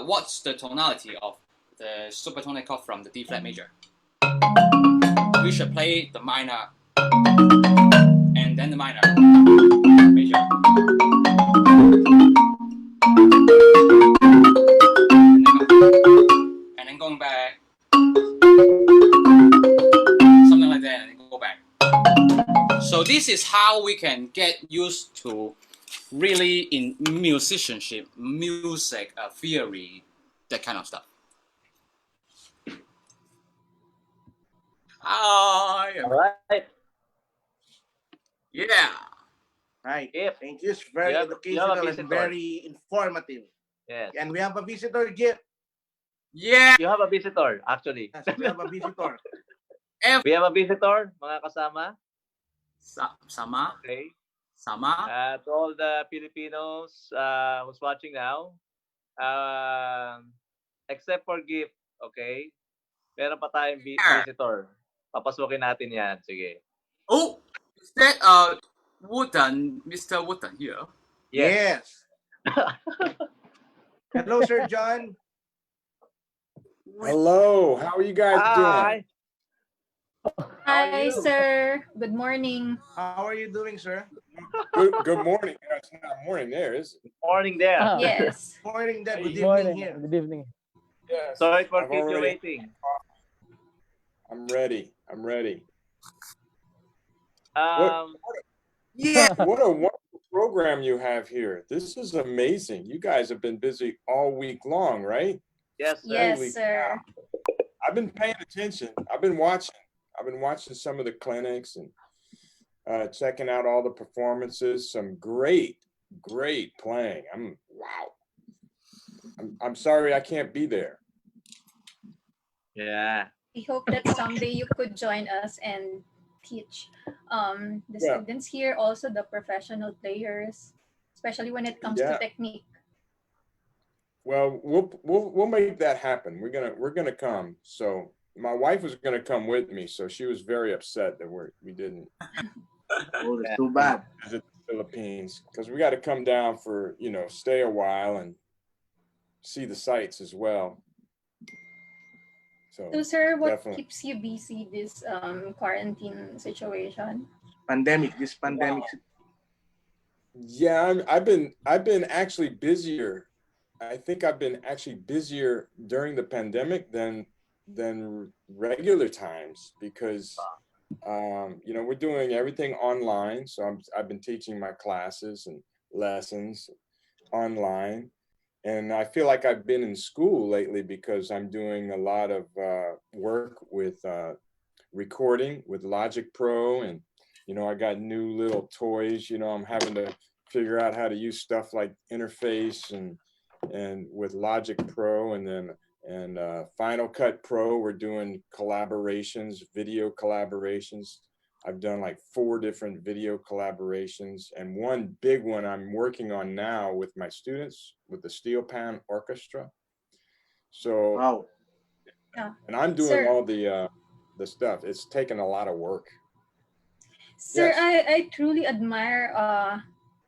what's the tonality of the supertonic chord from the D flat major, we should play the minor and then the minor major, and then going back, something like that, and then go back. So this is how we can get used to really in musicianship, music theory, that kind of stuff. Hi. All right. Yeah. Right. If Thank you. It's very you have a educational and visitor. very informative. Yes. And we have a visitor, Gip. Yeah. You have a visitor, actually. Yes, we have a visitor. We have a visitor, mga kasama. Sama. Okay. Sama. To all the Filipinos who's watching now, except for Gift, okay? Meron pa tayong visitor. Papasukin natin yan. Sige. Oh, is that Wooden, Mr. Wooden here? Yes. Hello, Sir John. Hello, how are you guys doing? Hi, sir. Good morning. How are you doing, sir? Good morning. It's not morning there, is it? Morning there. Yes. Morning, there. Good Good evening Morning. here. Good evening. Yes. Sorry for I've keep you already- waiting. I'm ready. I'm ready. Yeah. What a wonderful program you have here. This is amazing. You guys have been busy all week long, right? Yes, sir. Yes, Holy sir. I've been paying attention. I've been watching some of the clinics and checking out all the performances. Some great playing. I'm sorry I can't be there. Yeah. We hope that someday you could join us and teach the Yeah. students here, also the professional players, especially when it comes to Yeah. technique. Well, we'll make that happen. We're gonna come. So my wife was gonna come with me, so she was very upset that we didn't Oh, that's too bad. visit the Philippines because we got to come down for stay a while and see the sights as well. So, sir, what definitely. keeps you busy this quarantine situation? This pandemic. Yeah, I've been actually busier. I think I've been actually busier during the pandemic than regular times because we're doing everything online. So I've been teaching my classes and lessons online, and I feel like I've been in school lately because I'm doing a lot of work with recording with Logic Pro, and I got new little toys. I'm having to figure out how to use stuff like Interface and with Logic Pro, and Final Cut Pro. We're doing collaborations, video collaborations. I've done like 4 different video collaborations, and one big one I'm working on now with my students with the Steel Pan Orchestra. So, Wow. Yeah. and I'm doing Sir. all the stuff. It's taken a lot of work. Sir, Yes. I truly admire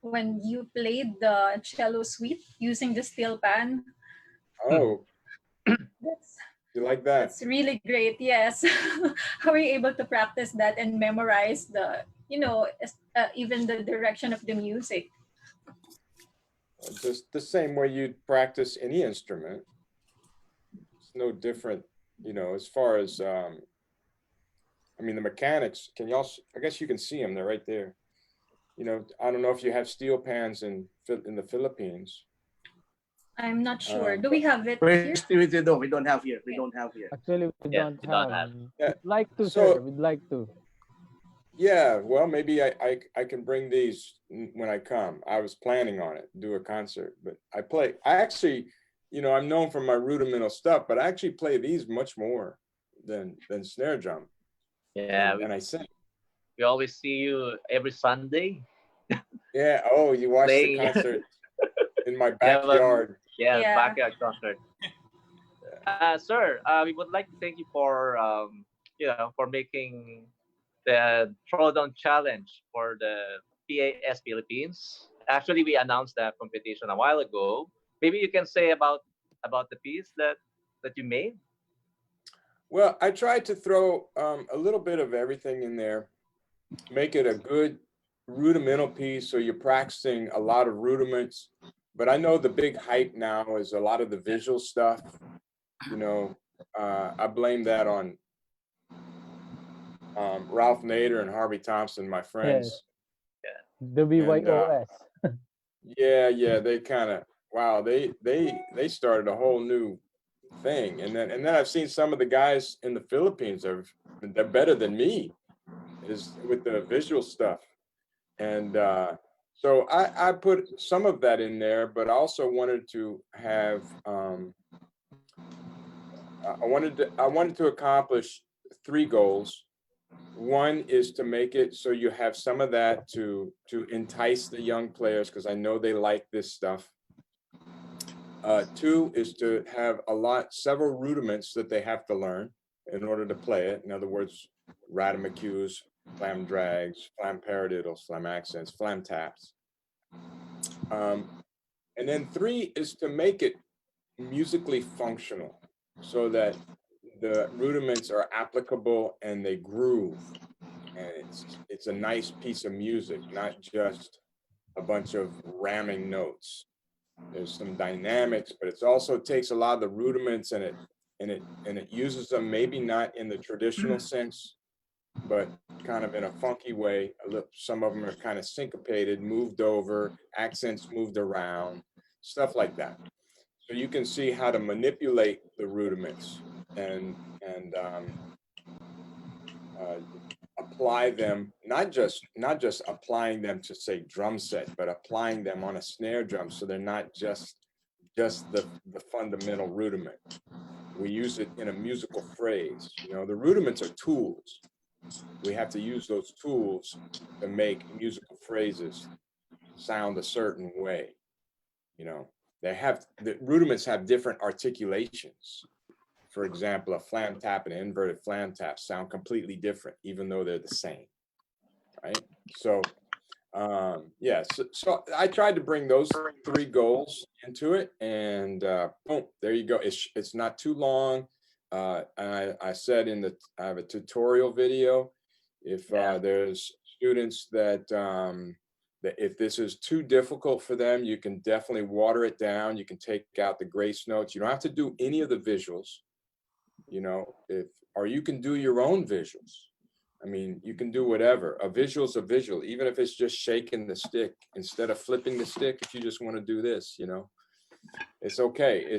when you played the cello suite using the steel pan. Oh, That's you like that? That's really great. Yes. How are you able to practice that and memorize even the direction of the music? Just the same way you'd practice any instrument. It's no different, as far as, the mechanics. I guess you can see them. They're right there. I don't know if you have steel pans in the Philippines. I'm not sure. Do we have it here? We don't have here. We don't have here. Actually, we Yes, don't we don't have. have. Yeah. We'd like to, So- sir. We'd like to. Yeah, well, maybe I can bring these when I come. I was planning on it, do a concert, but I actually, I'm known for my rudimental stuff, but I actually play these much more than snare drum. Yeah, And I sing. we always see you every Sunday. Yeah. Oh, you watched the Playing. concert in my Yeah, backyard. Yeah. backyard concert. Sir, we would like to thank you for for making the throwdown challenge for the PAS Philippines. Actually, we announced that competition a while ago. Maybe you can say about the piece that you made. Well, I tried to throw a little bit of everything in there, make it a good rudimental piece. So you're practicing a lot of rudiments. But I know the big hype now is a lot of the visual stuff. You know, I blame that on Ralph Nader and Harvey Thompson, my friends. The BYOS. Yeah, they kind of wow, they started a whole new thing, and then I've seen some of the guys in the Philippines they're better than me is with the visual stuff, and so I put some of that in there, but I also wanted to have I wanted to accomplish 3 goals. One is to make it so you have some of that to entice the young players because I know they like this stuff. 2 is to have several rudiments that they have to learn in order to play it. In other words, radamucus, flam drags, flam paradiddles, flam accents, flam taps. And then 3 is to make it musically functional so that the rudiments are applicable and they groove. And it's a nice piece of music, not just a bunch of ramming notes. There's some dynamics, but it also takes a lot of the rudiments and it uses them maybe not in the traditional sense, but kind of in a funky way. Some of them are kind of syncopated, moved over, accents moved around, stuff like that. So you can see how to manipulate the rudiments and apply them, not just applying them to say drum set, but applying them on a snare drum so they're not just the fundamental rudiment. We use it in a musical phrase. You know, the rudiments are tools. We have to use those tools to make musical phrases sound a certain way. You know, the rudiments have different articulations. For example, a flam tap and an inverted flam tap sound completely different, even though they're the same, right? So, so I tried to bring those 3 goals into it, and boom, there you go. It's not too long. And I said I have a tutorial video. If there's students that if this is too difficult for them, you can definitely water it down. You can take out the grace notes. You don't have to do any of the visuals. You know, or you can do your own visuals. I mean, you can do whatever. A visual's a visual, even if it's just shaking the stick instead of flipping the stick. If you just want to do this, you know, it's okay.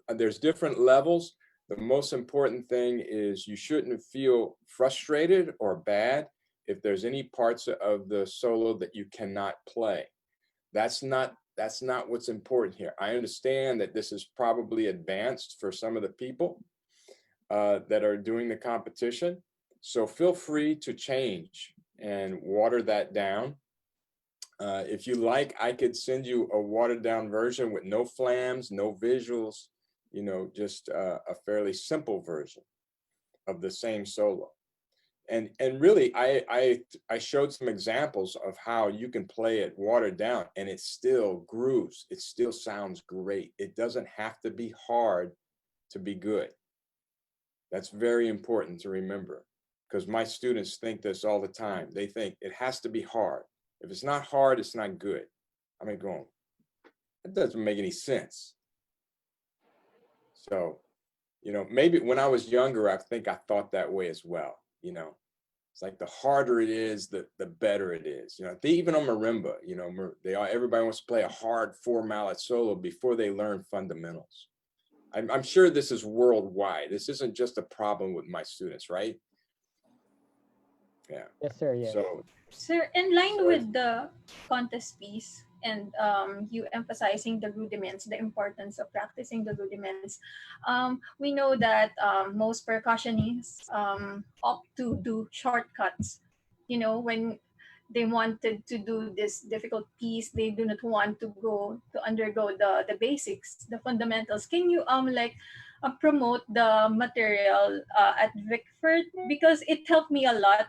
There's different levels. The most important thing is you shouldn't feel frustrated or bad if there's any parts of the solo that you cannot play. That's not what's important here. I understand that this is probably advanced for some of the people that are doing the competition. So feel free to change and water that down. If you like, I could send you a watered down version with no flams, no visuals, you know, just a fairly simple version of the same solo. And really, I showed some examples of how you can play it watered down and it still grooves. It still sounds great. It doesn't have to be hard to be good. That's very important to remember because my students think this all the time. They think it has to be hard. If it's not hard, it's not good. I mean, going, that doesn't make any sense. So, you know, maybe when I was younger, I think I thought that way as well, you know. It's like the harder it is, the better it is. You know, even on marimba, you know, everybody wants to play a hard 4-mallet solo before they learn fundamentals. I'm sure this is worldwide. This isn't just a problem with my students, right? Yeah. Yes, sir. Yes. So, Sir, in line with the contest piece and you emphasizing the rudiments, the importance of practicing the rudiments, we know that most percussionists opt to do shortcuts. You know, when they wanted to do this difficult piece. They do not want to undergo the basics, the fundamentals. Can you promote the material at Vickford, because it helped me a lot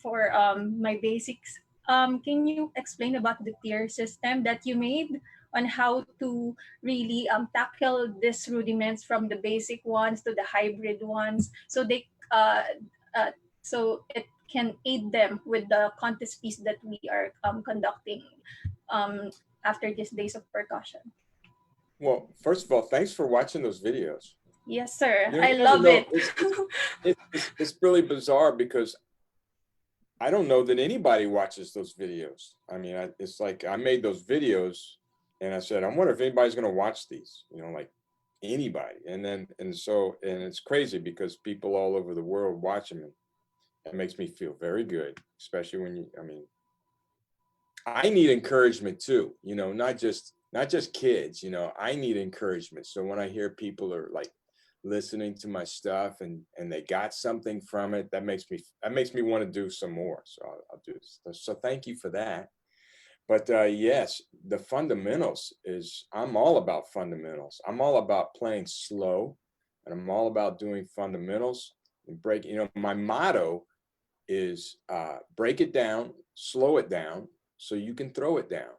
for my basics. Can you explain about the tier system that you made on how to really tackle these rudiments from the basic ones to the hybrid ones, so they so it can aid them with the contest piece that we are conducting after these days of percussion? Well, first of all, thanks for watching those videos. Yes, sir. You I know, love it. It's really bizarre because I don't know that anybody watches those videos. I mean, it's like I made those videos and I said, I wonder if anybody's going to watch these, you know, like anybody. And it's crazy because people all over the world watch them. And it makes me feel very good, especially when I need encouragement too, you know, not just kids, you know, I need encouragement. So when I hear people are like listening to my stuff and they got something from it, that makes me want to do some more. So I'll do this. So thank you for that. But yes, the fundamentals I'm all about fundamentals. I'm all about playing slow, and I'm all about doing fundamentals and break. You know, my motto is break it down, slow it down, so you can throw it down.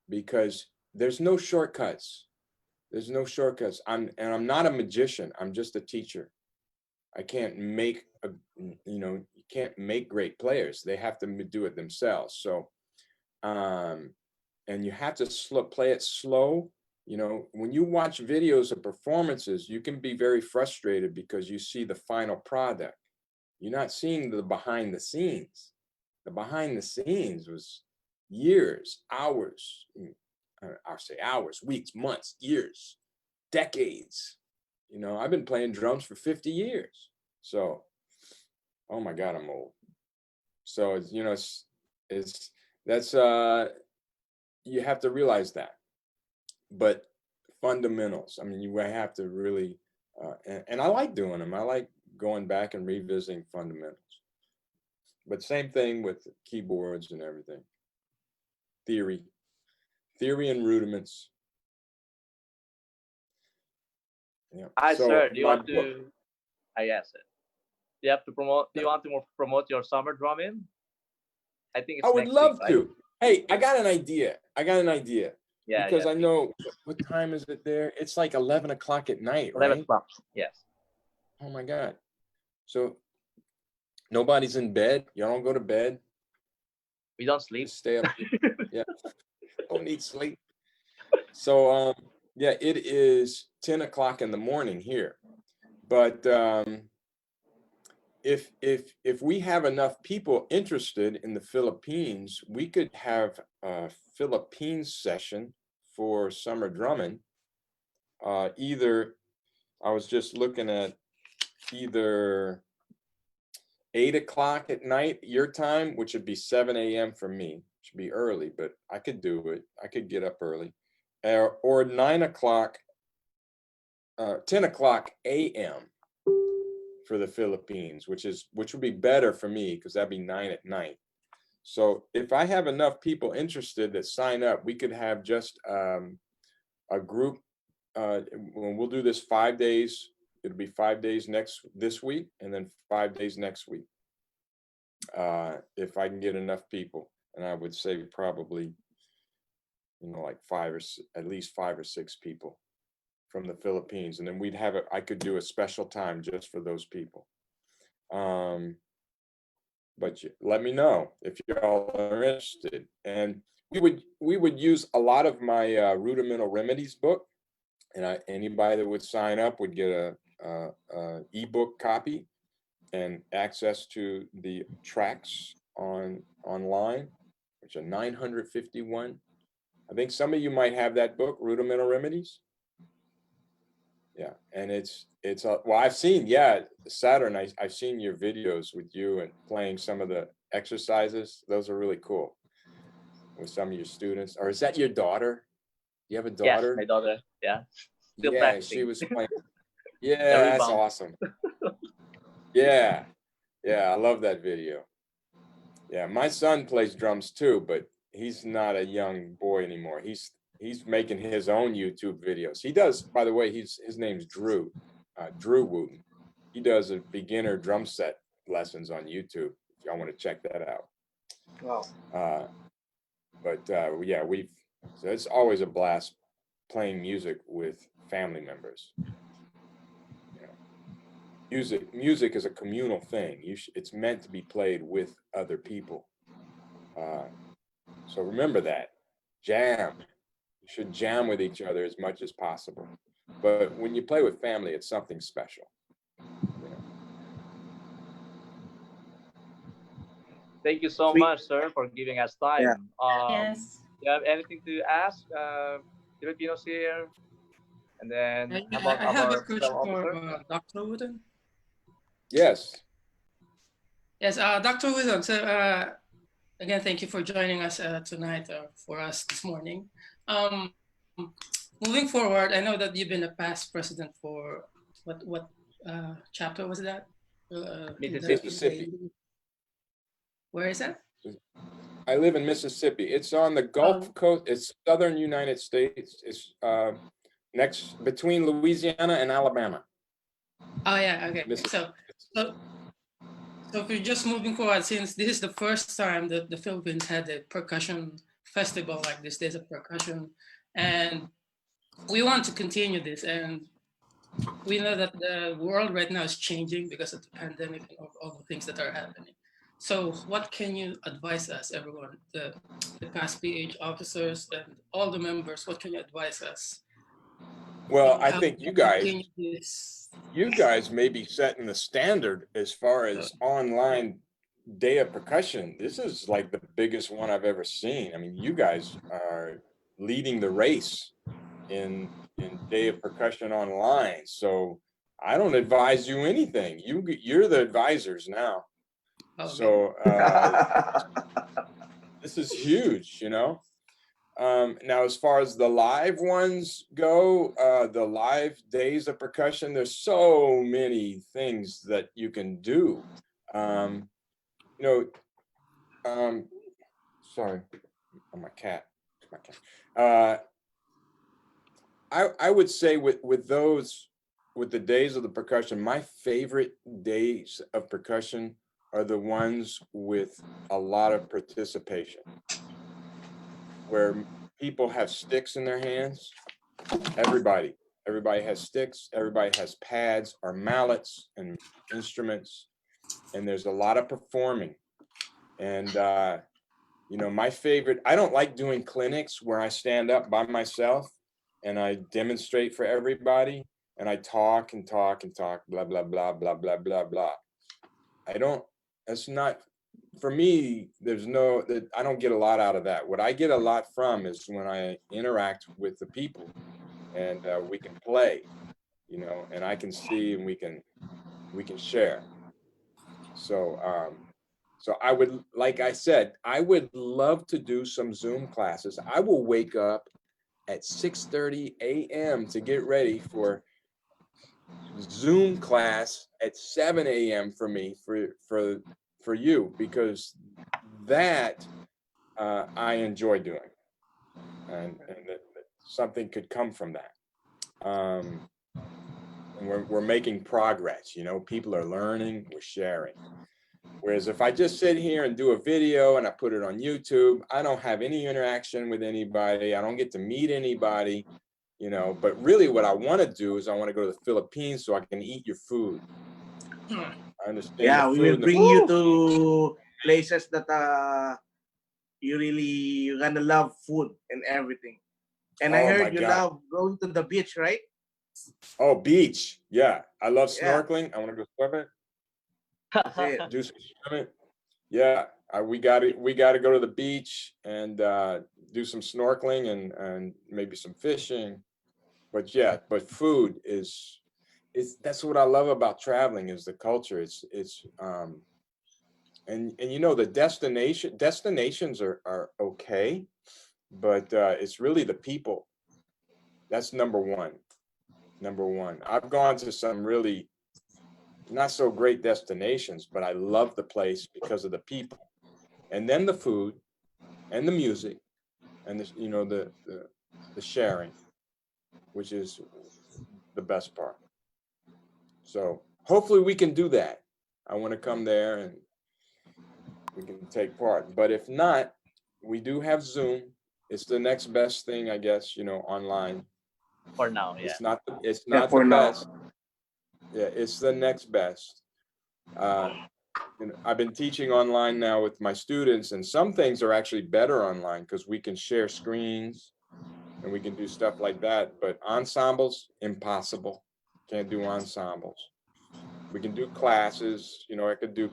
Because there's no shortcuts. There's no shortcuts. I'm not a magician. I'm just a teacher. I can't make you can't make great players. They have to do it themselves. So, and you have to play it slow. You know, when you watch videos of performances, you can be very frustrated because you see the final product. You're not seeing the behind the scenes. The behind the scenes was years, hours. I'll say hours, weeks, months, years, decades. You know, I've been playing drums for 50 years. So, oh my God, I'm old. So it's, you know, that's you have to realize that. But fundamentals, I mean, you have to really, and I like doing them. I like going back and revisiting fundamentals. But same thing with keyboards and everything. Theory and rudiments. Yeah. Hi, So sir. Do you want book, to? Yes, sir. Do you have to promote? Do you want to promote your summer drumming? I think it's I would next love week, to. right? Hey, I got an idea. Yeah, Because yeah. I know what time is it there? It's like 11 o'clock at night, 11 right? o'clock. Yes. Oh my God. So nobody's in bed. Y'all don't go to bed. We don't sleep. Just stay up. Yeah. Don't need sleep. So yeah, it is 10 o'clock in the morning here. But if we have enough people interested in the Philippines, we could have a Philippines session for summer drumming. Either I was just looking at either 8 o'clock at night your time, which would be 7 a.m. for me. Should be early, but I could do it. I could get up early, or 9 o'clock, 10 o'clock a.m. for the Philippines, which would be better for me because that'd be 9 at night. So if I have enough people interested that sign up, we could have just a group. We'll do this 5 days. It'll be 5 days this week, and then 5 days next week. If I can get enough people, and I would say probably, like at least 5 or 6 people from the Philippines, and then we'd have I could do a special time just for those people. But let me know if y'all are interested, and we would use a lot of my Rudimental Remedies book, and anybody that would sign up would get a ebook copy and access to the tracks online, which are 951. I think some of you might have that book, Rudimental Remedies. Yeah, and it's well, I've seen, Saturn, I've seen your videos with you and playing some of the exercises. Those are really cool with some of your students. Or is that your daughter? You have a daughter? Yes, my daughter. Yeah. Still Yeah, practicing. she was playing. Yeah, that's awesome. Yeah, I love that video. Yeah, my son plays drums too, but he's not a young boy anymore. He's making his own YouTube videos. He does, by the way, his name's Drew, Drew Wooten. He does a beginner drum set lessons on YouTube. If y'all want to check that out. Wow. Yeah, so it's always a blast playing music with family members. You know, music is a communal thing. It's meant to be played with other people. So remember that. Jam. You should jam with each other as much as possible. But when you play with family, it's something special. You know? Thank you so Sweet. much, sir, for giving us time. Yeah. Yes. Do you have anything to ask Filipinos here? And then how about I have a our question fellow for officer? Dr. Wooten. Yes. Yes, Dr. Wooten. So again, thank you for joining us tonight for us this morning. Moving forward, I know that you've been a past president for what chapter was that? Mississippi. Where is that? I live in Mississippi. It's on the Gulf Coast. It's southern United States. It's next between Louisiana and Alabama. Oh yeah, okay. So if you're just moving forward, since this is the first time that the Philippines had a percussion festival like this, Days of Percussion, and we want to continue this, and we know that the world right now is changing because of the pandemic and all the things that are happening. So what can you advise us, everyone, the past PH officers and all the members, what can you advise us? Well, I think you guys may be setting the standard as far as online Day of Percussion. This is like the biggest one I've ever seen. I mean, you guys are leading the race in Day of Percussion online. So I don't advise you anything. You're the advisors now. Okay. So this is huge, you know. Now, as far as the live ones go, the live Days of Percussion, there's so many things that you can do. You know, sorry, my cat. I would say with the Days of the Percussion, my favorite days of percussion are the ones with a lot of participation, where people have sticks in their hands. Everybody has sticks, everybody has pads or mallets and instruments, and there's a lot of performing. And you know, my favorite, I don't like doing clinics where I stand up by myself and I demonstrate for everybody and I talk and talk and talk, blah, blah, blah, blah, blah, blah, blah. That's not, for me, I don't get a lot out of that. What I get a lot from is when I interact with the people and we can play, you know, and I can see and we can share. So, so I would, like I said, I would love to do some Zoom classes. I will wake up at 6:30 a.m. to get ready for Zoom class at 7 a.m. for me, for you, because that I enjoy doing, and that something could come from that. And we're making progress. You know, people are learning, we're sharing. Whereas if I just sit here and do a video and I put it on YouTube, I don't have any interaction with anybody. I don't get to meet anybody, you know. But really what I want to do is I want to go to the Philippines so I can eat your food. I understand. Yeah, we will bring you to places that you're gonna love food and everything. And I heard you love going to the beach, right? Oh, beach. Yeah. I love snorkeling. I want to go swimming. That's it. Do some swimming. Yeah. We got to go to the beach and do some snorkeling and maybe some fishing. But yeah, but food that's what I love about traveling is the culture. And you know, the destinations are okay, but it's really the people. That's number one. I've gone to some really not so great destinations, but I love the place because of the people. and then the food, and the music, and the sharing, which is the best part. So hopefully we can do that. I want to come there and we can take part. But if not, we do have Zoom. It's the next best thing, I guess, online. For now, yeah. It's not the best. Yeah, it's the next best. I've been teaching online now with my students, and some things are actually better online because we can share screens and we can do stuff like that. But ensembles, impossible. Can't do ensembles. We can do classes. I could do.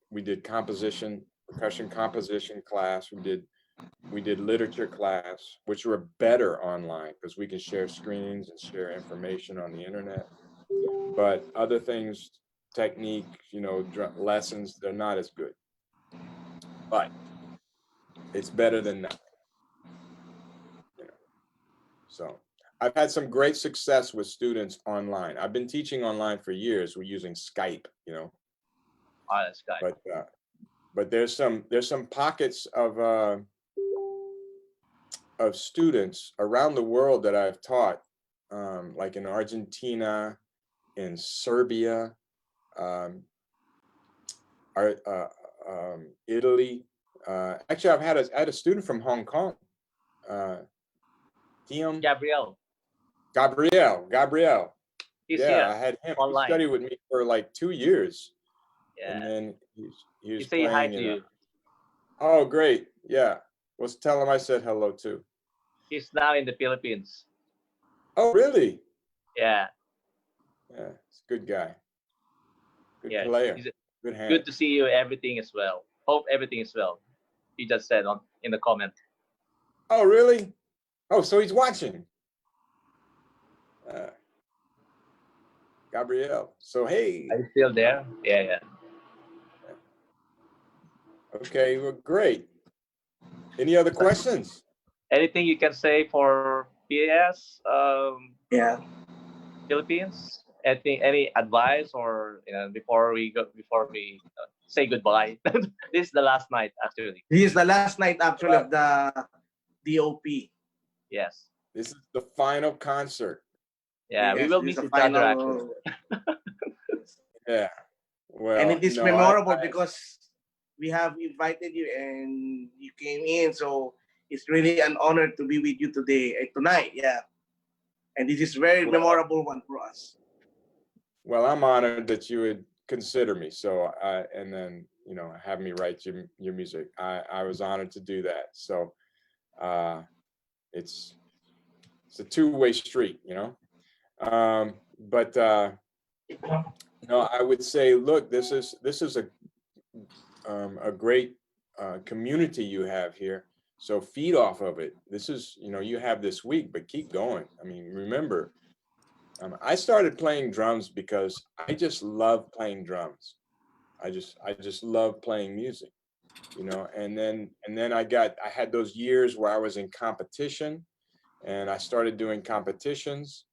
We did percussion composition class. We did literature class, which were better online because we can share screens and share information on the internet. But other things, technique, lessons, they're not as good. But it's better than nothing. So I've had some great success with students online. I've been teaching online for years. We're using Skype, Oh, that's Skype. But there's some pockets of students around the world that I've taught, like in Argentina, in Serbia, Italy. Actually, I had a student from Hong Kong, Gabriel. He's Yeah, here I had him. online. He studied with me for like 2 years. Yeah. And then he was say hi playing to you. Oh, great. Yeah. Well, tell him I said hello too. He's now in the Philippines. Oh, really? Yeah. Yeah. He's a good guy. Good Yeah. player. Good hand. Good to see you. Everything is well. Hope everything is well. He just said in the comment. Oh, really? Oh, so he's watching. Gabriel. So, hey. Are you still there? Yeah. Okay, well, great. Any other questions? Anything you can say for PS? Yeah. Philippines? Any advice or before we say goodbye? This is the last night actually. This is the last night actually of the DOP. Yes. This is the final concert. Yeah, yes, we will miss each other actually. Yeah. Well, and it is memorable because we have invited you and you came in, so it's really an honor to be with you tonight. Yeah. And this is very memorable one for us. Well, I'm honored that you would consider me. So, and then, have me write your music. I was honored to do that. So, it's a two-way street, But I would say, look, this is a great community you have here. So feed off of it. This is, you have this week, but keep going. I mean, remember, I started playing drums because I just love playing drums. I just love playing music, and then I had those years where I was in competition and I started doing competitions,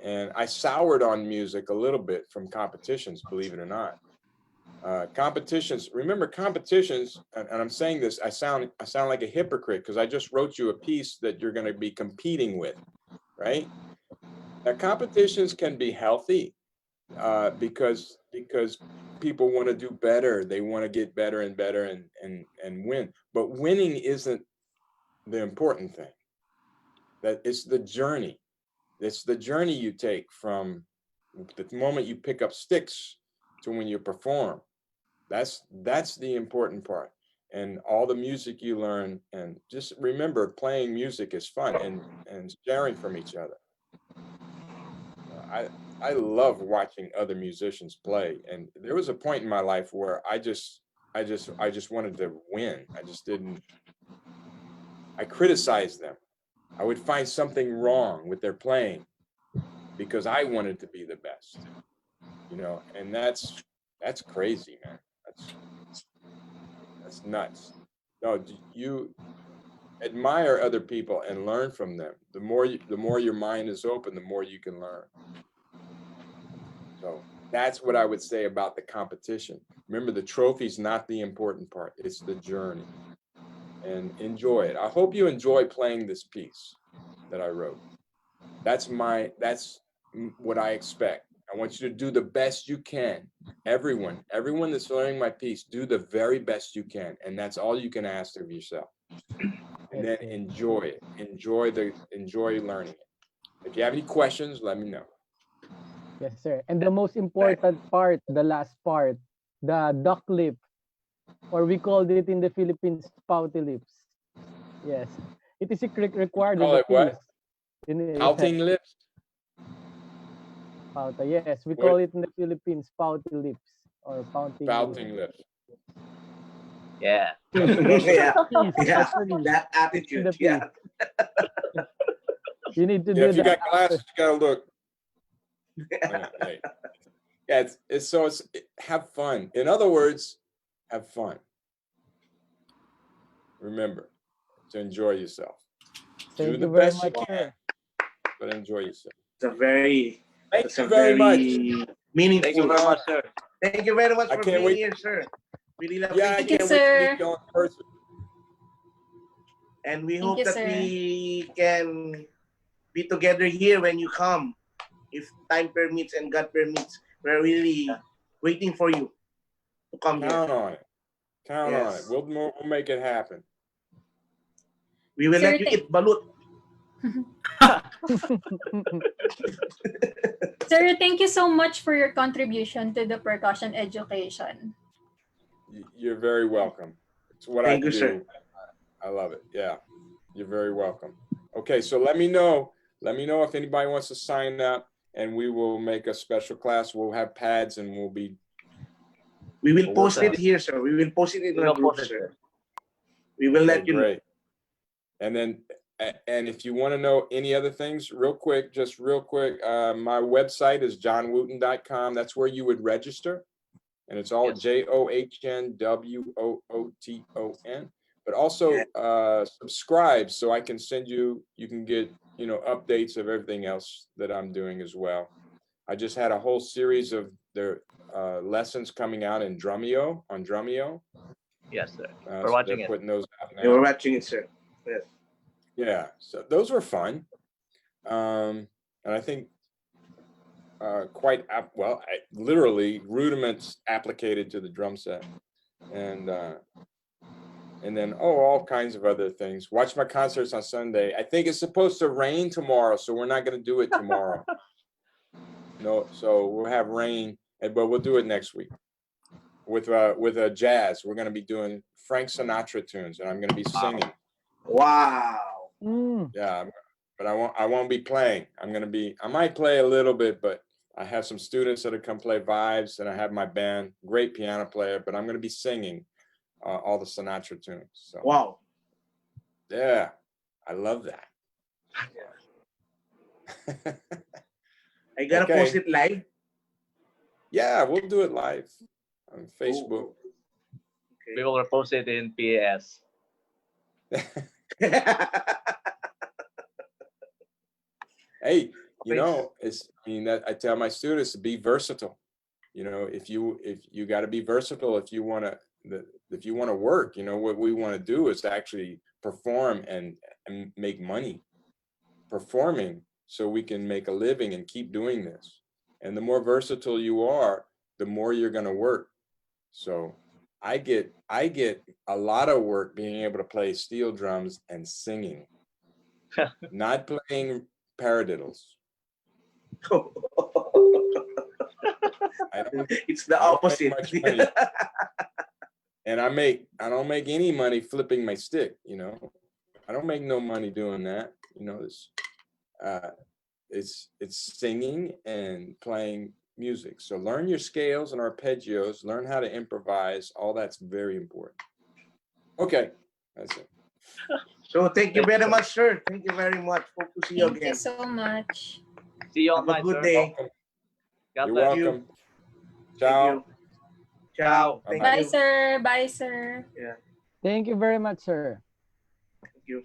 and I soured on music a little bit from competitions, believe it or not. Competitions, remember competitions, and I'm saying this, I sound like a hypocrite because I just wrote you a piece that you're going to be competing with, right? Now, competitions can be healthy because people want to do better. They want to get better and better and win. But winning isn't the important thing. That it's the journey. It's the journey you take from the moment you pick up sticks to when you perform. That's the important part. And all the music you learn, and just remember, playing music is fun and sharing from each other. I love watching other musicians play, and there was a point in my life where I just wanted to win. I criticized them. I would find something wrong with their playing because I wanted to be the best, and that's crazy, man. That's nuts. No, you admire other people and learn from them. The more your mind is open, the more you can learn. So that's what I would say about the competition. Remember, the trophy's not the important part. It's the journey. And enjoy it. I hope you enjoy playing this piece that I wrote. That's what I expect. I want you to do the best you can. Everyone that's learning my piece, do the very best you can. And that's all you can ask of yourself. And then enjoy it. Enjoy learning it. If you have any questions, let me know. Yes, sir. And the most important part, the last part, the duck lip, or we called it in the Philippines, pouty lips. Yes. It is required of Call the it what? piece. Pouting lips? Pauta, yes. We call it in the Philippines, pouty lips or pouting lips. Yeah. Yeah. Actually, That attitude. the Yeah. You need to Yeah, do if you that. got glasses, you gotta look. Yeah, it's have fun. In other words, have fun. Remember to enjoy yourself. Thank Do the you very best much, you can, sir. but enjoy yourself. It's a Thank you very much. meaningful. Thank you very much, sir. Thank you very much I for can't being wait. here, sir. Really love Yeah, I Thank you, can't wait to sir. meet you in person. And we Thank hope you, that sir. we can be together here when you come. If time permits and God permits, we're really waiting for you to come Count here. on it. Count on it. We'll make it happen. We will Sir, let you eat balut. Sir, thank you so much for your contribution to the percussion education. You're very welcome. It's what Thank I you, do. sir. I love it. Yeah, you're very welcome. Okay, so let me know. Let me know if anybody wants to sign up, and we will make a special class. We'll have pads, and we'll be. We will post it here, sir. We will post it in the group, sir. We will let you know. Great. And then, and if you want to know any other things, just real quick, my website is johnwooten.com. That's where you would register. And it's all JOHNWOOTON. But also subscribe so I can send you can get, updates of everything else that I'm doing as well. I just had a whole series of their lessons coming out in Drumeo, on Drumeo. Yes, sir. We're watching it. Putting those out now. Yeah, we're watching it, sir. Yes. Yeah, so those were fun. And I think literally rudiments applicated to the drum set. And then all kinds of other things. Watch my concerts on Sunday. I think it's supposed to rain tomorrow, so we're not going to do it tomorrow. No, so we'll have rain, but we'll do it next week with a jazz. We're going to be doing Frank Sinatra tunes, and I'm going to be singing. Wow. Yeah, but I won't be playing. I might play a little bit, but I have some students that have come play vibes, and I have my band, great piano player, but I'm going to be singing all the Sinatra tunes. So. Wow. Yeah, I love that. I gotta post it live. Yeah, we'll do it live on Facebook. Okay. We will post it in PAS. Hey, I tell my students to be versatile. If you got to be versatile if you want to work. What we want to do is actually perform and make money performing, so we can make a living and keep doing this. And the more versatile you are, the more you're going to work. So I get a lot of work being able to play steel drums and singing, not playing paradiddles. It's the opposite. And I don't make any money flipping my stick. I don't make no money doing that. It's singing and playing music. So learn your scales and arpeggios, learn how to improvise. All that's very important. Okay, that's it. So thank you very much, sir. Thank you very much. Hope to see you again. Thank you so much. See you Have a good sir. day. You're welcome. Ciao. Ciao. Bye, sir. Bye, sir. Yeah. Thank you very much, sir. Thank you.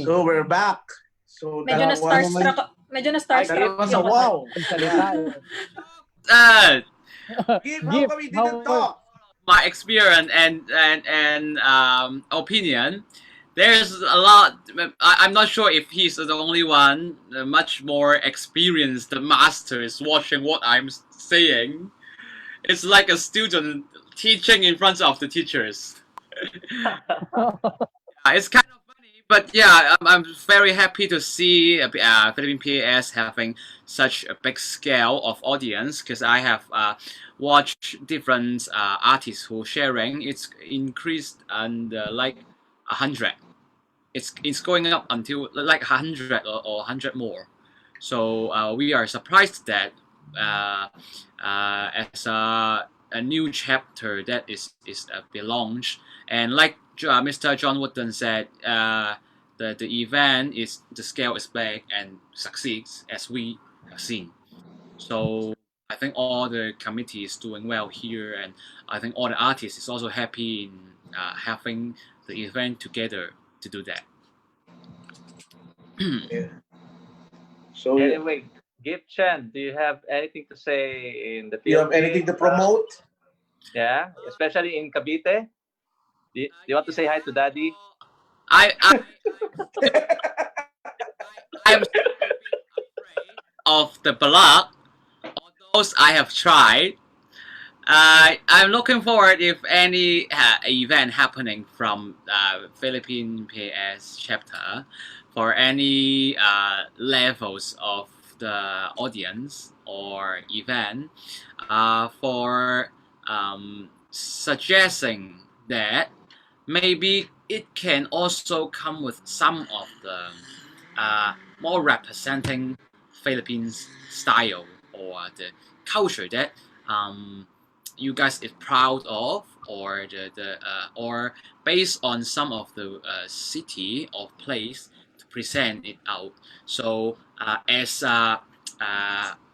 So we're back. So medyo na-starstruck Medyo na-starstruck Ay, yung wow. Pagsalita. Give, how Gift, come we didn't talk? My experience and opinion, there's a lot. I'm not sure if he's the only one. Much more experienced master is watching what I'm saying. It's like a student teaching in front of the teachers. It's kind of funny, but yeah, I'm very happy to see Philippine PAS having such a big scale of audience because I have watched different artists who sharing. It's increased and like 100. It's going up until like 100 or 100 more. So we are surprised that as a new chapter that is be launched, and like Mr. John Wooden said, the event is the scale is big and succeeds as we have seen. So I think all the committee is doing well here, and I think all the artists is also happy in having the event together to do that. Yeah. So, Anyway, Gift Chen, do you have anything to say in the you have anything to promote? Yeah, especially in Cavite. Do you want to say hi to Daddy? I'm still a bit afraid of the block. Although I have tried, I'm looking forward if any event happening from Philippine PS chapter for any levels of the audience or event for suggesting that maybe it can also come with some of the more representing Philippines style or the culture that you guys is proud of, or the or based on some of the city or place to present it out. So as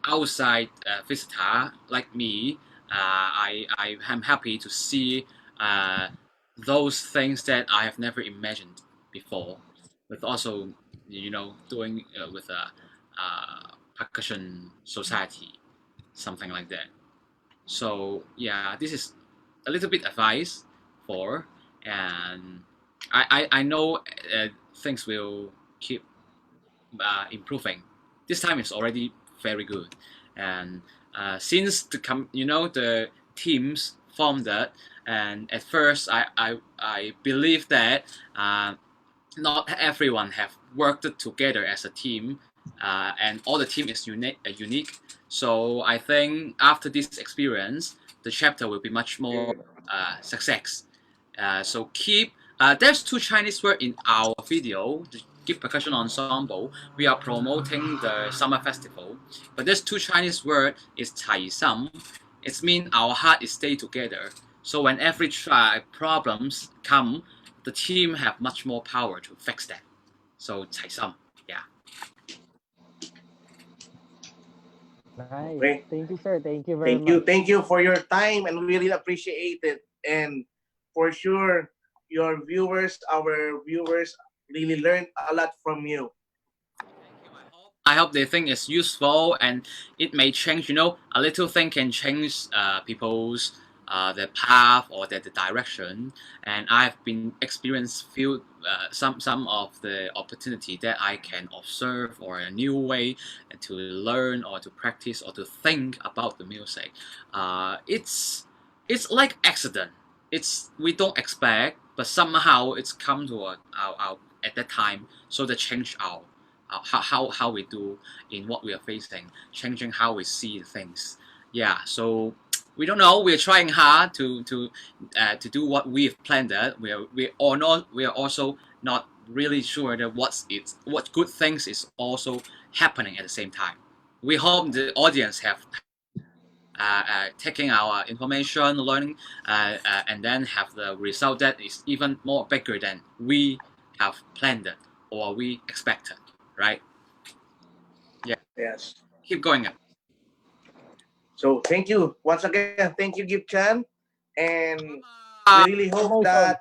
outside visitor like me, I am happy to see those things that I have never imagined before. With also, doing with a percussion society, something like that. So yeah, this is a little bit advice for, and I know things will keep improving. This time it's already very good, and since the teams formed that, and at first I believe that not everyone have worked together as a team, and all the team is unique. So I think after this experience, the chapter will be much more success. So keep. There's two Chinese words in our video. The Keep Percussion Ensemble. We are promoting the summer festival, but there's two Chinese word is 财sam. It means our heart is stay together. So when every problems come, the team have much more power to fix that. So 财 sam, yeah. Nice. Okay. Thank you, sir. Thank you very much. Thank you for your time, and we really appreciate it. And for sure, our viewers really learned a lot from you. I hope the thing is useful and it may change. A little thing can change people's their path or the direction. And I've been experienced some of the opportunity that I can observe or a new way to learn or to practice or to think about the music. It's like accident. We don't expect, but somehow it's come to our at that time. So they change our how we do in what we are facing, changing how we see things. Yeah, so we don't know. We're trying hard to do what we've planned. That we are also not really sure that what good things is also happening at the same time. We hope the audience have taking our information, learning, and then have the result that is even more bigger than we have planned it or we expected. Right? Yeah. Yes. Keep going up. So thank you once again. Thank you, Gift Chan, and we really hope that.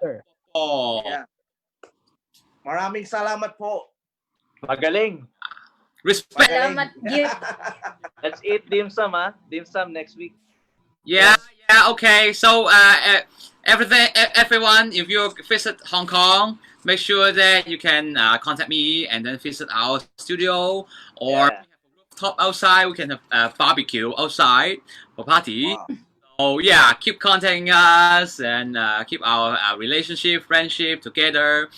Yeah. Maraming salamat po. Magaling. Respect. Salamat, Gift. Let's eat dim sum, ha? Dim sum next week. Yeah, yeah, okay. So, everyone, if you visit Hong Kong, make sure that you can contact me and then visit our studio, or Yeah. top outside. We can have barbecue outside for party. Wow. So yeah, keep contacting us and keep our relationship, friendship together.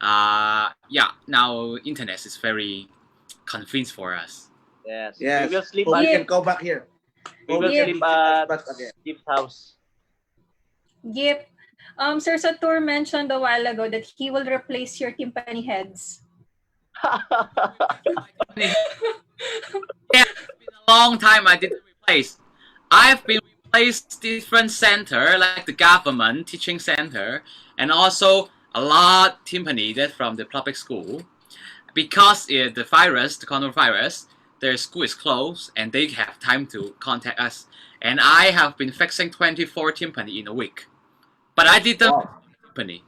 Yeah, now internet is very convenient for us. Yes. Yes. We will sleep Hope we Yeah. can go back here. We Hope will we can Yeah. sleep visit us at back again. Skip's house. Gift. Sir Satur mentioned a while ago that he will replace your timpani heads. Yeah, it's been a long time I didn't replace. I've been replaced different center like the government teaching center and also a lot timpani that from the public school because the virus, the coronavirus, their school is closed and they have time to contact us. And I have been fixing 24 timpani in a week, but I didn't Wow. timpani.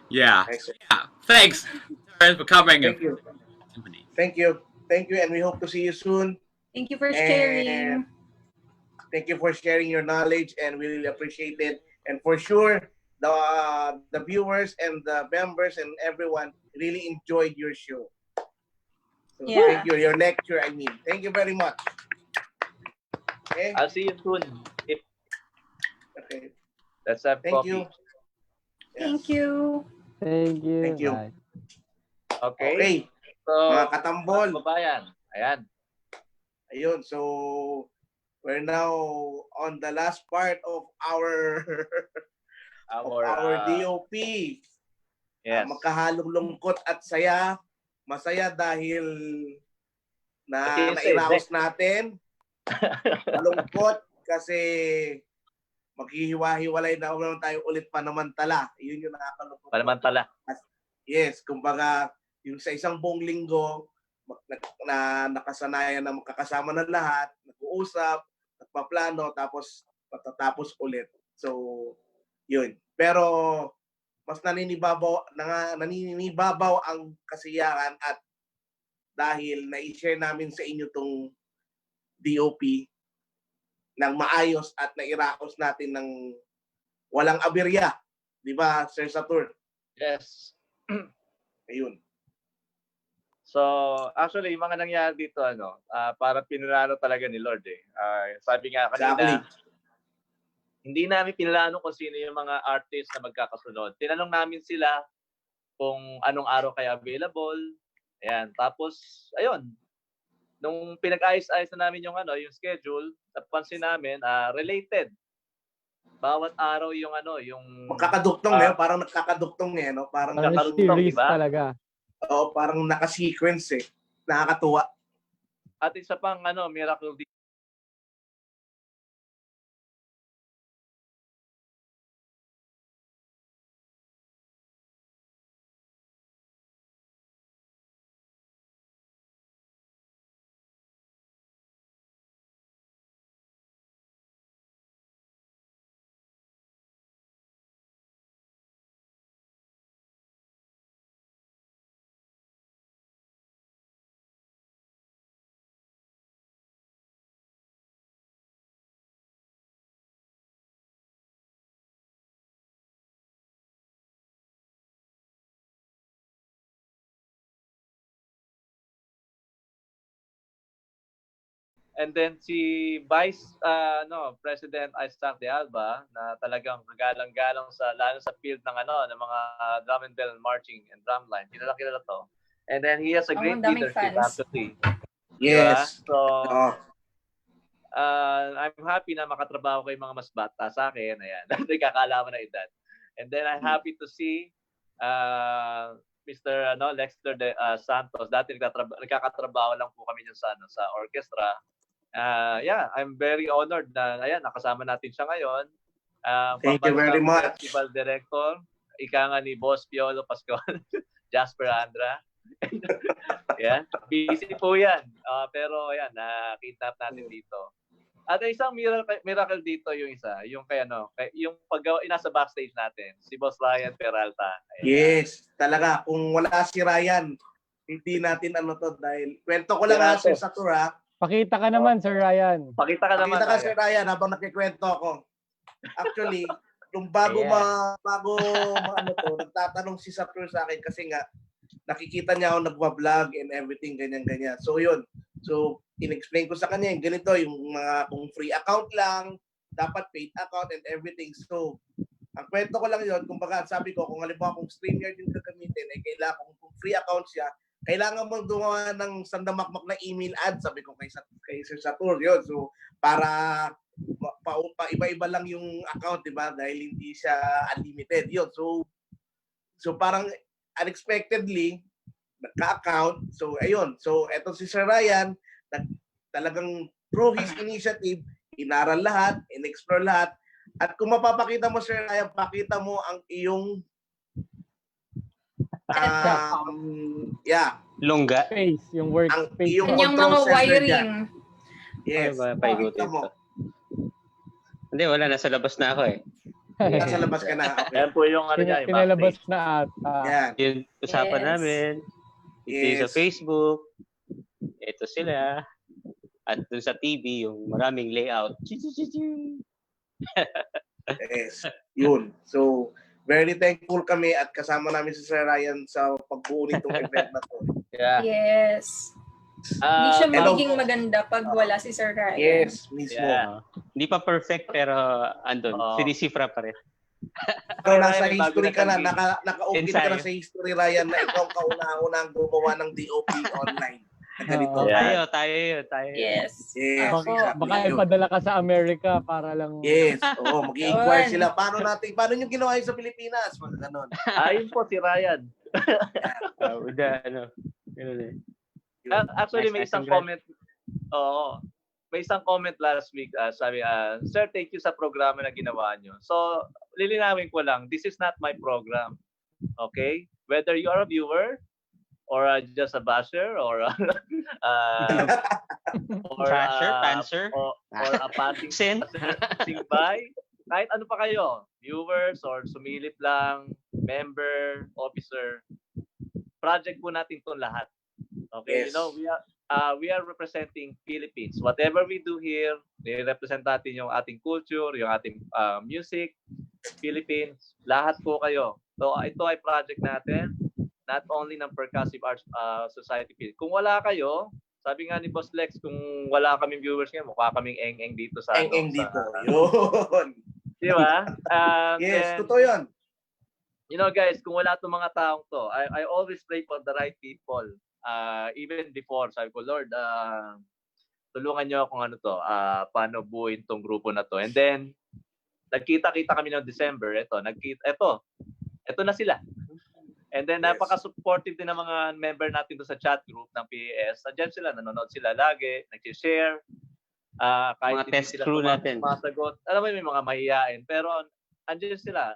Yeah, Excellent. yeah. Thanks for covering Thank you. timpani. Thank you. Thank you. And we hope to see you soon. Thank you for And sharing. thank you for sharing your knowledge, and we really appreciate it. And for sure, the viewers and the members and everyone really enjoyed your show. So Yeah. thank you. Your lecture, I mean. Thank you very much. Okay. I'll see you soon. Okay. Let's have Thank coffee. you. Thank you. Thank you. Thank you. Bye. Okay. Okay. So, Mga katambol. mga kababayan. Ayan. Ayun. So, we're now on the last part of our Our DOP. yes. Magkahalong lungkot at saya. Masaya dahil Kasi nairaos natin. Malungkot kasi maghihiwa-hiwalay na naman tayo ulit panamantala. Yun yung nakakalungkot. Panamantala. Yes, kumbaga yung sa isang buong linggo na nakasanayan na magkakasama ng lahat, nag-uusap, nagpaplano, tapos matatapos ulit. So, yun. Pero mas naninibabaw ang kasiyahan at dahil na-share namin sa inyo tong DOP ng maayos at nairaos natin ng walang aberya. Di ba, Sir Saturn? Yes. Ayun. So, actually, yung mga nangyari dito, parang pinilano talaga ni Lord eh. Sabi nga kanina, Exactly. hindi namin pinilano kung sino yung mga artists na magkakasunod. Tinanong namin sila kung anong araw kaya available. Ayan. Tapos, ayun. Nung pinag-ayos-ayos na namin yung schedule, napansin namin, related. Bawat araw yung yung Magkakaduktong na yun. Parang nagkakaduktong eh. No? Parang Parang Nakaruntong, series diba? talaga. Oo, parang naka-sequence eh. Nakakatuwa. At isa pang miracle dito. And then si Vice President Isaac de Alba na talagang kagalang-galang lalo sa field ng ng mga drum and bell marching and drumline. Kilala to. And then he has a great daming leadership fans. actually. Yes. Diba? So Oh. I'm happy na makatrabaho kay mga mas bata sa akin. Ayan. Nagkakalaman na edad. And then I'm happy to see Mr. Lexter Santos. Dati nagkakatrabaho lang po kami sa orchestra. Yeah, I'm very honored na nakasama natin siya ngayon. Thank you very much. Festival Director, ika nga ni Boss Piolo Pascual, Jasper Andra. Yeah, busy po yan. Pero nakidnap natin dito. At isang miracle dito yung isa, yung yung nasa backstage natin, si Boss Ryan Peralta. Ayan. Yes, talaga. Kung wala si Ryan, hindi natin dahil kwento ko lang Sir Satur ha. Pakita ka naman, Sir Ryan. Pakita ka naman. Pakita ka, Sir Ryan, habang nakikwento ako. Actually, nung bago nagtatanong si Satur sa akin kasi nga, nakikita niya ako nagwa-vlog and everything, ganyan-ganyan. So yun. So, in-explain ko sa kanya, ganito, yung mga kung free account lang, dapat paid account and everything. So, ang kwento ko lang yun, kumbaga sabi ko, kung halimbawa kung StreamYard yung gagamitin, kailangan kung free account siya, kailangan mo gumawa ng sandamakmak na email ad, sabi ko kay Sir Satur, yun. So, para iba-iba lang yung account, diba? Dahil hindi siya unlimited. Yun. So parang unexpectedly, nagka-account. So, ayun. So, eto si Sir Ryan, talagang through his initiative, inaral lahat, in-explore lahat. At kung mapapakita mo, Sir Ryan, pakita mo ang iyong lungga. Space, yung work ang space. iyong Yung control mga center wiring. dyan. Yes. Paigutin ko. Hindi, wala. Nasa labas na ako eh. Nasa labas ka na. Okay. Ayan po yung niya, yung Pinalabas backstage. na ata. Yan. Yung usapan namin. Ito yung sa Yes. Facebook. Ito sila. At dun sa TV, yung maraming layout. Yes. Yun. So, very thankful kami at kasama namin si Sir Ryan sa pagbuo nitong event na to. Yeah. Yes. Hindi siya hello magiging po. maganda pag wala si Sir Ryan. Yes, mismo. Yeah. Hindi pa perfect pero andun. Sinisifra pa rin. Pero nasa Ryan, bago history ka na, na naka-okay ka na sa history, Ryan, na ikaw ang kauna-unang gumawa ng DOP online. Na ganito. Yeah. Tayo yun. Yes. Yes, Ako, exactly. Baka Yun. ipadala ka sa Amerika para lang... Yes, oo, mag-i-inquire Yun. sila. Paano yung ginawa yun sa Pilipinas? Mga ganon. Ayun po si Ryan. Ganun eh. Actually, may Nice, isang congrats. comment. Oo. May isang comment last week. Sabi, Sir, thank you sa programa na ginawa nyo. So, lilinawin ko lang, this is not my program. Okay? Whether you are a viewer, or just a basher, or Trasher, panser, or a passing Sin. passing by, kahit ano pa kayo, viewers or sumilip lang, member, officer, project po natin itong lahat. Okay, Yes. you know, we are representing Philippines. Whatever we do here, represent natin yung ating culture, yung ating music, Philippines, lahat po kayo. So ito ay project natin, not only ng Percussive Arts Society. Kung wala kayo, sabi nga ni Boss Lex, kung wala kaming viewers ngayon, mukha kaming eng-eng dito sa Eng-eng dito. Yun. Di ba? Yes, And, totoo yun. you know guys, kung wala itong mga taong to, I always pray for the right people. Even before, sabi ko, Lord, tulungan niyo kung ano to, paano buuin tong grupo na to. And then, nagkita-kita kami noong December, ito na sila. And then, Yes. napaka-supportive din ng mga member natin doon sa chat group ng PAS. Nandiyan sila, nanonood sila lagi, nag-share. Kahit Mga hindi test sila crew natin. sumasagot. Alam mo, may mga mahihain. Pero, andiyan sila,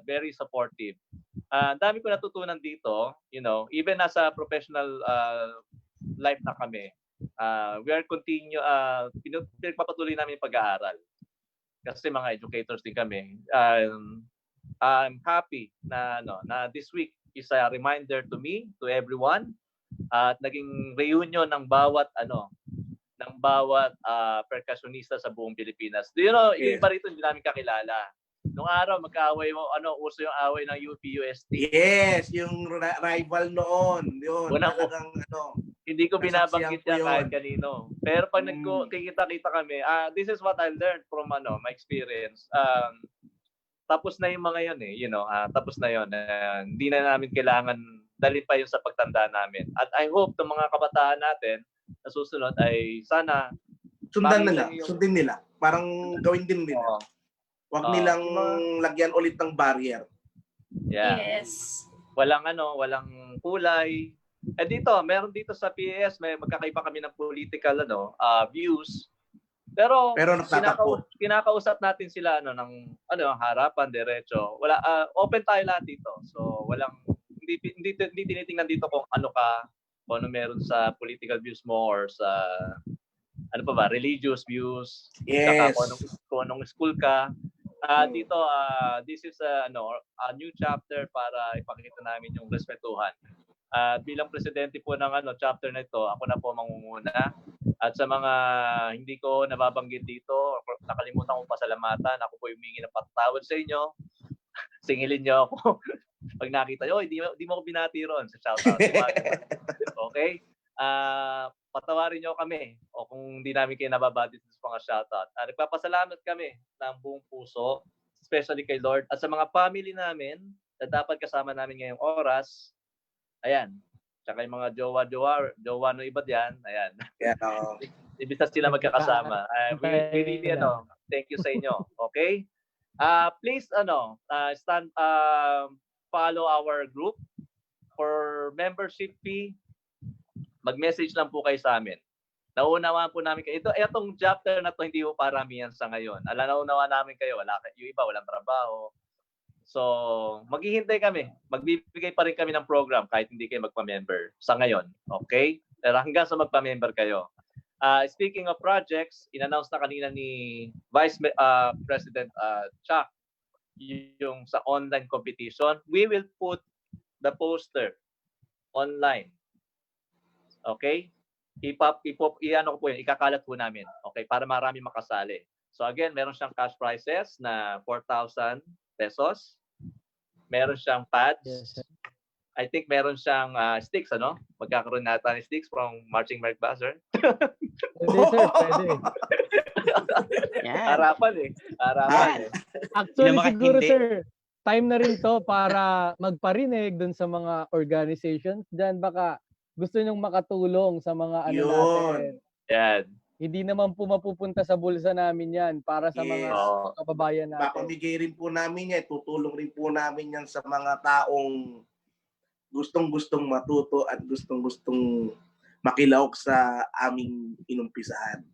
very supportive. Ang dami ko natutunan dito, you know, even nasa professional life na kami, we are pinagpapatuloy namin yung pag-aaral. Kasi mga educators din kami. I'm happy na this week is a reminder to me, to everyone, at naging reunion ng bawat percussionista sa buong Pilipinas. Do you know, yung iba rito hindi namin kakilala. Nung araw magkaaway mo, uso yung away ng UP-UST. Yes, yung rival noon. Yun, talagang Hindi ko binabanggit nasaksihan ko yan kahit yun. kanino. Pero pag nagkikita-kita kami, this is what I learned from my experience. Tapos na yung mga yun eh, you know, tapos na yun. Hindi na namin kailangan dalhin pa yun sa pagtanda namin. At I hope ng mga kabataan natin na susunod ay sana sundin nila. Parang gawin din nila. Huwag nilang lagyan ulit ng barrier. Yeah. Yes. Walang kulay. Dito, meron dito sa PAS, may magkakaiba kami ng political views. Pero nagtatakbo. kinakausap natin sila ng harapan diretso. Open tayo lahat dito. So hindi tinitingnan dito kung ano meron sa political views mo or sa ano pa pa ba? Religious views. Yes. Saka kung anong school ka. Dito, this is a new chapter para ipakita namin yung respetuhan. Bilang presidente po ng chapter na ito, ako na po mangunguna. At sa mga hindi ko nababanggit dito, nakalimutan kong pasalamatan, ako po humingi ng patawad sa inyo. Singilin niyo ako. Pag nakita nyo, di mo ko binati ron sa shoutout. Okay? Patawarin nyo kami o kung hindi namin kayo nababati sa mga shoutout. Nagpapasalamat kami ng buong puso, especially kay Lord at sa mga family namin na dapat kasama namin ngayong oras. Ayan. Tsaka yung mga jowa no iba diyan. Ayan. Ibig na sila magkakasama. We really, thank you sa inyo. Okay? Please, follow our group for membership fee. Mag-message lang po kayo sa amin. Nauunawaan po namin kayo. Itong chapter na to hindi po paramihan sa ngayon. Nauunawaan namin kayo. Yung iba walang trabaho. So, maghihintay kami. Magbibigay pa rin kami ng program kahit hindi kayo magpa-member sa ngayon. Okay? Pero hanggang sa magpa-member kayo. Speaking of projects, in-announce na kanina ni Vice President Chuck yung sa online competition. We will put the poster online. Okay? Iano ko po yun, ikakalat po namin. Okay? Para marami makasali. So again, meron siyang cash prizes na 4,000 pesos. Meron siyang pads. Yes. I think meron siyang sticks, Magkakaroon nata ng sticks from Marching Mark Buzzer. Pwede, sir. Pwede. Harapan eh. Actually, siguro, sir, time na rin to para magparinig dun sa mga organizations dyan. Baka gusto nyong makatulong sa mga natin. Yan. Hindi naman po mapupunta sa bulsa namin yan para sa mga kababayan natin. Papamigay rin po namin yan. Tutulong rin po namin yan sa mga taong gustong-gustong matuto at gustong-gustong makilahok sa aming inumpisahan.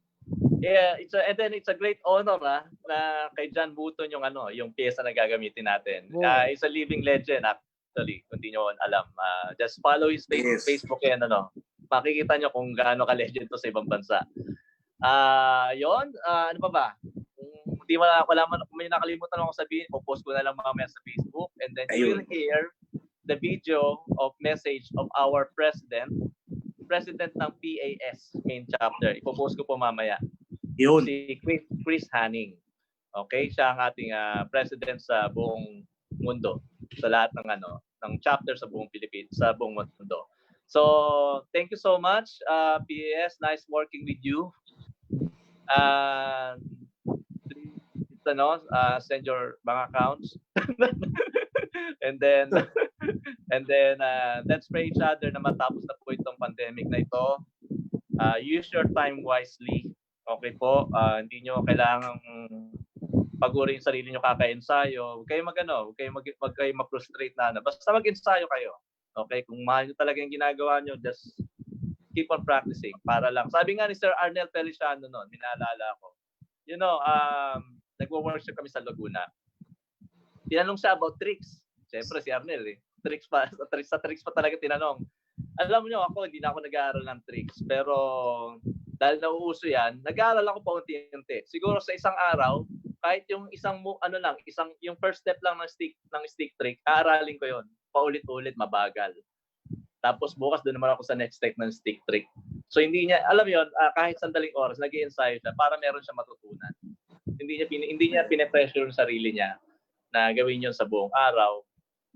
Yeah, it's a great honor na kay John Button yung pyesa na gagamitin natin. He's a living legend actually, kung di nyo alam. Just follow his Facebook yan makikita nyo kung gaano ka-legend to sa ibang bansa. Ano pa ba? Kung may nakalimutan ako sabihin, post ko na lang mamaya sa Facebook and then you will hear the video of message of our president ng PAS main chapter. Ipopost ko po mamaya. Yun. Si Chris Hanning. Okay, siya ang ating president sa buong mundo. Sa lahat ng chapter sa buong Pilipinas, sa buong mundo. So, thank you so much, PAS. Nice working with you. Please, send your bank accounts. and then let's pray each other na matapos na po itong pandemic na ito. Use your time wisely. Okay po? Hindi nyo kailangang pagurin sarili nyo kaka-ensayo. Huwag kayo ma-frustrate na. Basta mag-ensayo kayo. Okay? Kung mahal nyo talaga yung ginagawa nyo, just keep on practicing. Para lang. Sabi nga ni Sir Arnel Feliciano noon, minaalala ko. Nagwo-workshop kami sa Laguna. Tinanong siya about tricks. Siyempre si Arnel sa tricks pa talaga tinanong. Alam niyo ako, hindi na ako nag-aaral ng tricks. Pero dahil nauuso yan, nag-aaral ako paunti-unti. Siguro sa isang araw, kahit yung yung first step lang ng stick trick, aaralin ko yon. Paulit-ulit, mabagal. Tapos bukas doon naman ako sa next step ng stick trick. So hindi niya, alam yon, kahit sandaling oras, nag-i-ensayo siya para meron siya matutunan. Hindi niya pine-pressure yung sarili niya na gawin yun sa buong araw.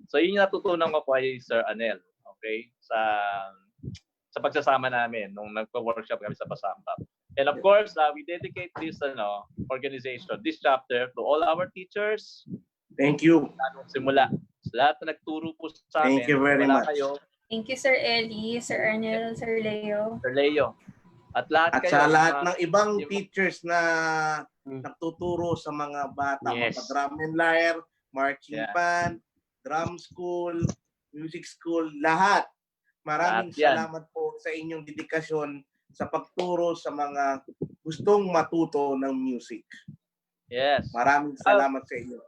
So yun yung natutunan ko kay Sir Anel, okay? Sa pagsasama namin nung nagpo-workshop kami sa Basamba. And of course, we dedicate this organization, this chapter to all our teachers. Thank you. Simula. Sa lahat na nagturo po sa amin. Thank you very much. Thank you, Sir Eli, Sir Arnel, Sir Leo. At lahat kayo. At sa lahat ng ibang teachers na nagtuturo sa mga bata, mga drum and lyre, marching band, drum school, music school, lahat. Maraming salamat po sa inyong dedikasyon sa pagturo sa mga gustong matuto ng music. Yes. Maraming salamat sa inyo.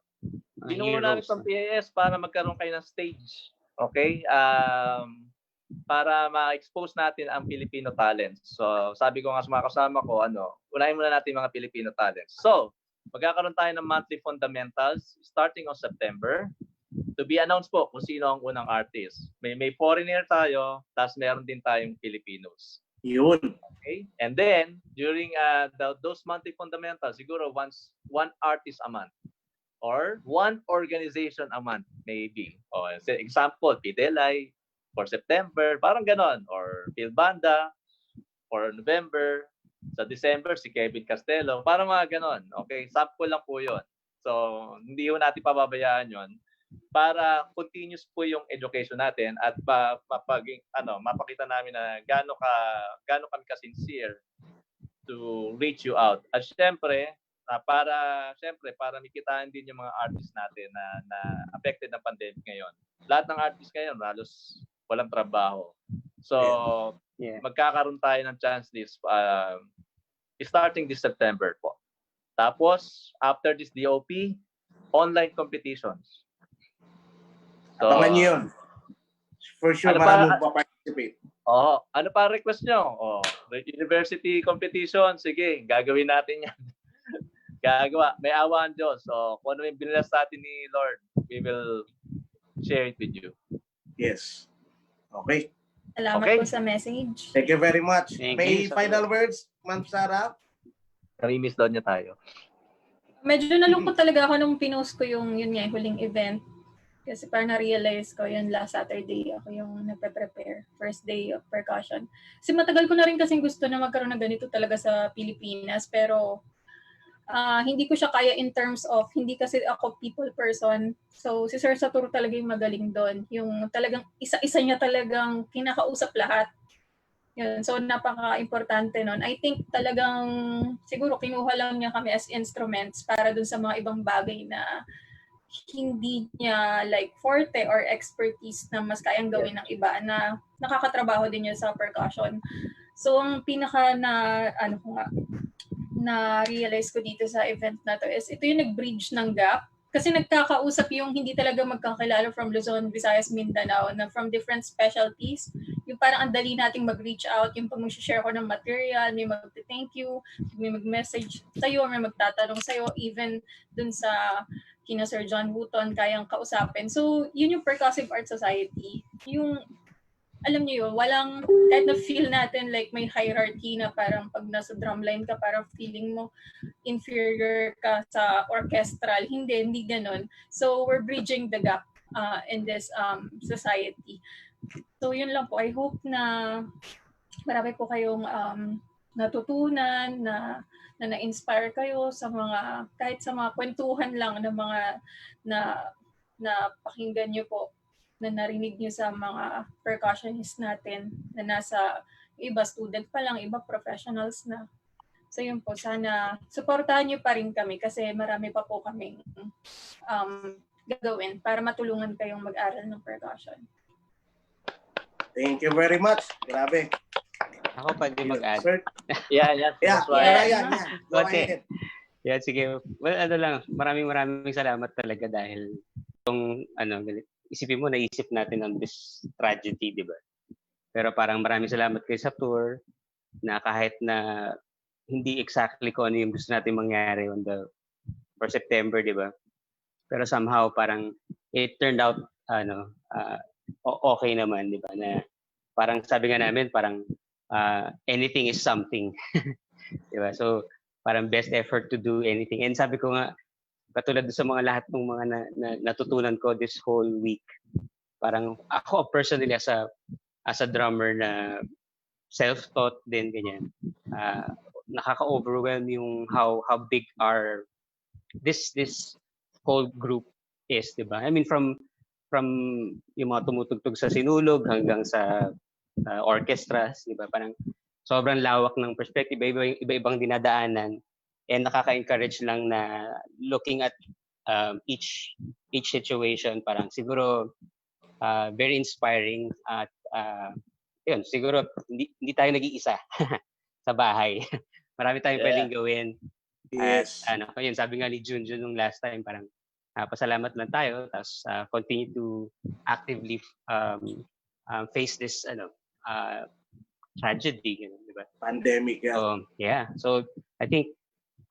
Binuo namin sa PAS para magkaroon kayo ng stage. Okay? para ma-expose natin ang Filipino talents. So, sabi ko nga sa mga kasama ko, unahin muna natin mga Filipino talents. So, magkakaroon tayo ng monthly fundamentals starting on September. To be announced po kung sino ang unang artist. May foreigner tayo, tapos meron din tayong Filipinos. Yun. Okay? And then, during those monthly fundamentals, siguro one artist a month. Or one organization a month, maybe. O, example, Pidelay for September, parang ganon. Or Philbanda for November. Sa December, si Kevin Castelo. Parang mga ganon. Okay? Sample lang po yun. So, hindi ho natin pababayaan yun para continuous po yung education natin at mapakita namin na gaano kami ka-sincere to reach you out. At syempre, para makitaan din yung mga artists natin na affected ng pandemic ngayon. Lahat ng artists ngayon halos walang trabaho. So, magkakaroon tayo ng chance this starting this September po. Tapos, after this DOP, online competitions. So, abangan nyo yun. For sure, maraming pa-participate. Ano pa request nyo? University competition, sige, gagawin natin yan. Gagawa. May awa ang Diyos. So, kung ano yung binilas sa atin ni Lord, we will share it with you. Yes. Okay. Salamat po sa message. Thank you very much. Thank May you. final words, Ma'am Sarah? Nami-miss daw niya tayo. Medyo nalungkot talaga ako nung pinost ko yung huling event. Kasi parang na-realize ko yun last Saturday ako yung nagpe-prepare. First day of percussion. Kasi matagal ko na rin kasing gusto na magkaroon ng ganito talaga sa Pilipinas. Pero hindi ko siya kaya in terms of, hindi kasi ako people person. So si Sir Saturo talaga yung magaling doon. Yung talagang isa-isa niya talagang kinakausap lahat. Yun. So napaka-importante nun. I think talagang siguro kinuha lang niya kami as instruments para dun sa mga ibang bagay na hindi niya like forte or expertise na mas kayang gawin ng iba na nakakatrabaho din yun sa percussion. So ang pinaka na realize ko dito sa event na to is ito yung nag-bridge ng gap kasi nagkakausap yung hindi talaga magkakilala from Luzon, Visayas, Mindanao na from different specialties. Yung parang ang dali nating mag-reach out, yung pag mag-share ko ng material, may mag-thank you, may mag-message sa'yo, may magtatanong sa'yo, even dun sa kina Sir John Wooton, kayang kausapin. So, yun yung Percussive Art Society. Yung, alam niyo yun, walang, kahit na-feel natin like may hierarchy na parang pag nasa drumline ka, parang feeling mo inferior ka sa orchestral. Hindi ganun. So, we're bridging the gap in this society. So, yun lang po. I hope na marami po kayong natutunan na na-inspire kayo sa mga, kahit sa mga kwentuhan lang ng mga na pakinggan nyo po, na narinig nyo sa mga percussionist natin na nasa, iba student pa lang, iba professionals na. So yun po, sana supportahan nyo pa rin kami kasi marami pa po kaming gagawin para matulungan kayong mag-aral ng percussion. Thank you very much. Grabe. Ako pwede mag-add. Yeah. Go ahead. Yeah, sige. Well, maraming salamat talaga dahil itong, isipin mo, naisip natin on this tragedy, di ba? Pero parang maraming salamat kay Satur na kahit na hindi exactly kung ano yung gusto natin mangyari for September, di ba? Pero somehow parang it turned out, okay naman, di ba? Na parang sabi nga namin, parang anything is something. Diba? So, parang best effort to do anything. And sabi ko nga, katulad sa mga lahat ng mga natutunan ko this whole week, parang ako personally as a drummer na self-taught din, ganyan, nakaka-overwhelm yung how big this whole group is, diba? I mean, from yung mga tumutugtog sa sinulog hanggang sa orchestras, di ba? Parang sobrang lawak ng perspective, iba-ibang dinadaanan, and nakaka-encourage lang na looking at each situation, parang siguro very inspiring at yun, siguro hindi tayo nag-iisa sa bahay. Marami tayong pwedeng gawin. Yes. At yun, sabi nga ni Junjun nung last time, parang pasalamat lang tayo, tapos continue to actively face this tragedy, di ba? Pandemic, yeah. So I think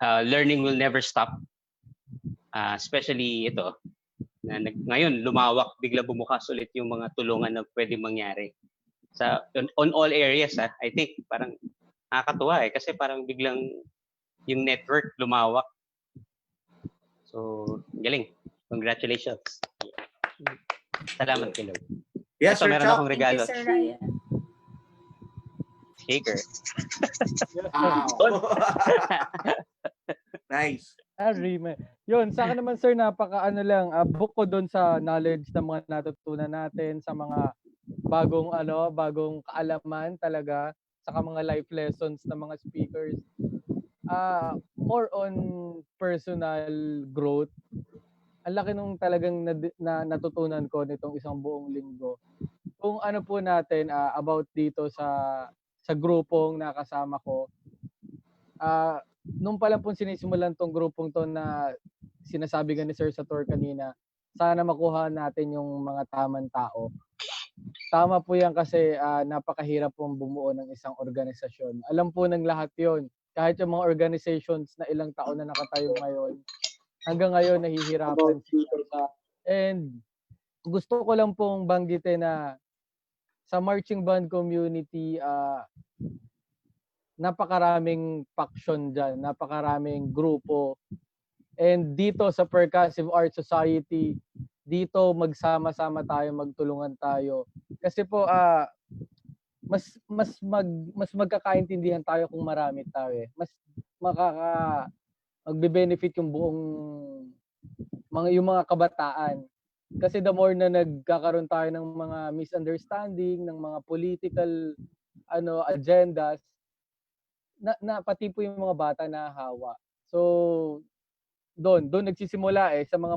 learning will never stop. Especially ito na ngayon lumawak, bigla bumukas ulit yung mga tulungan na pwede mangyari on all areas. I think parang nakakatuwa kasi parang biglang yung network lumawak. So galing, congratulations. Salamat kay Lord. Yes, Ito, Sir meron Chuck. akong Thank regalo. you, Sir Ryan. Shaker. Wow. Nice. Yun, sa akin naman sir, book ko doon sa knowledge na mga natutunan natin, sa mga bagong kaalaman talaga, saka mga life lessons ng mga speakers. More on personal growth. Ang laki nung talagang natutunan ko nitong isang buong linggo. Kung ano po natin about dito sa grupong nakasama ko. Nung pala po sinisimulan tong grupong to na sinasabi ni Sir sa tour kanina, sana makuha natin yung mga tamang tao. Tama po yan kasi napakahirap pong bumuo ng isang organisasyon. Alam po ng lahat yon. Kahit yung mga organizations na ilang taon na nakatayo ngayon, hanggang ngayon nahihirapan sila. And gusto ko lang pong banggitin na sa marching band community, napakaraming faction dyan, napakaraming grupo. And dito sa Percussive Art Society, dito magsama-sama tayo, magtulungan tayo. Kasi po mas magkakaintindihan tayo kung marami tayo eh. Mas magbe-benefit yung buong yung mga kabataan. Kasi the more na nagkakaroon tayo ng mga misunderstanding, ng mga political agendas, na pati po yung mga bata nahahawa. So doon nagsisimula sa mga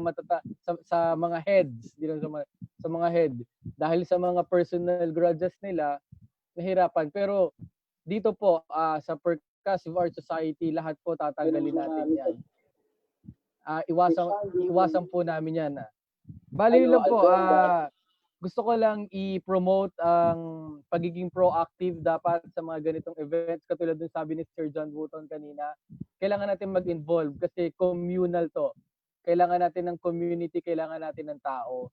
sa mga heads, sa mga head. Dahil sa mga personal grudges nila, nahirapan. Pero dito po sa Percussive Art Society, lahat po tatanggalin natin 'yan. Iwasan po namin 'yan. Bali lang po, gusto ko lang i-promote ang pagiging proactive dapat sa mga ganitong events. Katulad ng sabi ni Sir John Wooton kanina, kailangan natin mag-involve kasi communal to. Kailangan natin ng community, kailangan natin ng tao.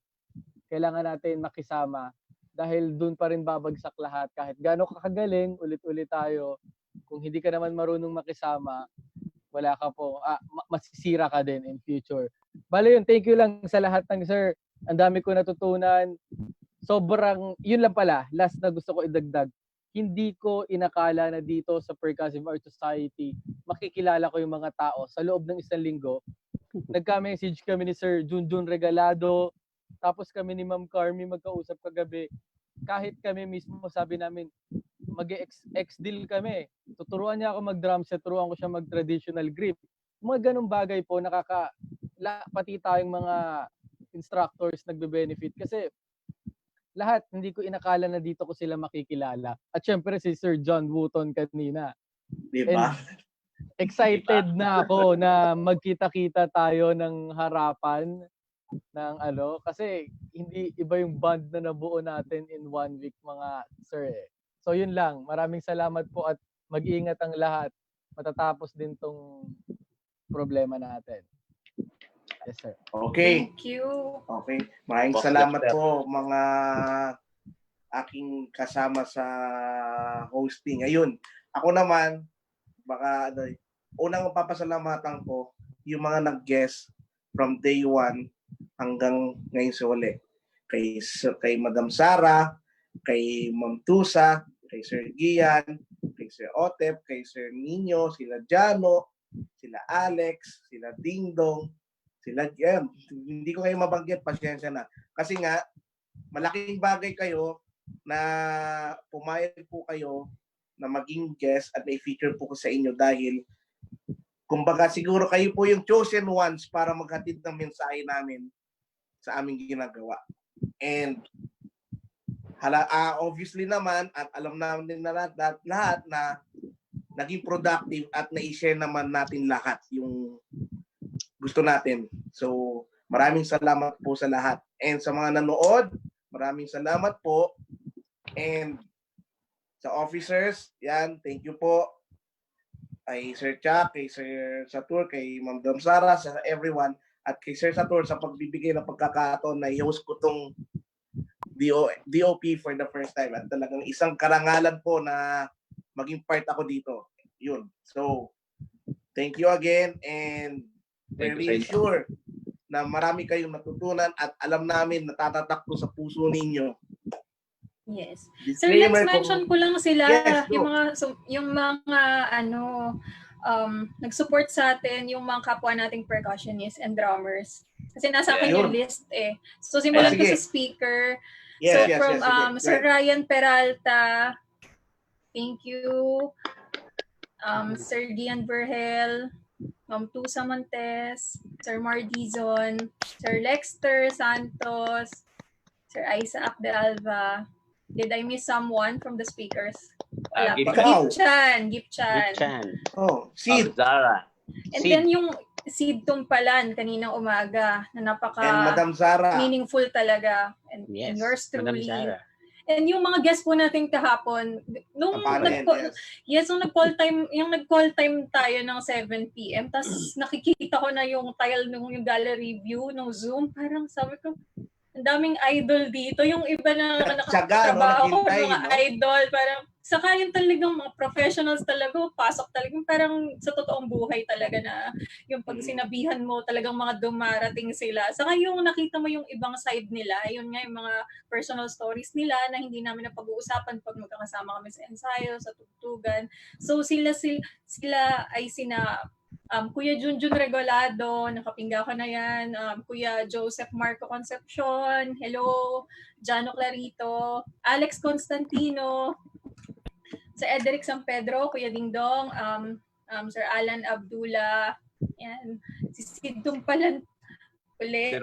Kailangan natin makisama dahil doon pa rin babagsak lahat. Kahit gaano kakagaling, ulit-ulit tayo. Kung hindi ka naman marunong makisama, wala ka po, masisira ka din in future. Bale yun, thank you lang sa lahat ng sir. Ang dami ko natutunan. Yun lang pala, last na gusto ko idagdag. Hindi ko inakala na dito sa Percussive Art Society, makikilala ko yung mga tao sa loob ng isang linggo. Nagka-message kami ni Sir Junjun Regalado, tapos kami ni Ma'am Carmi magkausap kagabi. Kahit kami mismo sabi namin, mag-ex-deal kami. Tuturuan niya ako mag-drum set, turuan ko siya mag-traditional grip. Mga ganung bagay po, pati tayong mga instructors nagbe-benefit kasi lahat hindi ko inakala na dito ko sila makikilala. At syempre si Sir John Wooton kanina. Diba? And excited na ako na magkita-kita tayo ng harapan ng kasi hindi iba yung band na nabuo natin in 1 week mga sir. So yun lang. Maraming salamat po at mag-iingat ang lahat. Matatapos din tong problema natin. Yes, sir. Okay. Thank you. Okay. Maraming salamat po mga aking kasama sa hosting. Ayun. Ako naman, unang papasalamatan ko yung mga nag-guest from day 1 hanggang ngayon sa uli. Kay Madam Sara, kay Ma'am Tusa, kay Sir Gian, kay Sir Otep, kay Sir Nino, sila Jano, sila Alex, sila Dingdong, sila hindi ko kayo mabanggit, pasensya na. Kasi nga, malaking bagay kayo na pumayag po kayo na maging guest at may feature po ko sa inyo dahil kumbaga siguro kayo po yung chosen ones para maghatid ng mensahe namin sa aming ginagawa. And obviously naman at alam namin na lahat na naging productive at na-share naman natin lahat yung gusto natin. So, maraming salamat po sa lahat. And sa mga nanood, maraming salamat po. And sa officers, yan, thank you po. Kay Sir Chuck, kay Sir Satur, kay Ma'am Damsara, sa everyone, at kay Sir Satur sa pagbibigay ng pagkakataon na i-host ko tong DOP for the first time. At talagang isang karangalan po na maging part ako dito. Yun. So, thank you again, and we're really sure na marami kayong natutunan at alam namin na tatatak to sa puso ninyo. Yes. Sir, let's mention ko lang sila, Yes, yung mga nag-support sa atin, yung mga kapwa nating percussionists and drummers. Kasi nasa akin yung list eh. So simulan ko sa speaker. Yes, so from Sir Ryan Peralta, thank you. Sir Dian Verhel, Ma'am Tusa Montes, Sir Mardizon, Sir Lexter Santos, Sir Isaac de Alva. Did I miss someone from the speakers? Wala po. Gip Chan. Oh, Sid. And then yung Sid Tumpalan kaninang umaga na napaka and Madam Zara. Meaningful talaga. And yours truly. And yung mga guests po natin kahapon, nung nag-call time tayo ng 7 p.m. Tapos nakikita ko na yung tile nung yung gallery view ng Zoom. Parang sabi ko, ang daming idol dito. Yung iba na nakatrabaho, mga idol. Parang, saka yung talagang mga professionals talaga, pasok talaga. Parang sa totoong buhay talaga na yung pag sinabihan mo, talagang mga dumarating sila. Saka yung nakita mo yung ibang side nila, yun nga yung mga personal stories nila na hindi namin napag-uusapan pag magkakasama kami sa ensayo, sa tugtugan. So sila ay sina Kuya Junjun Regolado, nakapingga ko na yan. Kuya Joseph Marco Concepcion, hello. Jano Clarito, Alex Constantino, Sir Ederic San Pedro, Kuya Dingdong, Sir Alan Abdullah, yan. Si Sid Tumpalan ulit,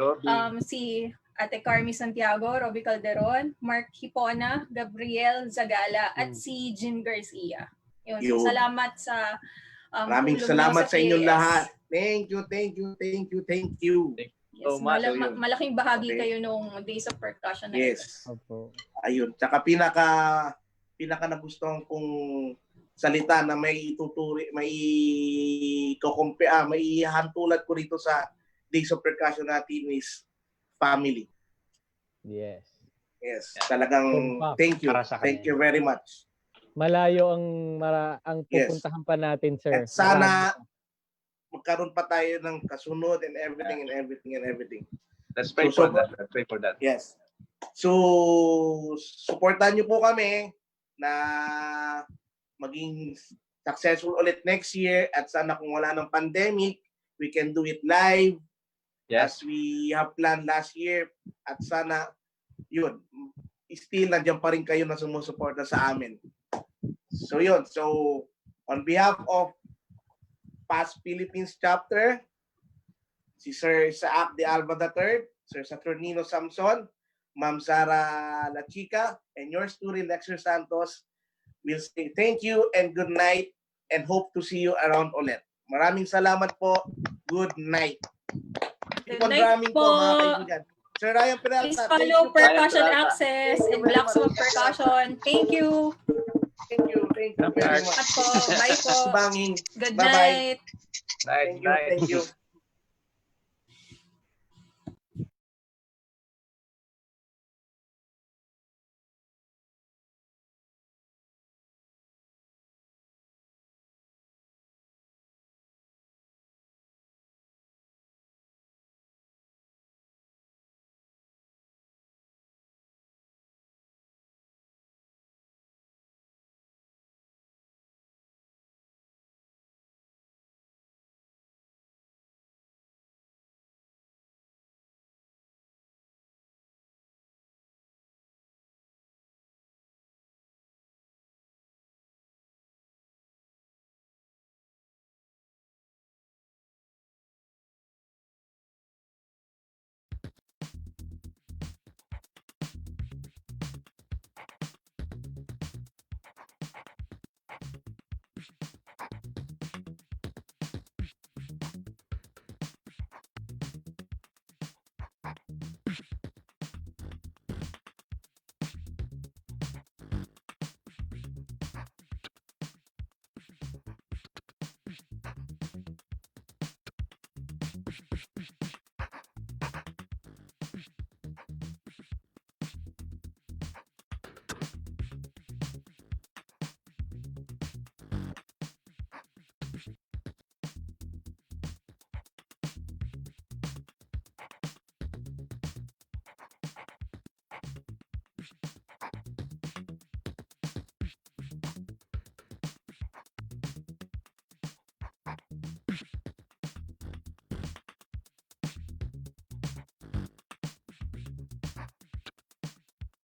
si Ate Carmi Santiago, Robbie Calderon, Mark Hipona, Gabriel Zagala, at si Jim Garcia. Yun. So, salamat sa maraming salamat sa inyong lahat. Thank you. Yes, malaking bahagi kayo nung Days of Percussion. Yes. Ayun. Tsaka pinaka nagustuhan kong salita na may hantulan ko rito sa Days of Percussion natin is family. Yes. Talagang thank you. Thank you very much. Malayo ang pupuntahan pa natin, sir. At sana magkaroon pa tayo ng kasunod and everything. Let's pray for that. Yes. So, supportan niyo po kami na maging successful ulit next year, at sana kung wala ng pandemic, we can do it live as we have planned last year, at sana yun, still nandiyan pa rin kayo na sumusuporta sa amin. So yun, so on behalf of Past Philippines Chapter, si Sir Isaac de Alva III, Sir Saturnino Samson, Ma'am Sara La Chica, and yours truly, Lexer Santos, we'll say thank you and good night, and hope to see you around ulit. Maraming salamat po. Good night. Good night po. Mga kaibigan. Sir Ryan Peralta, please follow Percussion Access and Blacksmith Percussion. Thank you. Thank you very much. Bye po. Good night. Thank you.